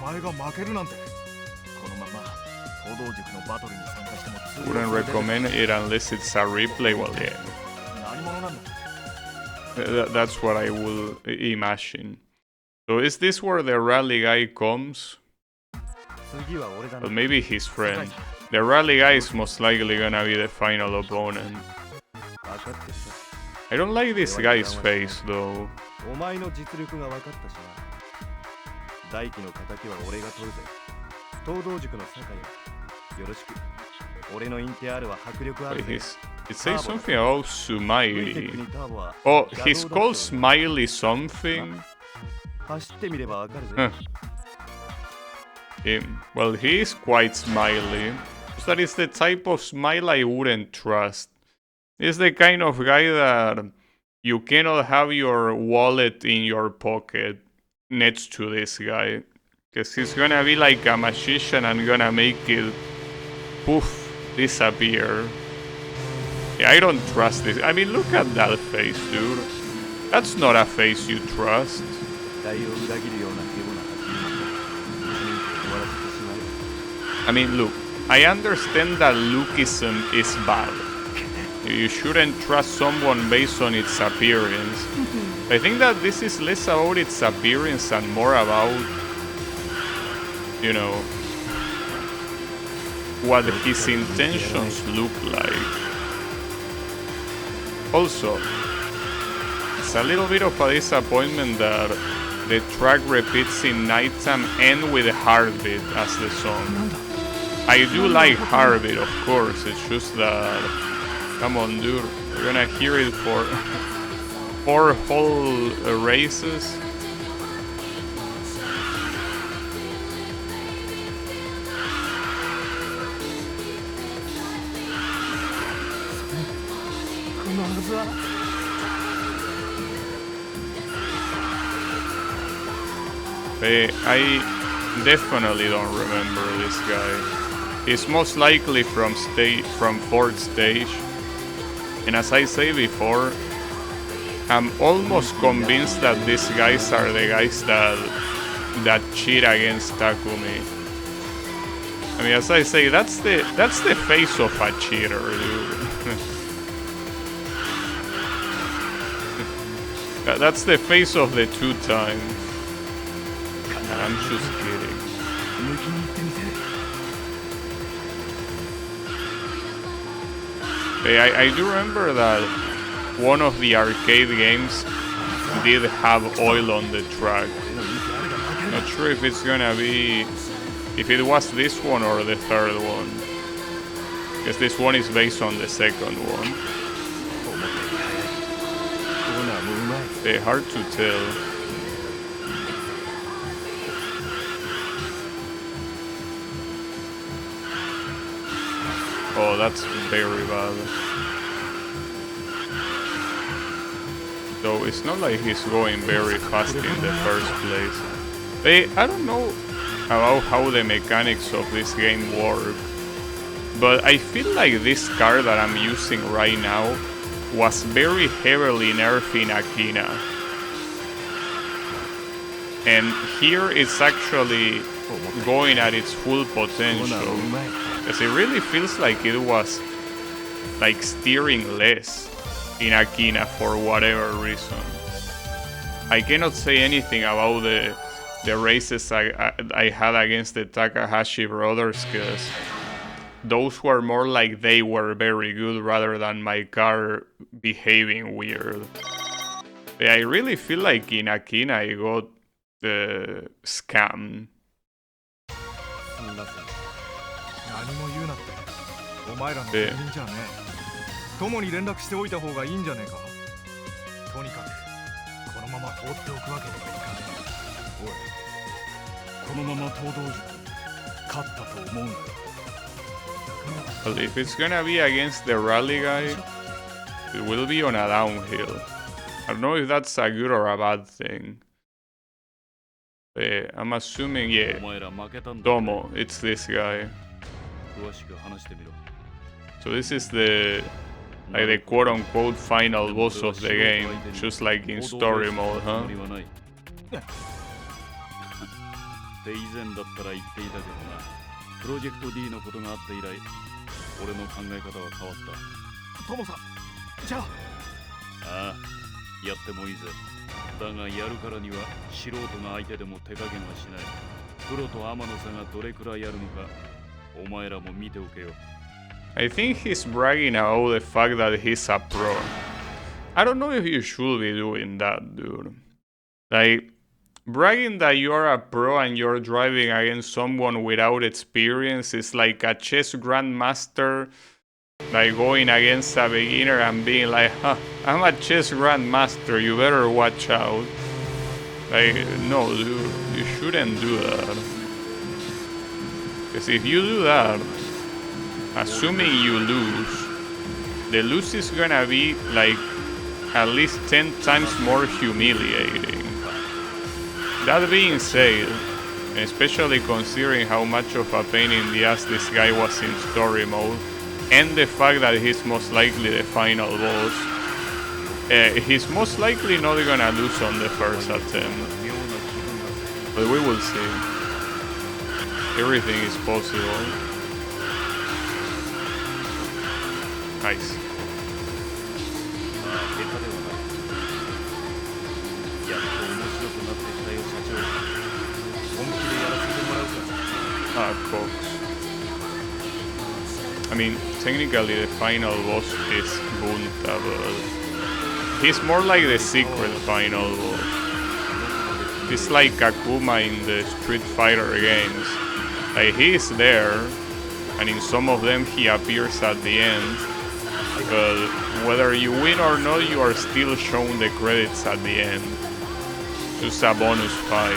お前が負けるなんて。このまま報道塾のバトルに参加しても Wouldn't recommend it unless it's a replay. Well, yeah. 何者なんだ。That's what I will imagine. So is this where the rally guy comes? 次は俺だな。 But maybe his friend. The rally guy is most likely gonna be the final opponent. I don't like this guy's face though. お前の実力が分かったしな。大輝の敵は俺が取るぜ。東道塾の酒井よろしく。俺のインテアールは迫力ある。It says something about Smiley. Oh, he's called Smiley something. 走ってみればわかるぜ。Well, he is quite smiley. That is the type of smile I wouldn't trust. He's the kind of guy that you cannot have your wallet in your pocket next to this guy. Because he's gonna be like a magician and gonna make it poof, disappear. Yeah, I don't trust this. I mean, look at that face, dude. That's not a face you trust. I mean, look, I understand that lookism is bad. You shouldn't trust someone based on its appearance. I think that this is less about its appearance and more about, you know, what his intentions look like. Also, it's a little bit of a disappointment that the track repeats in nighttime and with a heartbeat as the song. I do like heartbeat, of course, it's just that, come on dude, we're gonna hear it for 4 whole races. I definitely don't remember this guy. He's most likely from 4th stage. And as I say before, I'm almost convinced that these guys are the guys that cheat against Takumi. I mean, as I say, that's the face of a cheater, dude. That's the face of the 2 times. I'm just kidding. I do remember that one of the arcade games did have oil on the track. Not sure if it's gonna be, if it was this one or the 3rd one. Because this one is based on the 2nd one. Hard to tell. Oh, that's very bad. Though it's not like he's going very fast in the first place. I don't know about how the mechanics of this game work, but I feel like this car that I'm using right now was very heavily nerfed in Akina. And here it's actually going at its full potential. Because it really feels like it was like steering less in Akina for whatever reason. I cannot say anything about the races I had against the Takahashi brothers, because those were more like they were very good rather than my car behaving weird. But I really feel like in Akina I got scammed. 何も言うなって。お前らの責任じゃねえ。友に連絡しておいた方がいいんじゃねえか。とにかくこのまま放っておくわけにはいかねえ。おい、このまま東道塾勝ったと思うんだよ。 Well, if it's gonna be against the rally guy, it will be on a downhill. I don't know if that's a good or a bad thing. I'm assuming, yeah, Tomo, it's this guy. So this is the quote-unquote final boss of the game, just like in story mode, huh? 以前だったら言っていたけどな、プロジェクト D のことがあって以来、俺の考え方は変わった。トモさん、じゃあ。ああ、やってもいいぜ。だがやるからには素人が相手でも手加減はしない。プロとアマの差がどれくらいあるのか、お前らも見ておけよ。I think he's bragging about the fact that he's a pro. I don't know if you should be doing that, dude. Like, bragging that you're a pro and you're driving against someone without experience is like a chess grandmaster, like going against a beginner and being like, huh, I'm a chess grandmaster, you better watch out. Like, no, dude, you shouldn't do that. Because if you do that, assuming you lose, the lose is gonna be like at least 10 times more humiliating. That being said, especially considering how much of a pain in the ass this guy was in story mode, and the fact that he's most likely the final boss, he's most likely not gonna lose on the first attempt. But we will see. Everything is possible. Nice. Cox. I mean, technically the final boss is Bunta, but he's more like the secret final boss. He's like Akuma in the Street Fighter games. Like, he is there, and in some of them he appears at the end, but whether you win or not, you are still shown the credits at the end. Just a bonus fight.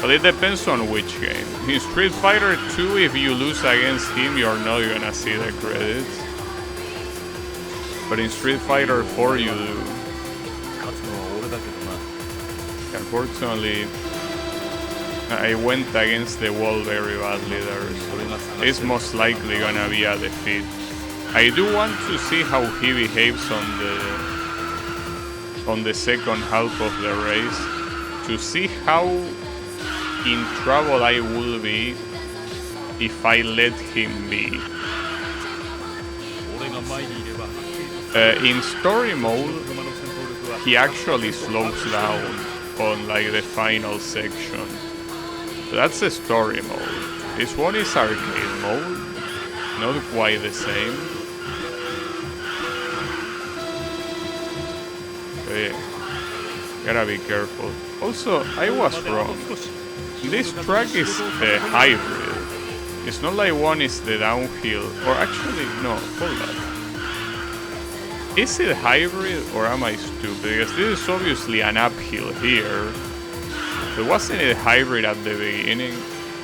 But it depends on which game. In Street Fighter 2, if you lose against him, you're not gonna see the credits. But in Street Fighter 4, you do. Unfortunately, I went against the wall very badly there, so it's most likely gonna be a defeat. I do want to see how he behaves on the second half of the race, to see how in trouble I will be if I let him be. In story mode, he actually slows down on like the final section. That's the story mode. This one is arcade mode, not quite the same. But yeah, gotta be careful. Also, I was wrong. This track is the hybrid. It's not like one is the downhill, or actually, no, hold on. Is it hybrid, or am I stupid? Because this is obviously an uphill here. But wasn't it hybrid at the beginning?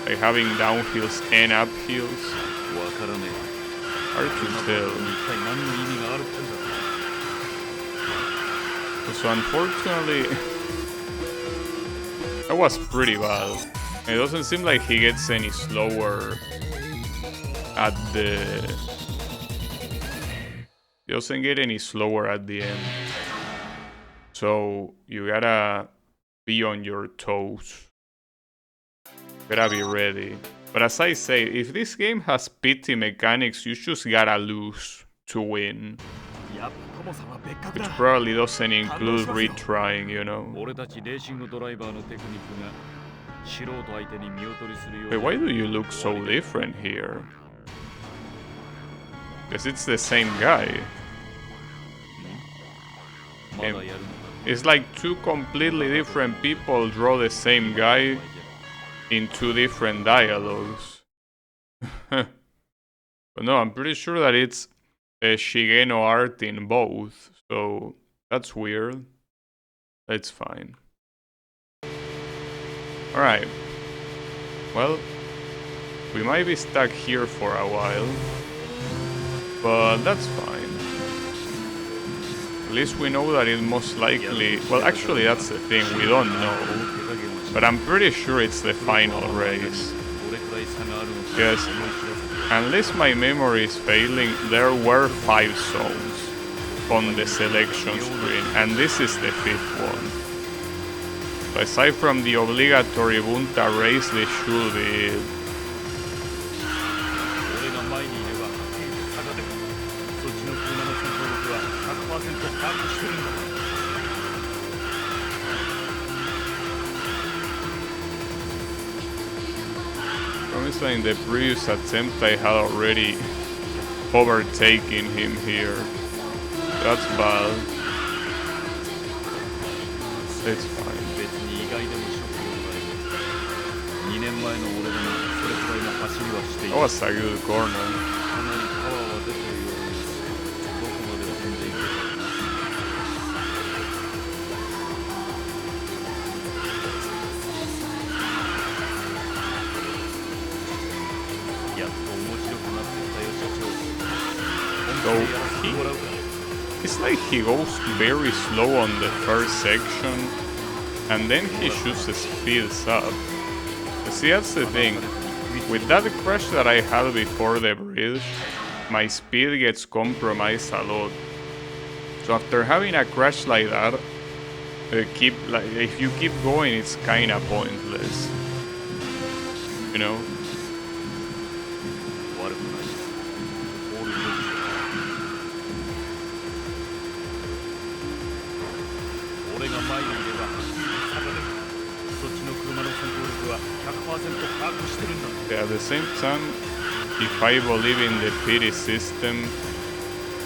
Like having downhills and uphills? Hard to tell. So unfortunately, that was pretty bad. It doesn't seem like he gets any slower at the... He doesn't get any slower at the end. So you gotta be on your toes. Gotta be ready. But as I say, if this game has pity mechanics, you just gotta lose to win. Which probably doesn't include retrying, you know. Wait, why do you look so different here? Because it's the same guy. And it's like two completely different people draw the same guy in two different dialogues. But no, I'm pretty sure that it's Shigeno art in both, so that's weird. It's fine. Alright. Well, we might be stuck here for a while, but that's fine. At least we know that it most likely... Well, actually that's the thing, we don't know. But I'm pretty sure it's the final race. Yes, unless my memory is failing, there were 5 zones on the selection screen, and this is the 5th one. So aside from the obligatory Bunta race, this should be it. Promise in the previous attempt I had already overtaken him here. That's bad. It's fine. That was a good corner. So it's like he goes very slow on the first section and then he shoots speeds up. See, that's the thing. With that crash that I had before the bridge, my speed gets compromised a lot. So after having a crash like that, if you keep going, it's kinda pointless. You know? Yeah, at the same time, if I believe in the pity system,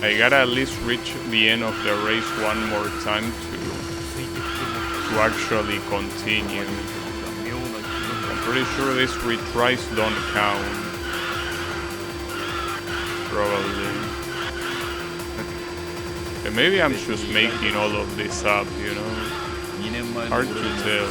I gotta at least reach the end of the race one more time to actually continue. I'm pretty sure these retries don't count. Probably. And maybe I'm just making all of this up, you know? Hard to tell.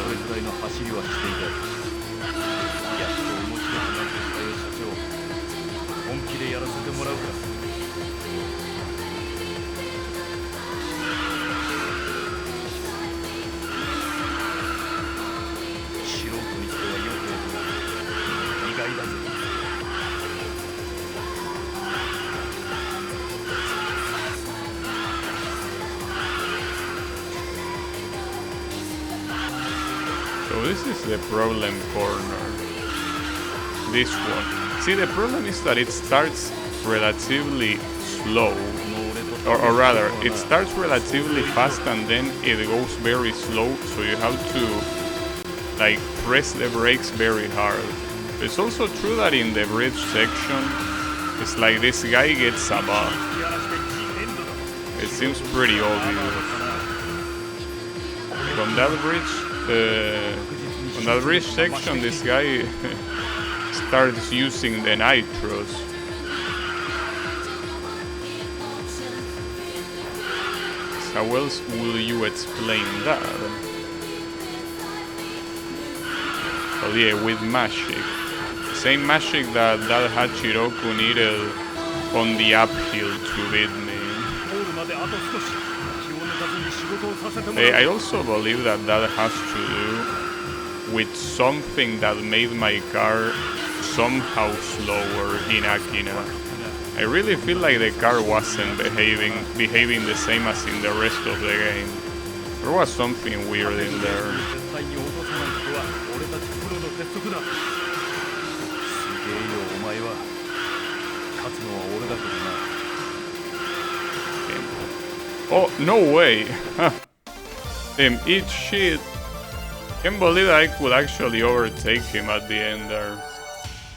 So this is the problem corner. This one. See, the problem is that it starts relatively slow. Or rather, it starts relatively fast and then it goes very slow, so you have to like press the brakes very hard. It's also true that in the bridge section, it's like this guy gets a buff. It seems pretty obvious. From that bridge section, this guy starts using the nitros. How else will you explain that? Oh yeah, with magic. Same magic that Hachiroku needed on the uphill to beat me. I also believe that has to do with something that made my car somehow slower in Akina. I really feel like the car wasn't behaving the same as in the rest of the game. There was something weird in there. Oh, no way! Eat shit! Can't believe I could actually overtake him at the end there.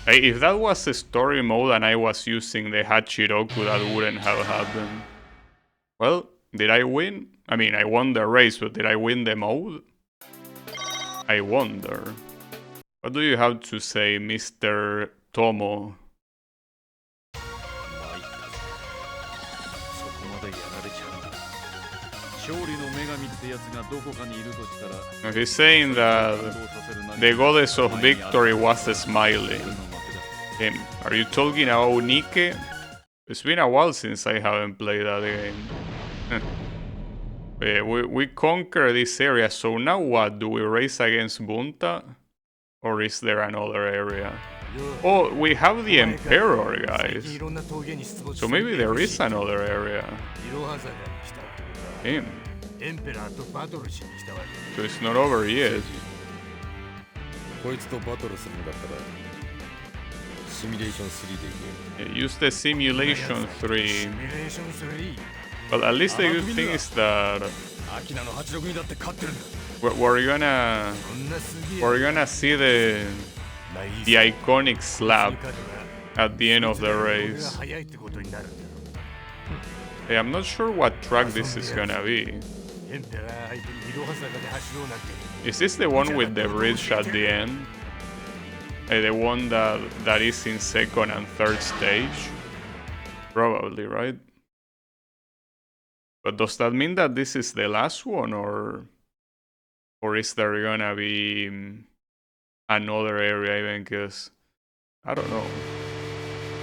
Hey, if that was a story mode and I was using the Hachiroku, that wouldn't have happened. Well, did I win? I mean, I won the race, but did I win the mode? I wonder. What do you have to say, Mr. Tomo? He's saying that the goddess of victory was smiling. Are you talking about Nike? It's been a while since I haven't played that game. We conquer this area, so now what? Do we race against Bunta? Or is there another area? Oh, we have the Emperor, guys. So maybe there is another area. So it's not over yet. Use the simulation 3. Well, at least the good thing is that we're gonna see the iconic slap at the end of the race. Hey, I'm not sure what track this is gonna be. Is this the one with the bridge at the end? The one that is in second and third stage? Probably, right? But does that mean that this is the last one, or is there gonna be another area even? Cause I don't know.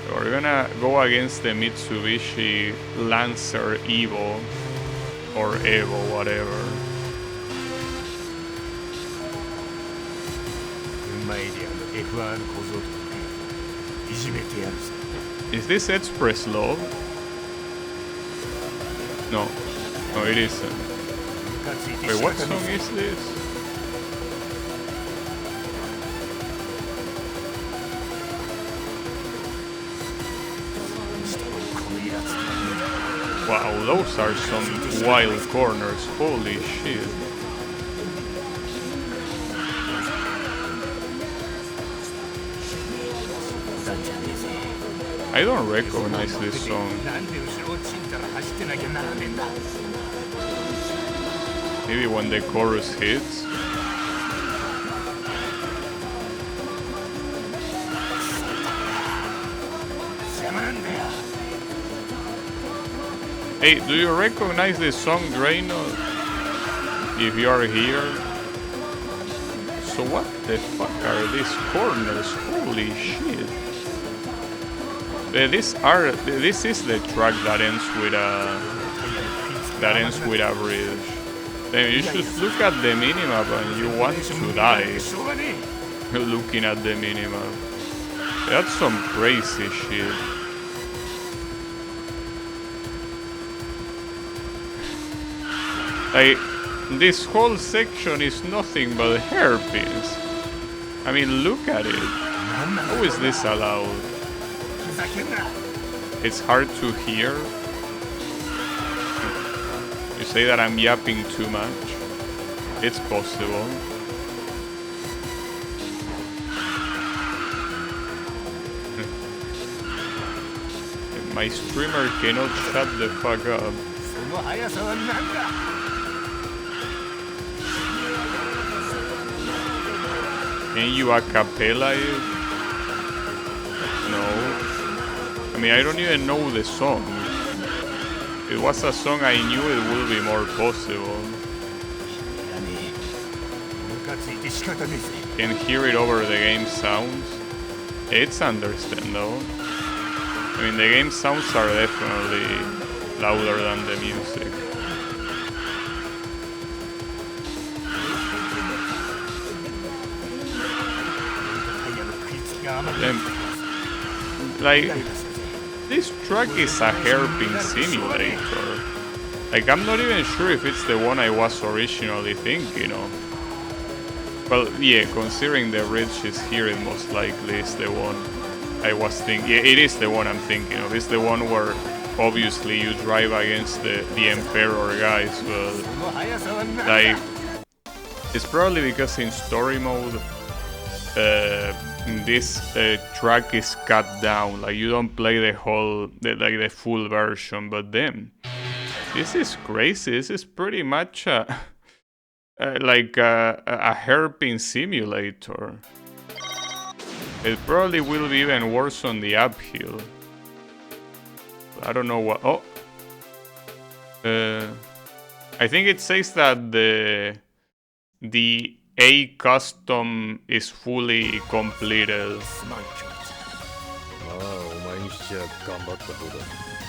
So we're gonna go against the Mitsubishi Lancer Evo or Evo, whatever. Is this Express Love? No, it isn't. Wait, what song is this? Wow, those are some wild corners, holy shit. I don't recognize this song. Maybe when the chorus hits. Hey, do you recognize this song, Drano? If you are here. So what the fuck are these corners? Holy shit. This is the track that ends with a bridge. Then you should look at the minimap and you want to die looking at the minimap. That's some crazy shit. Like, this whole section is nothing but hairpins. I mean, look at it. How is this allowed? It's hard to hear. You say that I'm yapping too much. It's possible. My streamer cannot shut the fuck up. Can you acapella it? No. I mean, I don't even know the song. If it was a song I knew, it would be more possible. Can hear it over the game sounds. It's understandable. I mean, the game sounds are definitely louder than the music. Like, this track is a hairpin simulator. Like, I'm not even sure if it's the one I was originally thinking of. Well, yeah, considering the bridge is here, it most likely is the one I was thinking. Yeah, it is the one I'm thinking of. It's the one where obviously you drive against the Emperor guys, but like, it's probably because in story mode this track is cut down. Like, you don't play the full version. But then this is crazy. This is pretty much like a hairpin simulator. It probably will be even worse on the uphill. I don't know what. Oh, I think it says that the A custom is fully completed.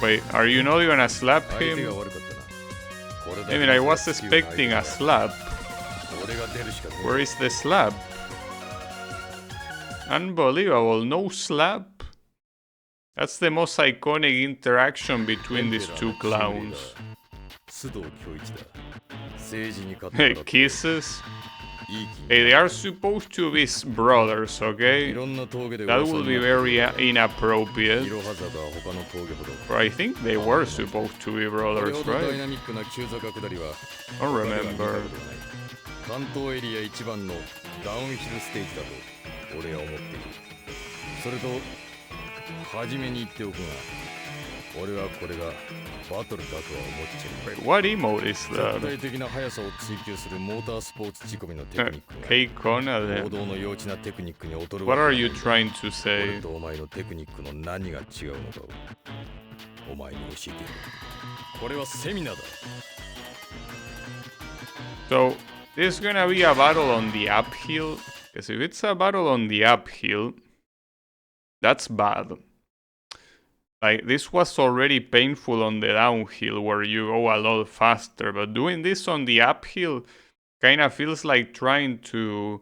Wait, are you not gonna slap him? I mean, I was expecting a slap. Where is the slap? Unbelievable, no slap? That's the most iconic interaction between these two clowns. Hey, kisses? Hey, they are supposed to be brothers, okay? That will be very inappropriate. But I think they were supposed to be brothers, right? I don't remember. 関東エリア一番のダウンヒルステージだと俺は思っている。それと初めに言っておくが、俺はこれがバトルだとは思っちゃう。Wait, what emote is that? 絶対的な速さを追求するモータースポーツ仕込みのテクニックが Keikona 行動の幼稚なテクニックに劣る。 What are you trying to say? 俺とお前のテクニックの何が違うのかをお前に教えてやる。これはセミナーだ。 So, this is gonna be a battle on the uphill. Because if it's a battle on the uphill, that's bad. Like, this was already painful on the downhill where you go a lot faster, but doing this on the uphill kind of feels like trying to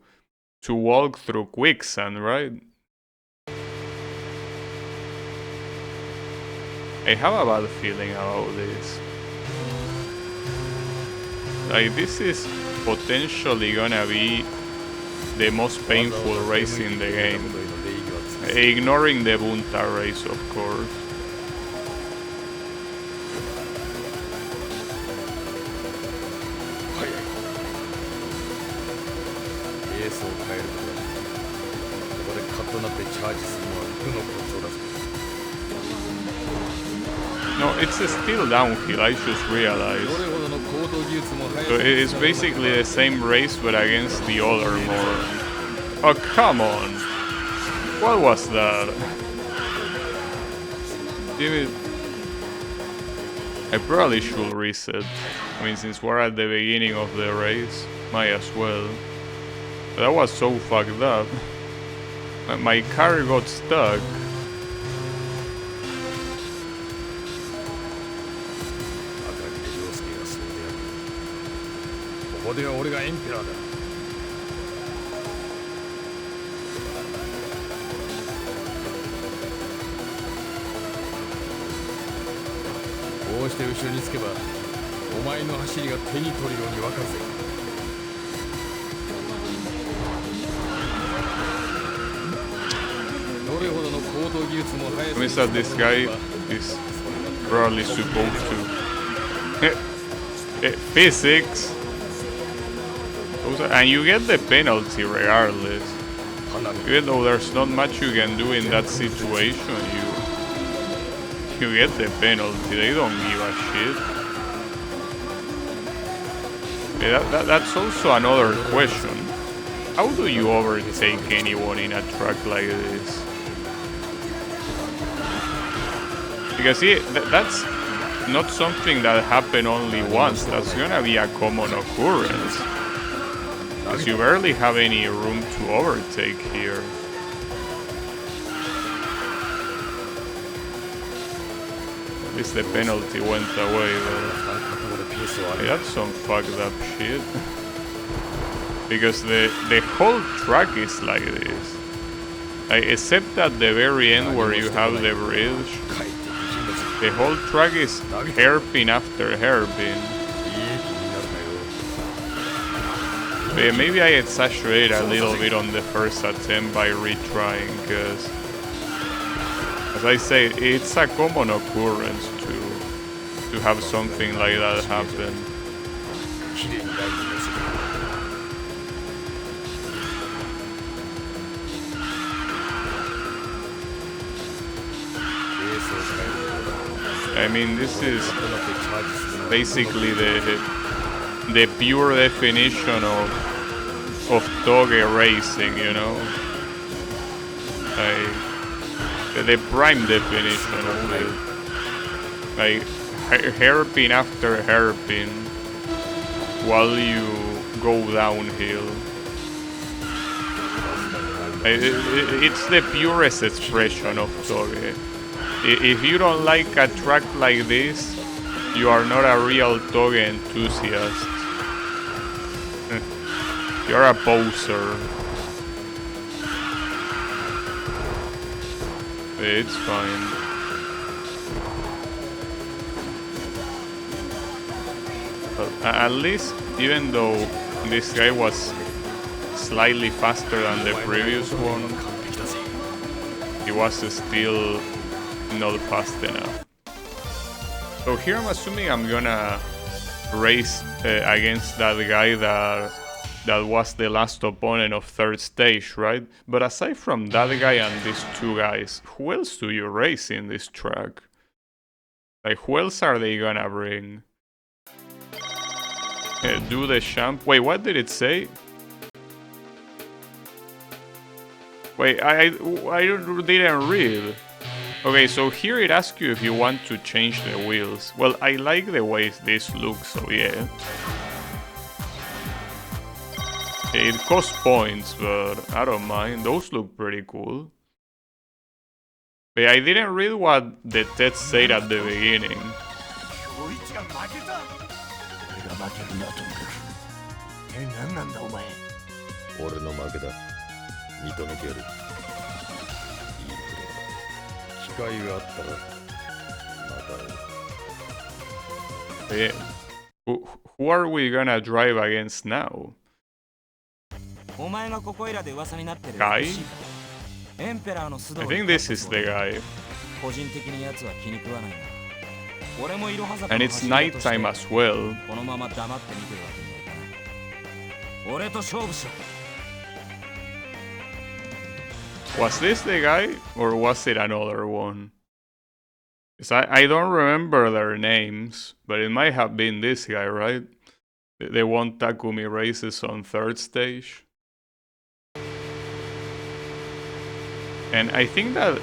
walk through quicksand, right? I have a bad feeling about this. Like, this is potentially gonna be the most painful race in the game. Ignoring the Bunta race, of course. No, it's still downhill, I just realized. So it is basically the same race but against the other more. Oh, come on! What was that? Give it. I probably should reset. I mean, since we're at the beginning of the race, might as well. But that was so fucked up. My car got stuck. I mean that this guy is probably supposed to physics, and you get the penalty regardless. Even though there's not much you can do in that situation, you get the penalty. They don't give a shit. That's also another question. How do you overtake anyone in a track like this? Because that's not something that happened only once. That's gonna be a common occurrence. Because you barely have any room to overtake here. At least the penalty went away, but that's some fucked up shit. Because the whole track is like this. Like, except at the very end where you have the bridge, the whole track is hairpin after hairpin. But maybe I exaggerate a little bit on the first attempt by retrying, because, as I say, it's a common occurrence to have something like that happen. I mean, this is basically the pure definition of Toge racing, you know? Like, the prime definition of it. Like, hairpin after hairpin while you go downhill. It's the purest expression of Toge. If you don't like a track like this, you are not a real Toge enthusiast. You're a poser. It's fine. But at least, even though this guy was slightly faster than the previous one, he was still not fast enough. So here I'm assuming I'm gonna race against that guy that was the last opponent of third stage, right? But aside from that guy and these two guys, who else do you race in this track? Like, who else are they gonna bring? Do the champ. Wait, what did it say? Wait, I didn't read. Okay, so here it asks you if you want to change the wheels. Well, I like the way this looks, so yeah. It costs points, but I don't mind. Those look pretty cool. But I didn't read what the text said at the beginning. Yeah. Who are we gonna drive against now? Guy? I think this is the guy. And it's nighttime as well. Was this the guy, or was it another one? I don't remember their names, but it might have been this guy, right? They won Takumi races on third stage. And I think that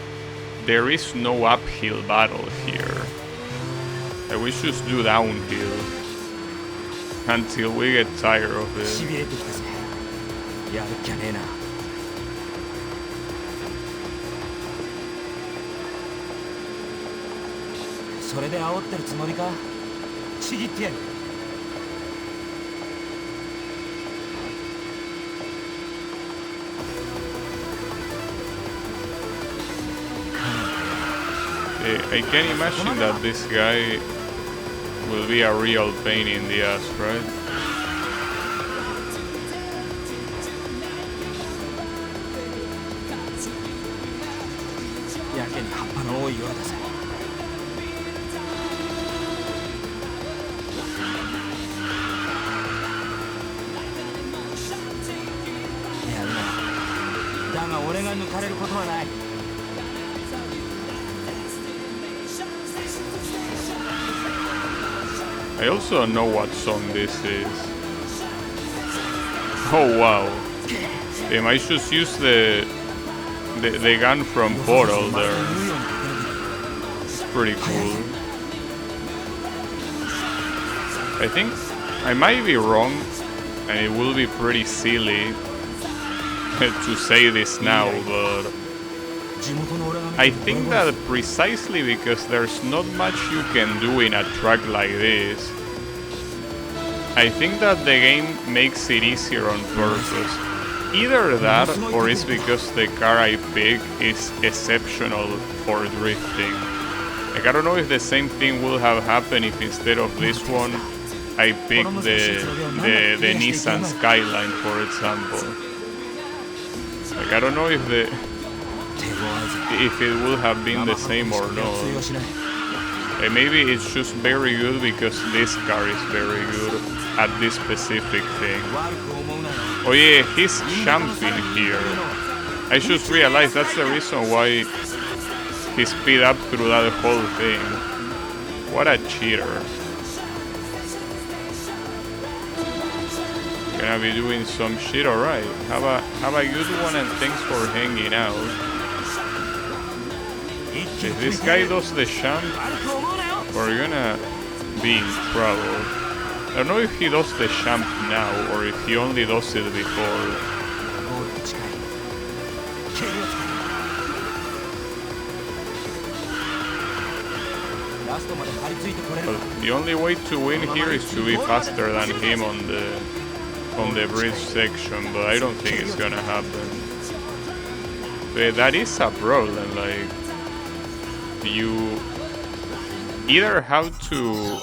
there is no uphill battle here. We should just do downhill until we get tired of it. I can imagine that this guy will be a real pain in the ass, right? I also know what song this is. Oh wow. Damn, I just used the gun from Portal there. It's pretty cool. I think I might be wrong, and it will be pretty silly to say this now, but I think that precisely because there's not much you can do in a track like this, I think that the game makes it easier on purpose. Either that, or it's because the car I pick is exceptional for drifting. Like, I don't know if the same thing would have happened if instead of this one, I picked the Nissan Skyline, for example. Like, I don't know if it will have been the same or not. Maybe it's just very good because this car is very good at this specific thing. Oh yeah, he's champion here. I just realized that's the reason why he speed up through that whole thing. What a cheater. Gonna be doing some shit, alright. Have a good one and thanks for hanging out. If this guy does the champ, we're gonna be in trouble. I don't know if he does the champ now or if he only does it before. Well, the only way to win here is to be faster than him on the bridge section, but I don't think it's gonna happen. But that is a problem, like you either have to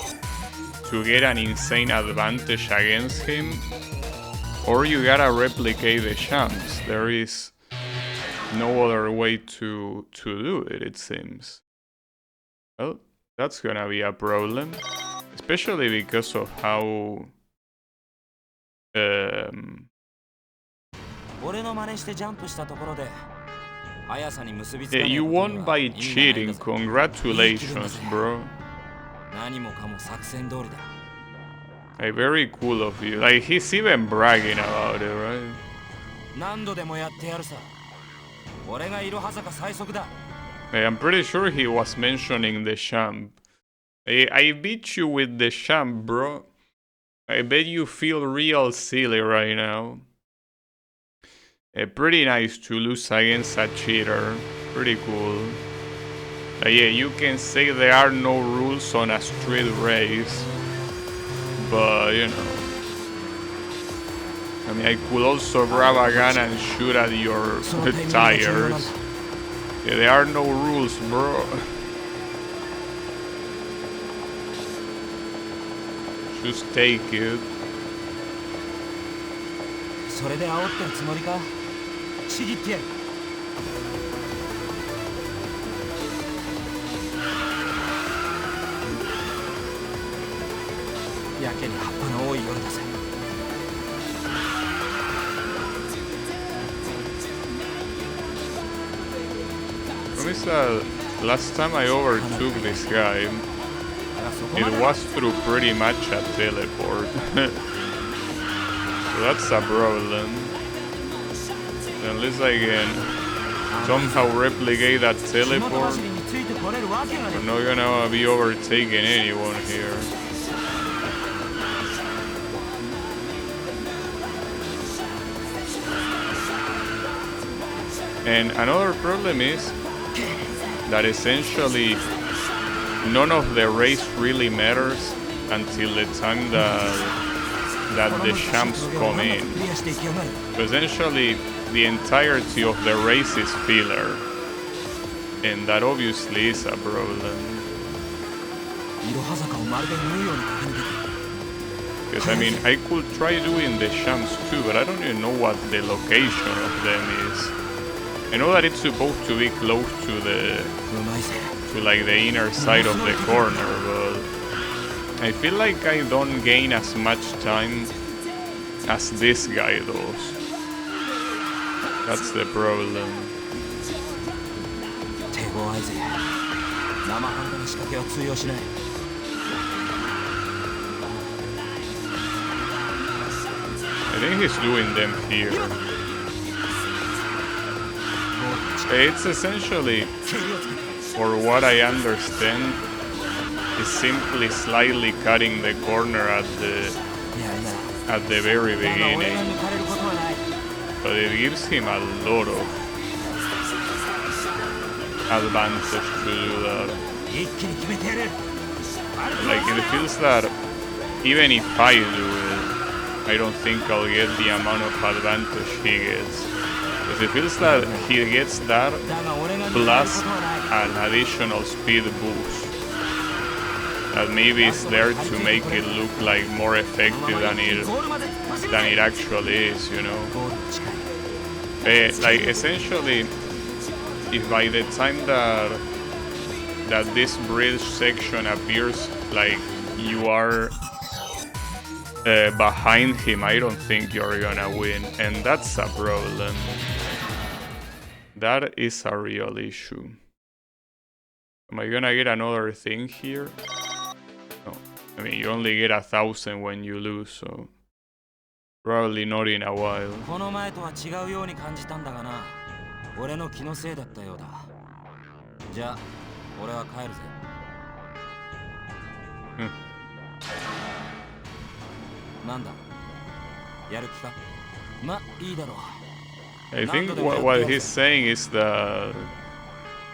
get an insane advantage against him, or you gotta replicate the champs. There is no other way to do it, it seems. Well, that's gonna be a problem, especially because of how you won by cheating. Congratulations, bro. Like, very cool of you. Like, he's even bragging about it, right? Hey, I'm pretty sure he was mentioning the champ. Hey, I beat you with the champ, bro. I bet you feel real silly right now. Pretty nice to lose against a cheater. Pretty cool. Yeah, you can say there are no rules on a street race, but you know, I mean, I could also grab a gun and shoot at your tires. Yeah, there are no rules, bro. Just take it. Promise that last time I overtook this guy, it was through pretty much a teleport. So that's a problem. Unless I can somehow replicate that teleport, we're not gonna be overtaking anyone here. And another problem is that essentially none of the race really matters until the time that the champs come in. So essentially, the entirety of the race is filler, and that obviously is a problem. Because I mean, I could try doing the champs too, but I don't even know what the location of them is. I know that it's supposed to be close to like the inner side of the corner, but I feel like I don't gain as much time as this guy does. That's the problem. I think he's doing them here. It's essentially, for what I understand, is simply slightly cutting the corner at the very beginning. But it gives him a lot of advantage to do that. Like, it feels that even if I do it, I don't think I'll get the amount of advantage he gets. Because it feels that he gets that plus an additional speed boost that maybe is there to make it look like more effective than it actually is, you know. Like, essentially, if by the time that this bridge section appears, like, you are behind him, I don't think you're gonna win, and that's a problem. That is a real issue. Am I gonna get another thing here? No. I mean, you only get 1,000 when you lose, so probably not in a while. なんだやる気かまいいだろう I think what he's saying is that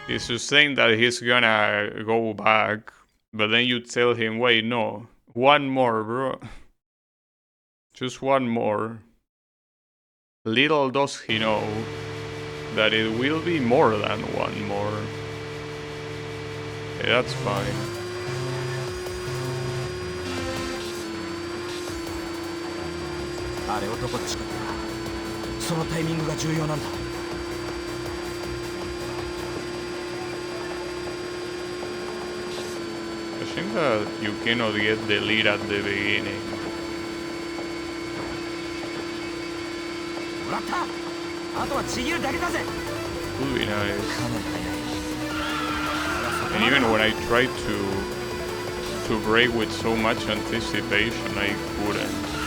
he's just saying that he's gonna go back, but then you tell him, wait, no, one more, bro. Just one more. Little does he know that it will be more than one more. Okay, that's fine. あれ男としかそのタイミングが重要なんだ I think that you cannot get the lead at the beginning. もらったあとはちぎるだけだぜ Would be nice. かなり早い And even when I tried to break with so much anticipation, I couldn't.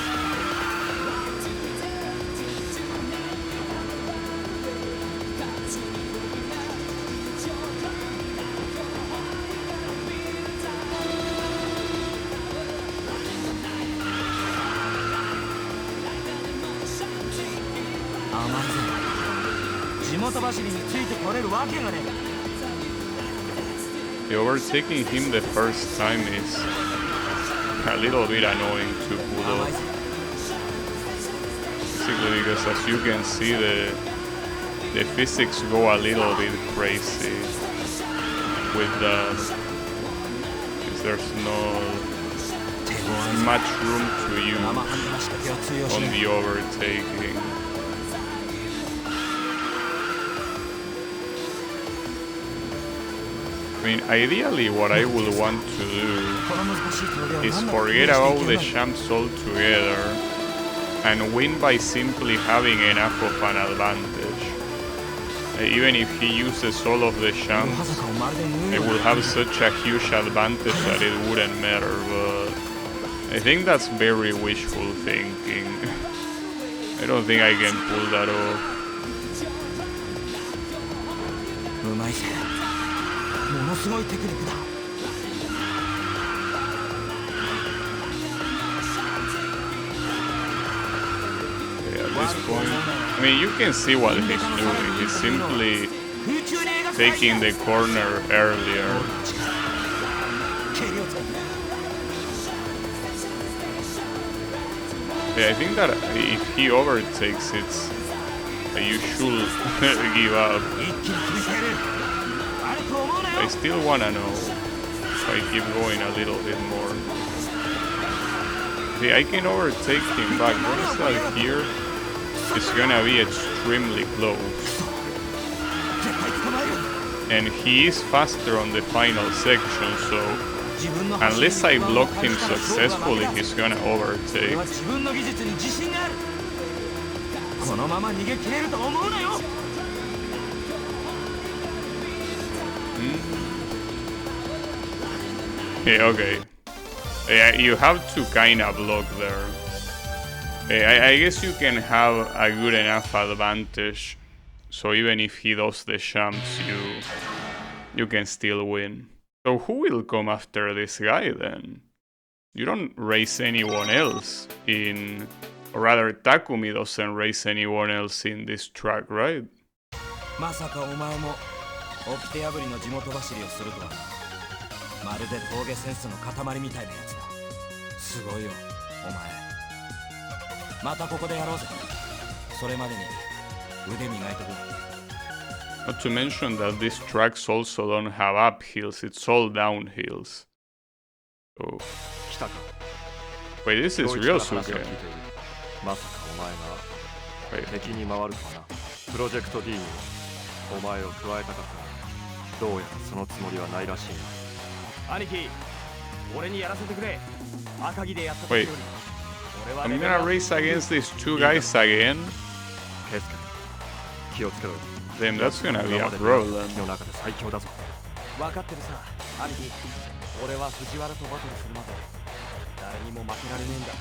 The overtaking him the first time is a little bit annoying to pull off. Basically because as you can see the physics go a little bit crazy with the because there's no much room to use on the overtaking. I mean, ideally what I would want to do is forget about the champs altogether and win by simply having enough of an advantage. Even if he uses all of the champs, I will have such a huge advantage that it wouldn't matter, but I think that's very wishful thinking. I don't think I can pull that off. ものすごいテクニックだ Yeah, at this point, I mean, you can see what he's doing. He's simply taking the corner earlier. Yeah, I think that if he overtakes it, you should give up. I still wanna know if I keep going a little bit more. See, I can overtake him back. What is that here? It's gonna be extremely close. And he is faster on the final section, so unless I block him successfully, he's gonna overtake. Yeah, okay. Yeah, you have to kinda block there. I guess you can have a good enough advantage, so even if he does the champs, you can still win. So who will come after this guy then? You don't race anyone else in... Or rather, Takumi doesn't race anyone else in this track, right? まさかお前も掟破りの地元走りをするとはな。まるで峠センスの塊みたいなやつだ。すごいよ、お前。またここでやろうぜ。それまでに腕磨いとく。Not to mention that these tracks also don't have uphills, it's all downhills. So... Wait, this is Ryosuke. まさかお前が敵に回るとはな。プロジェクト D にお前を加えたかったが、どうやらそのつもりはないらしいな。兄貴、俺にやらせてくれ。赤木でやった時より。I'm gonna race against these two guys again. Then that's gonna be a problem. 分かってるさ、兄貴。俺は藤原とバトルするまで誰にも負けられねえんだ。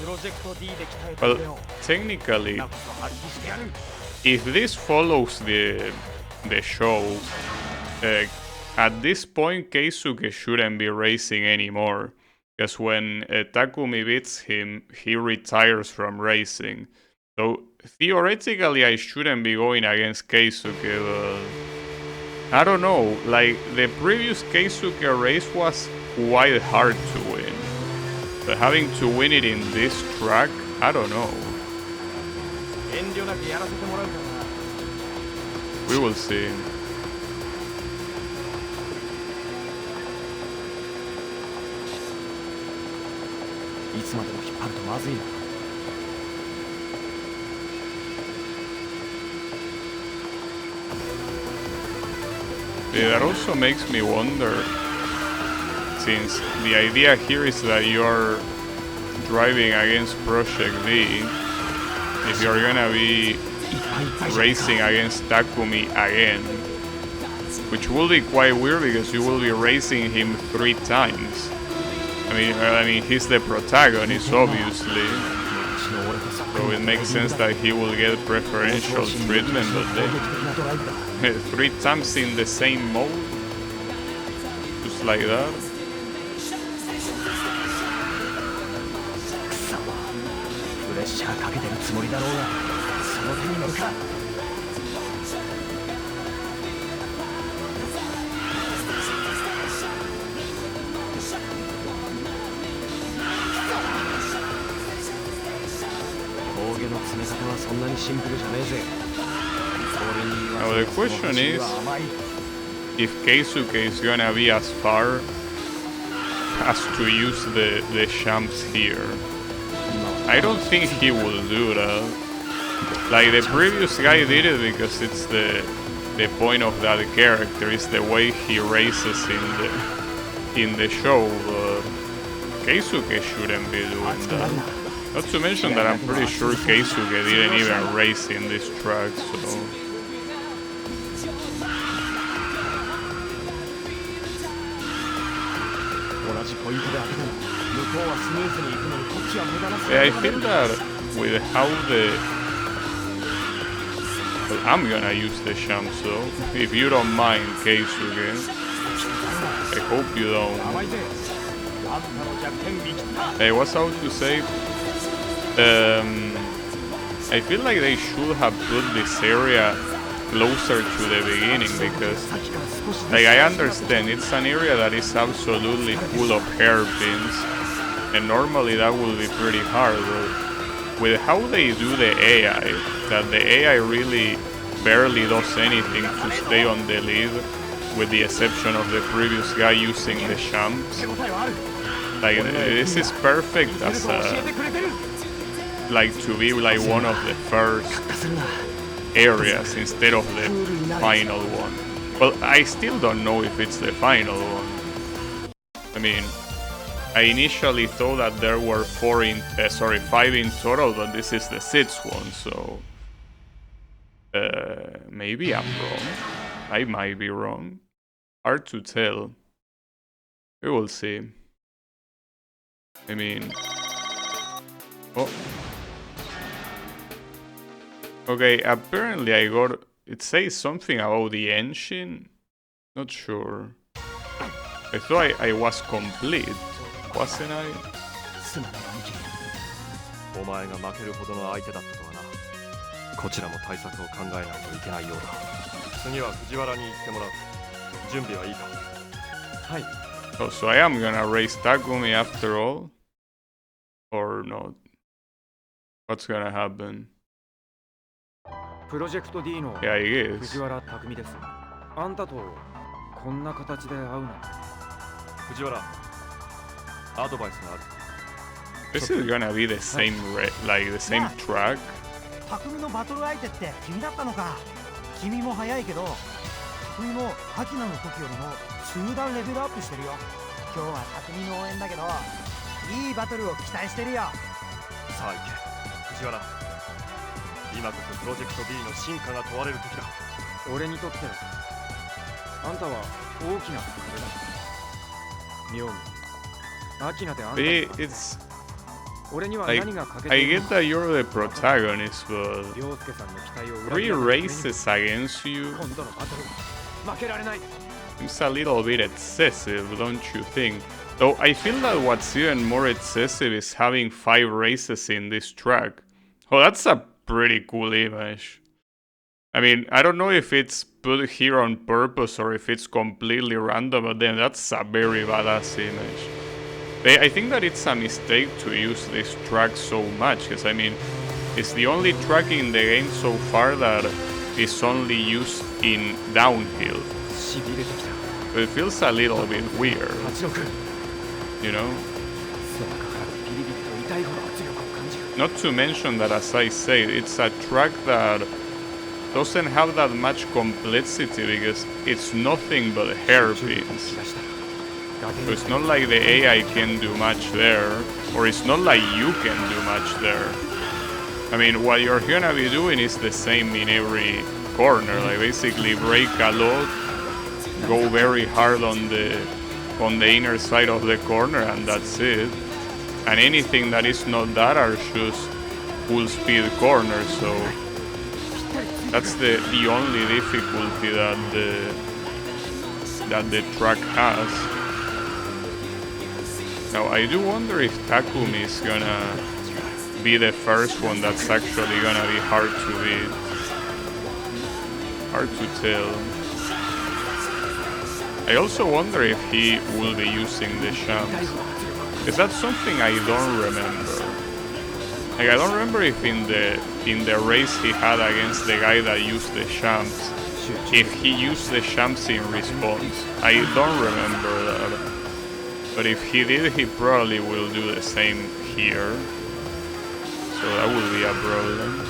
プロジェクト D で鍛えた腕を。Well, technically, if this follows the show, at this point Keisuke shouldn't be racing anymore. Because when Takumi beats him, he retires from racing. So theoretically, I shouldn't be going against Keisuke, but I don't know. Like, the previous Keisuke race was quite hard to win. But having to win it in this track, I don't know. We will see. Yeah, that also makes me wonder, since the idea here is that you're driving against Project V, if you're gonna be racing against Takumi again, which will be quite weird because you will be racing him 3 times. I mean, he's the protagonist, obviously, so it makes sense that he will get preferential treatment, but then 3 times in the same mode, just like that. Now the question is, if Keisuke is gonna be as far as to use the champs here. I don't think he will do that. Like, the previous guy did it because it's the point of that character, is the way he races in the show, but Keisuke shouldn't be doing that. Not to mention that I'm pretty sure Keisuke didn't even race in this track, so... Yeah, I feel that with how well, I'm gonna use the champs though, if you don't mind, Keisuke. I hope you don't. Hey, what's I to say? I feel like they should have put this area closer to the beginning, because, like, I understand it's an area that is absolutely full of hairpins, and normally that will be pretty hard, but with how they do the AI, that the AI really barely does anything to stay on the lead, with the exception of the previous guy using the champs. Like, this is perfect as a, like, to be like one of the first areas instead of the final one. Well, I still don't know if it's the final one. I mean, I initially thought that there were 5 in total, but this is the 6th one, so maybe I'm wrong. I might be wrong. Hard to tell. We will see. I mean, oh. Okay, apparently I got... It says something about the engine? Not sure. I thought I was complete, wasn't I? お前が負けるほどの相手だったとはな。こちらも対策を考えないといけないようだ。次は藤原に行ってもらう。準備はいいか？はい。Oh, so I am gonna race Takumi after all? Or not? What's gonna happen? プロジェクト D の Yeah, it is. 藤原匠です。あんたとこんな形で会うなんて。藤原、アドバイスがある。This is gonna be the same, like the same track. 匠のバトル相手って君だったのか。君も速いけど、匠もアキナの時よりも数段レベルアップしてるよ。今日は匠の応援だけど、いいバトルを期待してるよ。さあ行け、藤原。今こそプロジェクト D の進化が問われる時だ。俺にとってあんたは大きな壁だ。妙にアキナであんた It's 俺には like, 何が欠け I ている get that you're the protagonist, but 凌介さんの期待を裏 3切らないために races against you. 今度のバトル負けられない。Seems a little bit excessive, don't you think? Though I feel that what's even more excessive is having 5 races in this track. Oh, that's a pretty cool image. I mean, I don't know if it's put here on purpose or if it's completely random, but then that's a very badass image. I think that it's a mistake to use this track so much, because I mean, it's the only track in the game so far that is only used in downhill. So it feels a little bit weird, you know? Not to mention that, as I said, it's a track that doesn't have that much complexity because it's nothing but hairpins. So it's not like the AI can do much there, or it's not like you can do much there. I mean, what you're gonna be doing is the same in every corner, like basically brake a lot, go very hard on the inner side of the corner, and that's it. And anything that is not that are just full speed corners, so that's the only difficulty that the track has. Now I do wonder if Takumi is gonna be the first one that's actually gonna be hard to beat. Hard to tell. I also wonder if he will be using the shams. Is that something I don't remember? Like, I don't remember if in the race he had against the guy that used the shams, if he used the shams in response. I don't remember that. But if he did, he probably will do the same here. So that will be a problem.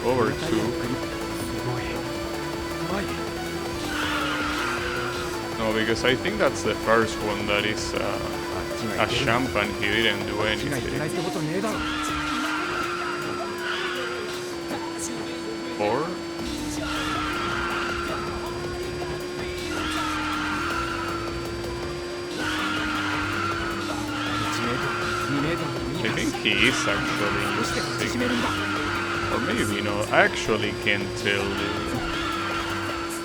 Over 2. No, because I think that's the first one that is a champ and he didn't do anything. 4? I think he is actually using, or maybe not. I actually can't tell.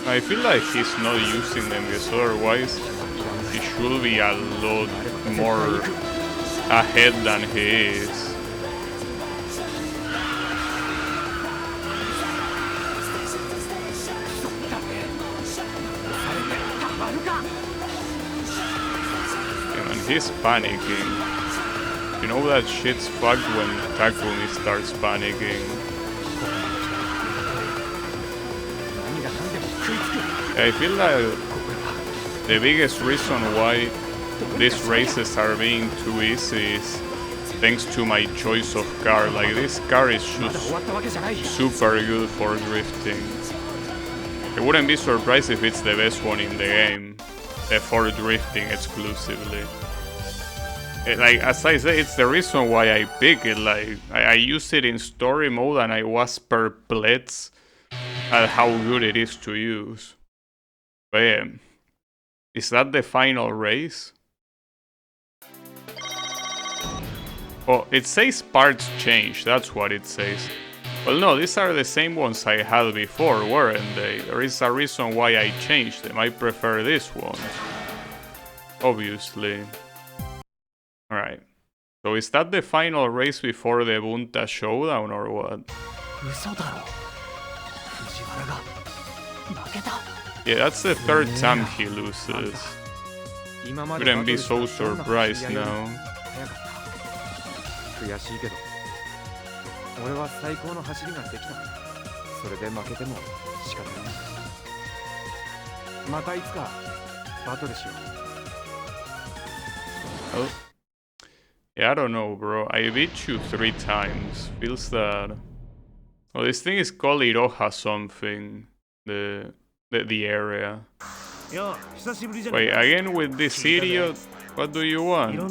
I feel like he's not using them because otherwise he should be a lot more ahead than he is. And he's panicking. You know that shit's fucked when Takumi starts panicking. I feel like the biggest reason why these races are being too easy is thanks to my choice of car. Like, this car is just super good for drifting. I wouldn't be surprised if it's the best one in the game for drifting exclusively. Like, as I say, it's the reason why I pick it. Like, I used it in story mode and I was perplexed at how good it is to use. But yeah, is that the final race? Oh, it says parts change, that's what it says. Well, no, these are the same ones I had before, weren't they? There is a reason why I changed them. I prefer this one, obviously. Alright, so is that the final race before the Bunta showdown or what? Yeah, that's the third time he loses. Wouldn't be so surprised now. Oh. Yeah, I don't know, bro. I beat you 3 times. Feels that... Oh, this thing is called Iroha something. The area. Wait, again with this idiot? What do you want? I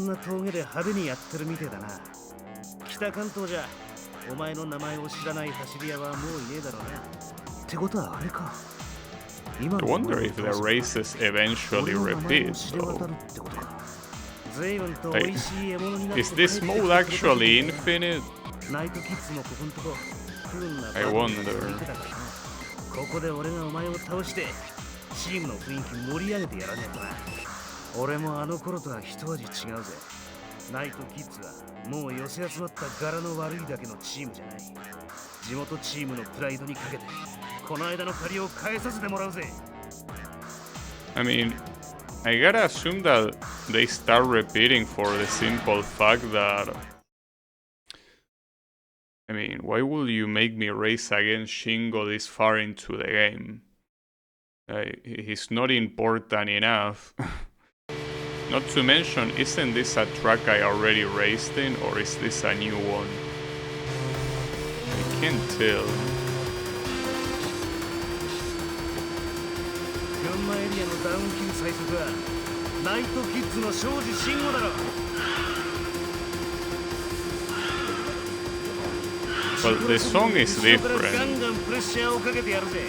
wonder if the races eventually repeat, though. Like, is this mode actually infinite? な I wonder. ここで俺がお前を倒してチームの雰囲気盛り上げてやらねえとな。俺もあの頃とは一味違うぜ。ナイトキッズはもう寄せ集まった柄の悪いだけのチームじゃない。地元チームのプライドにかけてこの間の借りを返させてもらうぜ。 I mean, I gotta assume that they start repeating for the simple fact that, I mean, why would you make me race against Shingo this far into the game? He's not important enough. Not to mention, isn't this a track I already raced in, or is this a new one? I can't tell. 群馬エリアのダウン級最速はナイトキッズの庄司慎吾だろ。 Well, the song is different. ガンガンプレッシャーをかけてやるぜ。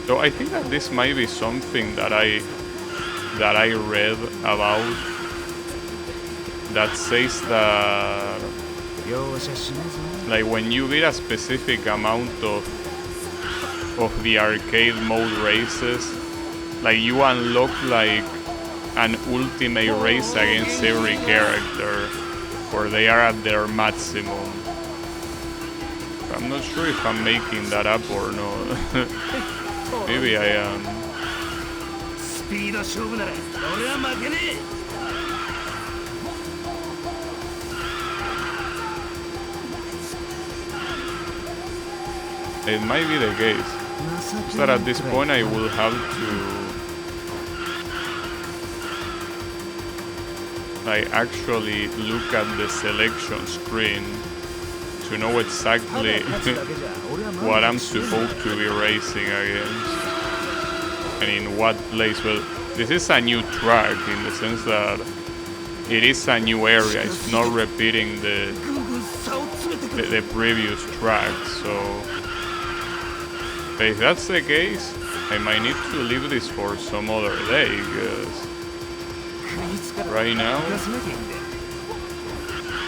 So I think that this might be something that I read about that says that, like, when you beat a specific amount of the arcade mode races, like, you unlock like an ultimate race against every character where they are at their maximum. I'm not sure if I'm making that up or not. Maybe I am. スピード勝負なら俺は負けねえ。 It might be the case. So that at this point I will have to, like, actually look at the selection screen to know exactly what I'm supposed to be racing against and in what place. Well, this is a new track in the sense that it is a new area. It's not repeating the previous track. So if that's the case, I might need to leave this for some other day, because right now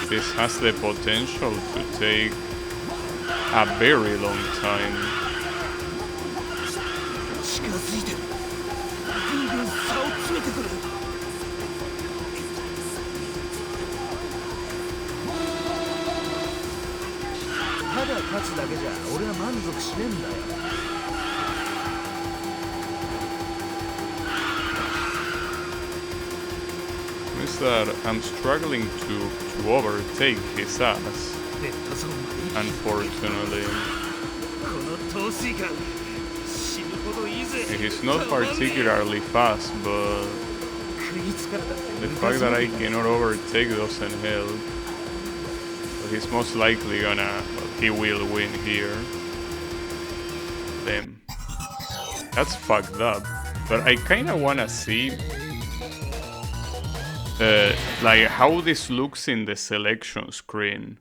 this has the potential to take a very long time. 近づいてる。ぐんぐん差を詰めてくる。ただ勝つだけじゃ俺は満足しねえんだよ。 Is that I'm struggling to overtake his ass, unfortunately. He's not particularly fast, but the fact that I cannot overtake doesn't help. But he's most likely gonna, well, he will win here. Damn. That's fucked up. But I kinda wanna see like how this looks in the selection screen,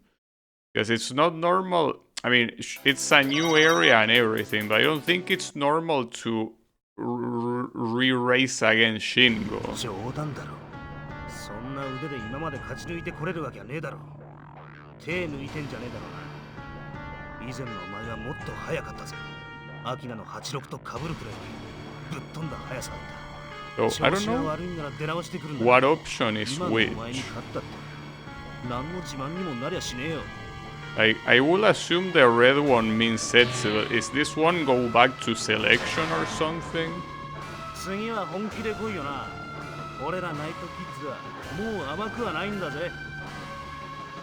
because it's not normal. I mean, it's a new area and everything, but I don't think it's normal to re-race against Shingo. 冗談だろ。そんな腕で今まで勝ち抜いてこれるわけはねえだろ。手抜いてんじゃねえだろうな。以前のお前はもっと速かったぜ。アキナの86と被るくらいぶっ飛んだ速さだった。 So I don't know what option is which. I will assume the red one means Setsu. Is this one go back to selection or something?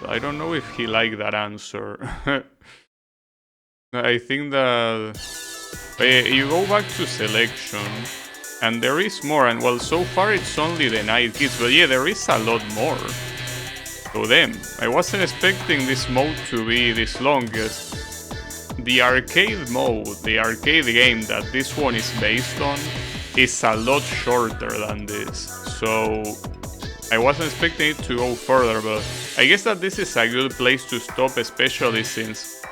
I don't know if he liked that answer. I think that you go back to selection. And there is more, and well, so far it's only the night kids, but yeah, there is a lot more. So damn, I wasn't expecting this mode to be this long, because the arcade mode, the arcade game that this one is based on, is a lot shorter than this. So I wasn't expecting it to go further, but I guess that this is a good place to stop, especially since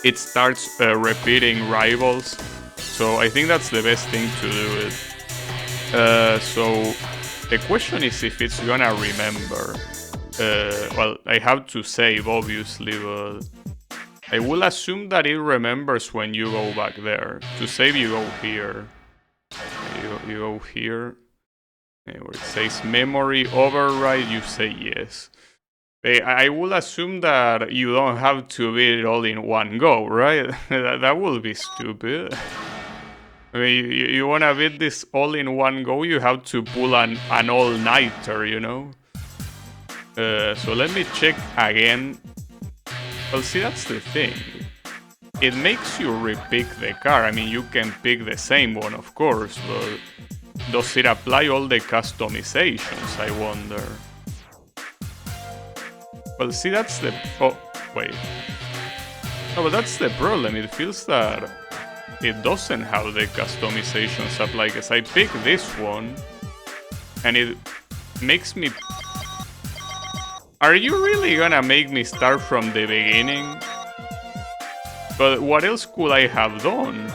it starts repeating rivals. So I think that's the best thing to do it. So the question is if it's gonna remember. Well, I have to save obviously, but I will assume that it remembers when you go back there. To save, you go here. You go here. Where it says memory override, you say yes. I will assume that you don't have to beat it all in one go, right? that will be stupid. I mean, you wanna beat this all in one go, you have to pull an all-nighter, you know? So let me check again. Well, see, that's the thing. It makes you repick the car. I mean, you can pick the same one, of course, but does it apply all the customizations, I wonder? Well, see, that's the... Oh, wait. No, but that's the problem. It feels that it doesn't have the customizations apply, because I pick this one, and it makes me... Are you really gonna make me start from the beginning? But what else could I have done?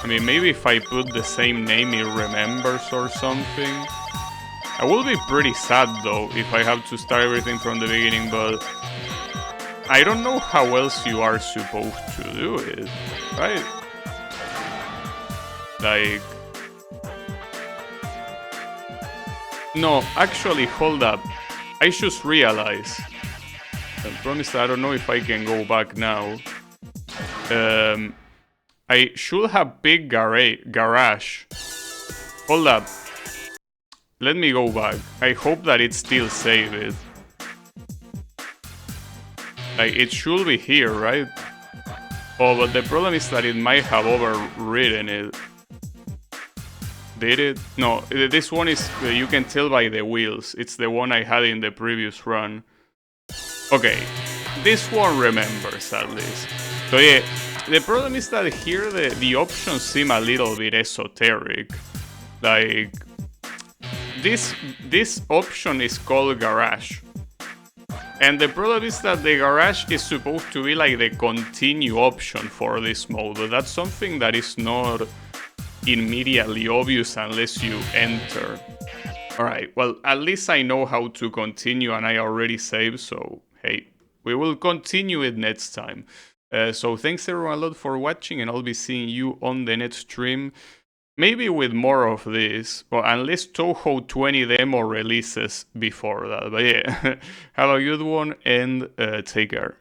I mean, maybe if I put the same name it remembers or something. I will be pretty sad though if I have to start everything from the beginning, but I don't know how else you are supposed to do it, right? Like... No, actually, hold up. I just realized. I promise I don't know if I can go back now. I should have picked garage. Hold up. Let me go back. I hope that it's still saved. Like, it should be here, right? Oh, but the problem is that it might have overridden it. Did it? No, this one is, you can tell by the wheels. It's the one I had in the previous run. Okay, this one remembers at least. So yeah, the problem is that here the options seem a little bit esoteric. Like, this option is called garage. And the problem is that the garage is supposed to be like the continue option for this mode, but that's something that is not immediately obvious unless you enter. Alright, well, at least I know how to continue and I already saved, so hey, we will continue it next time. So thanks everyone a lot for watching, and I'll be seeing you on the next stream. Maybe with more of this, well, unless Toho 20 demo releases before that. But yeah, have a good one and take care.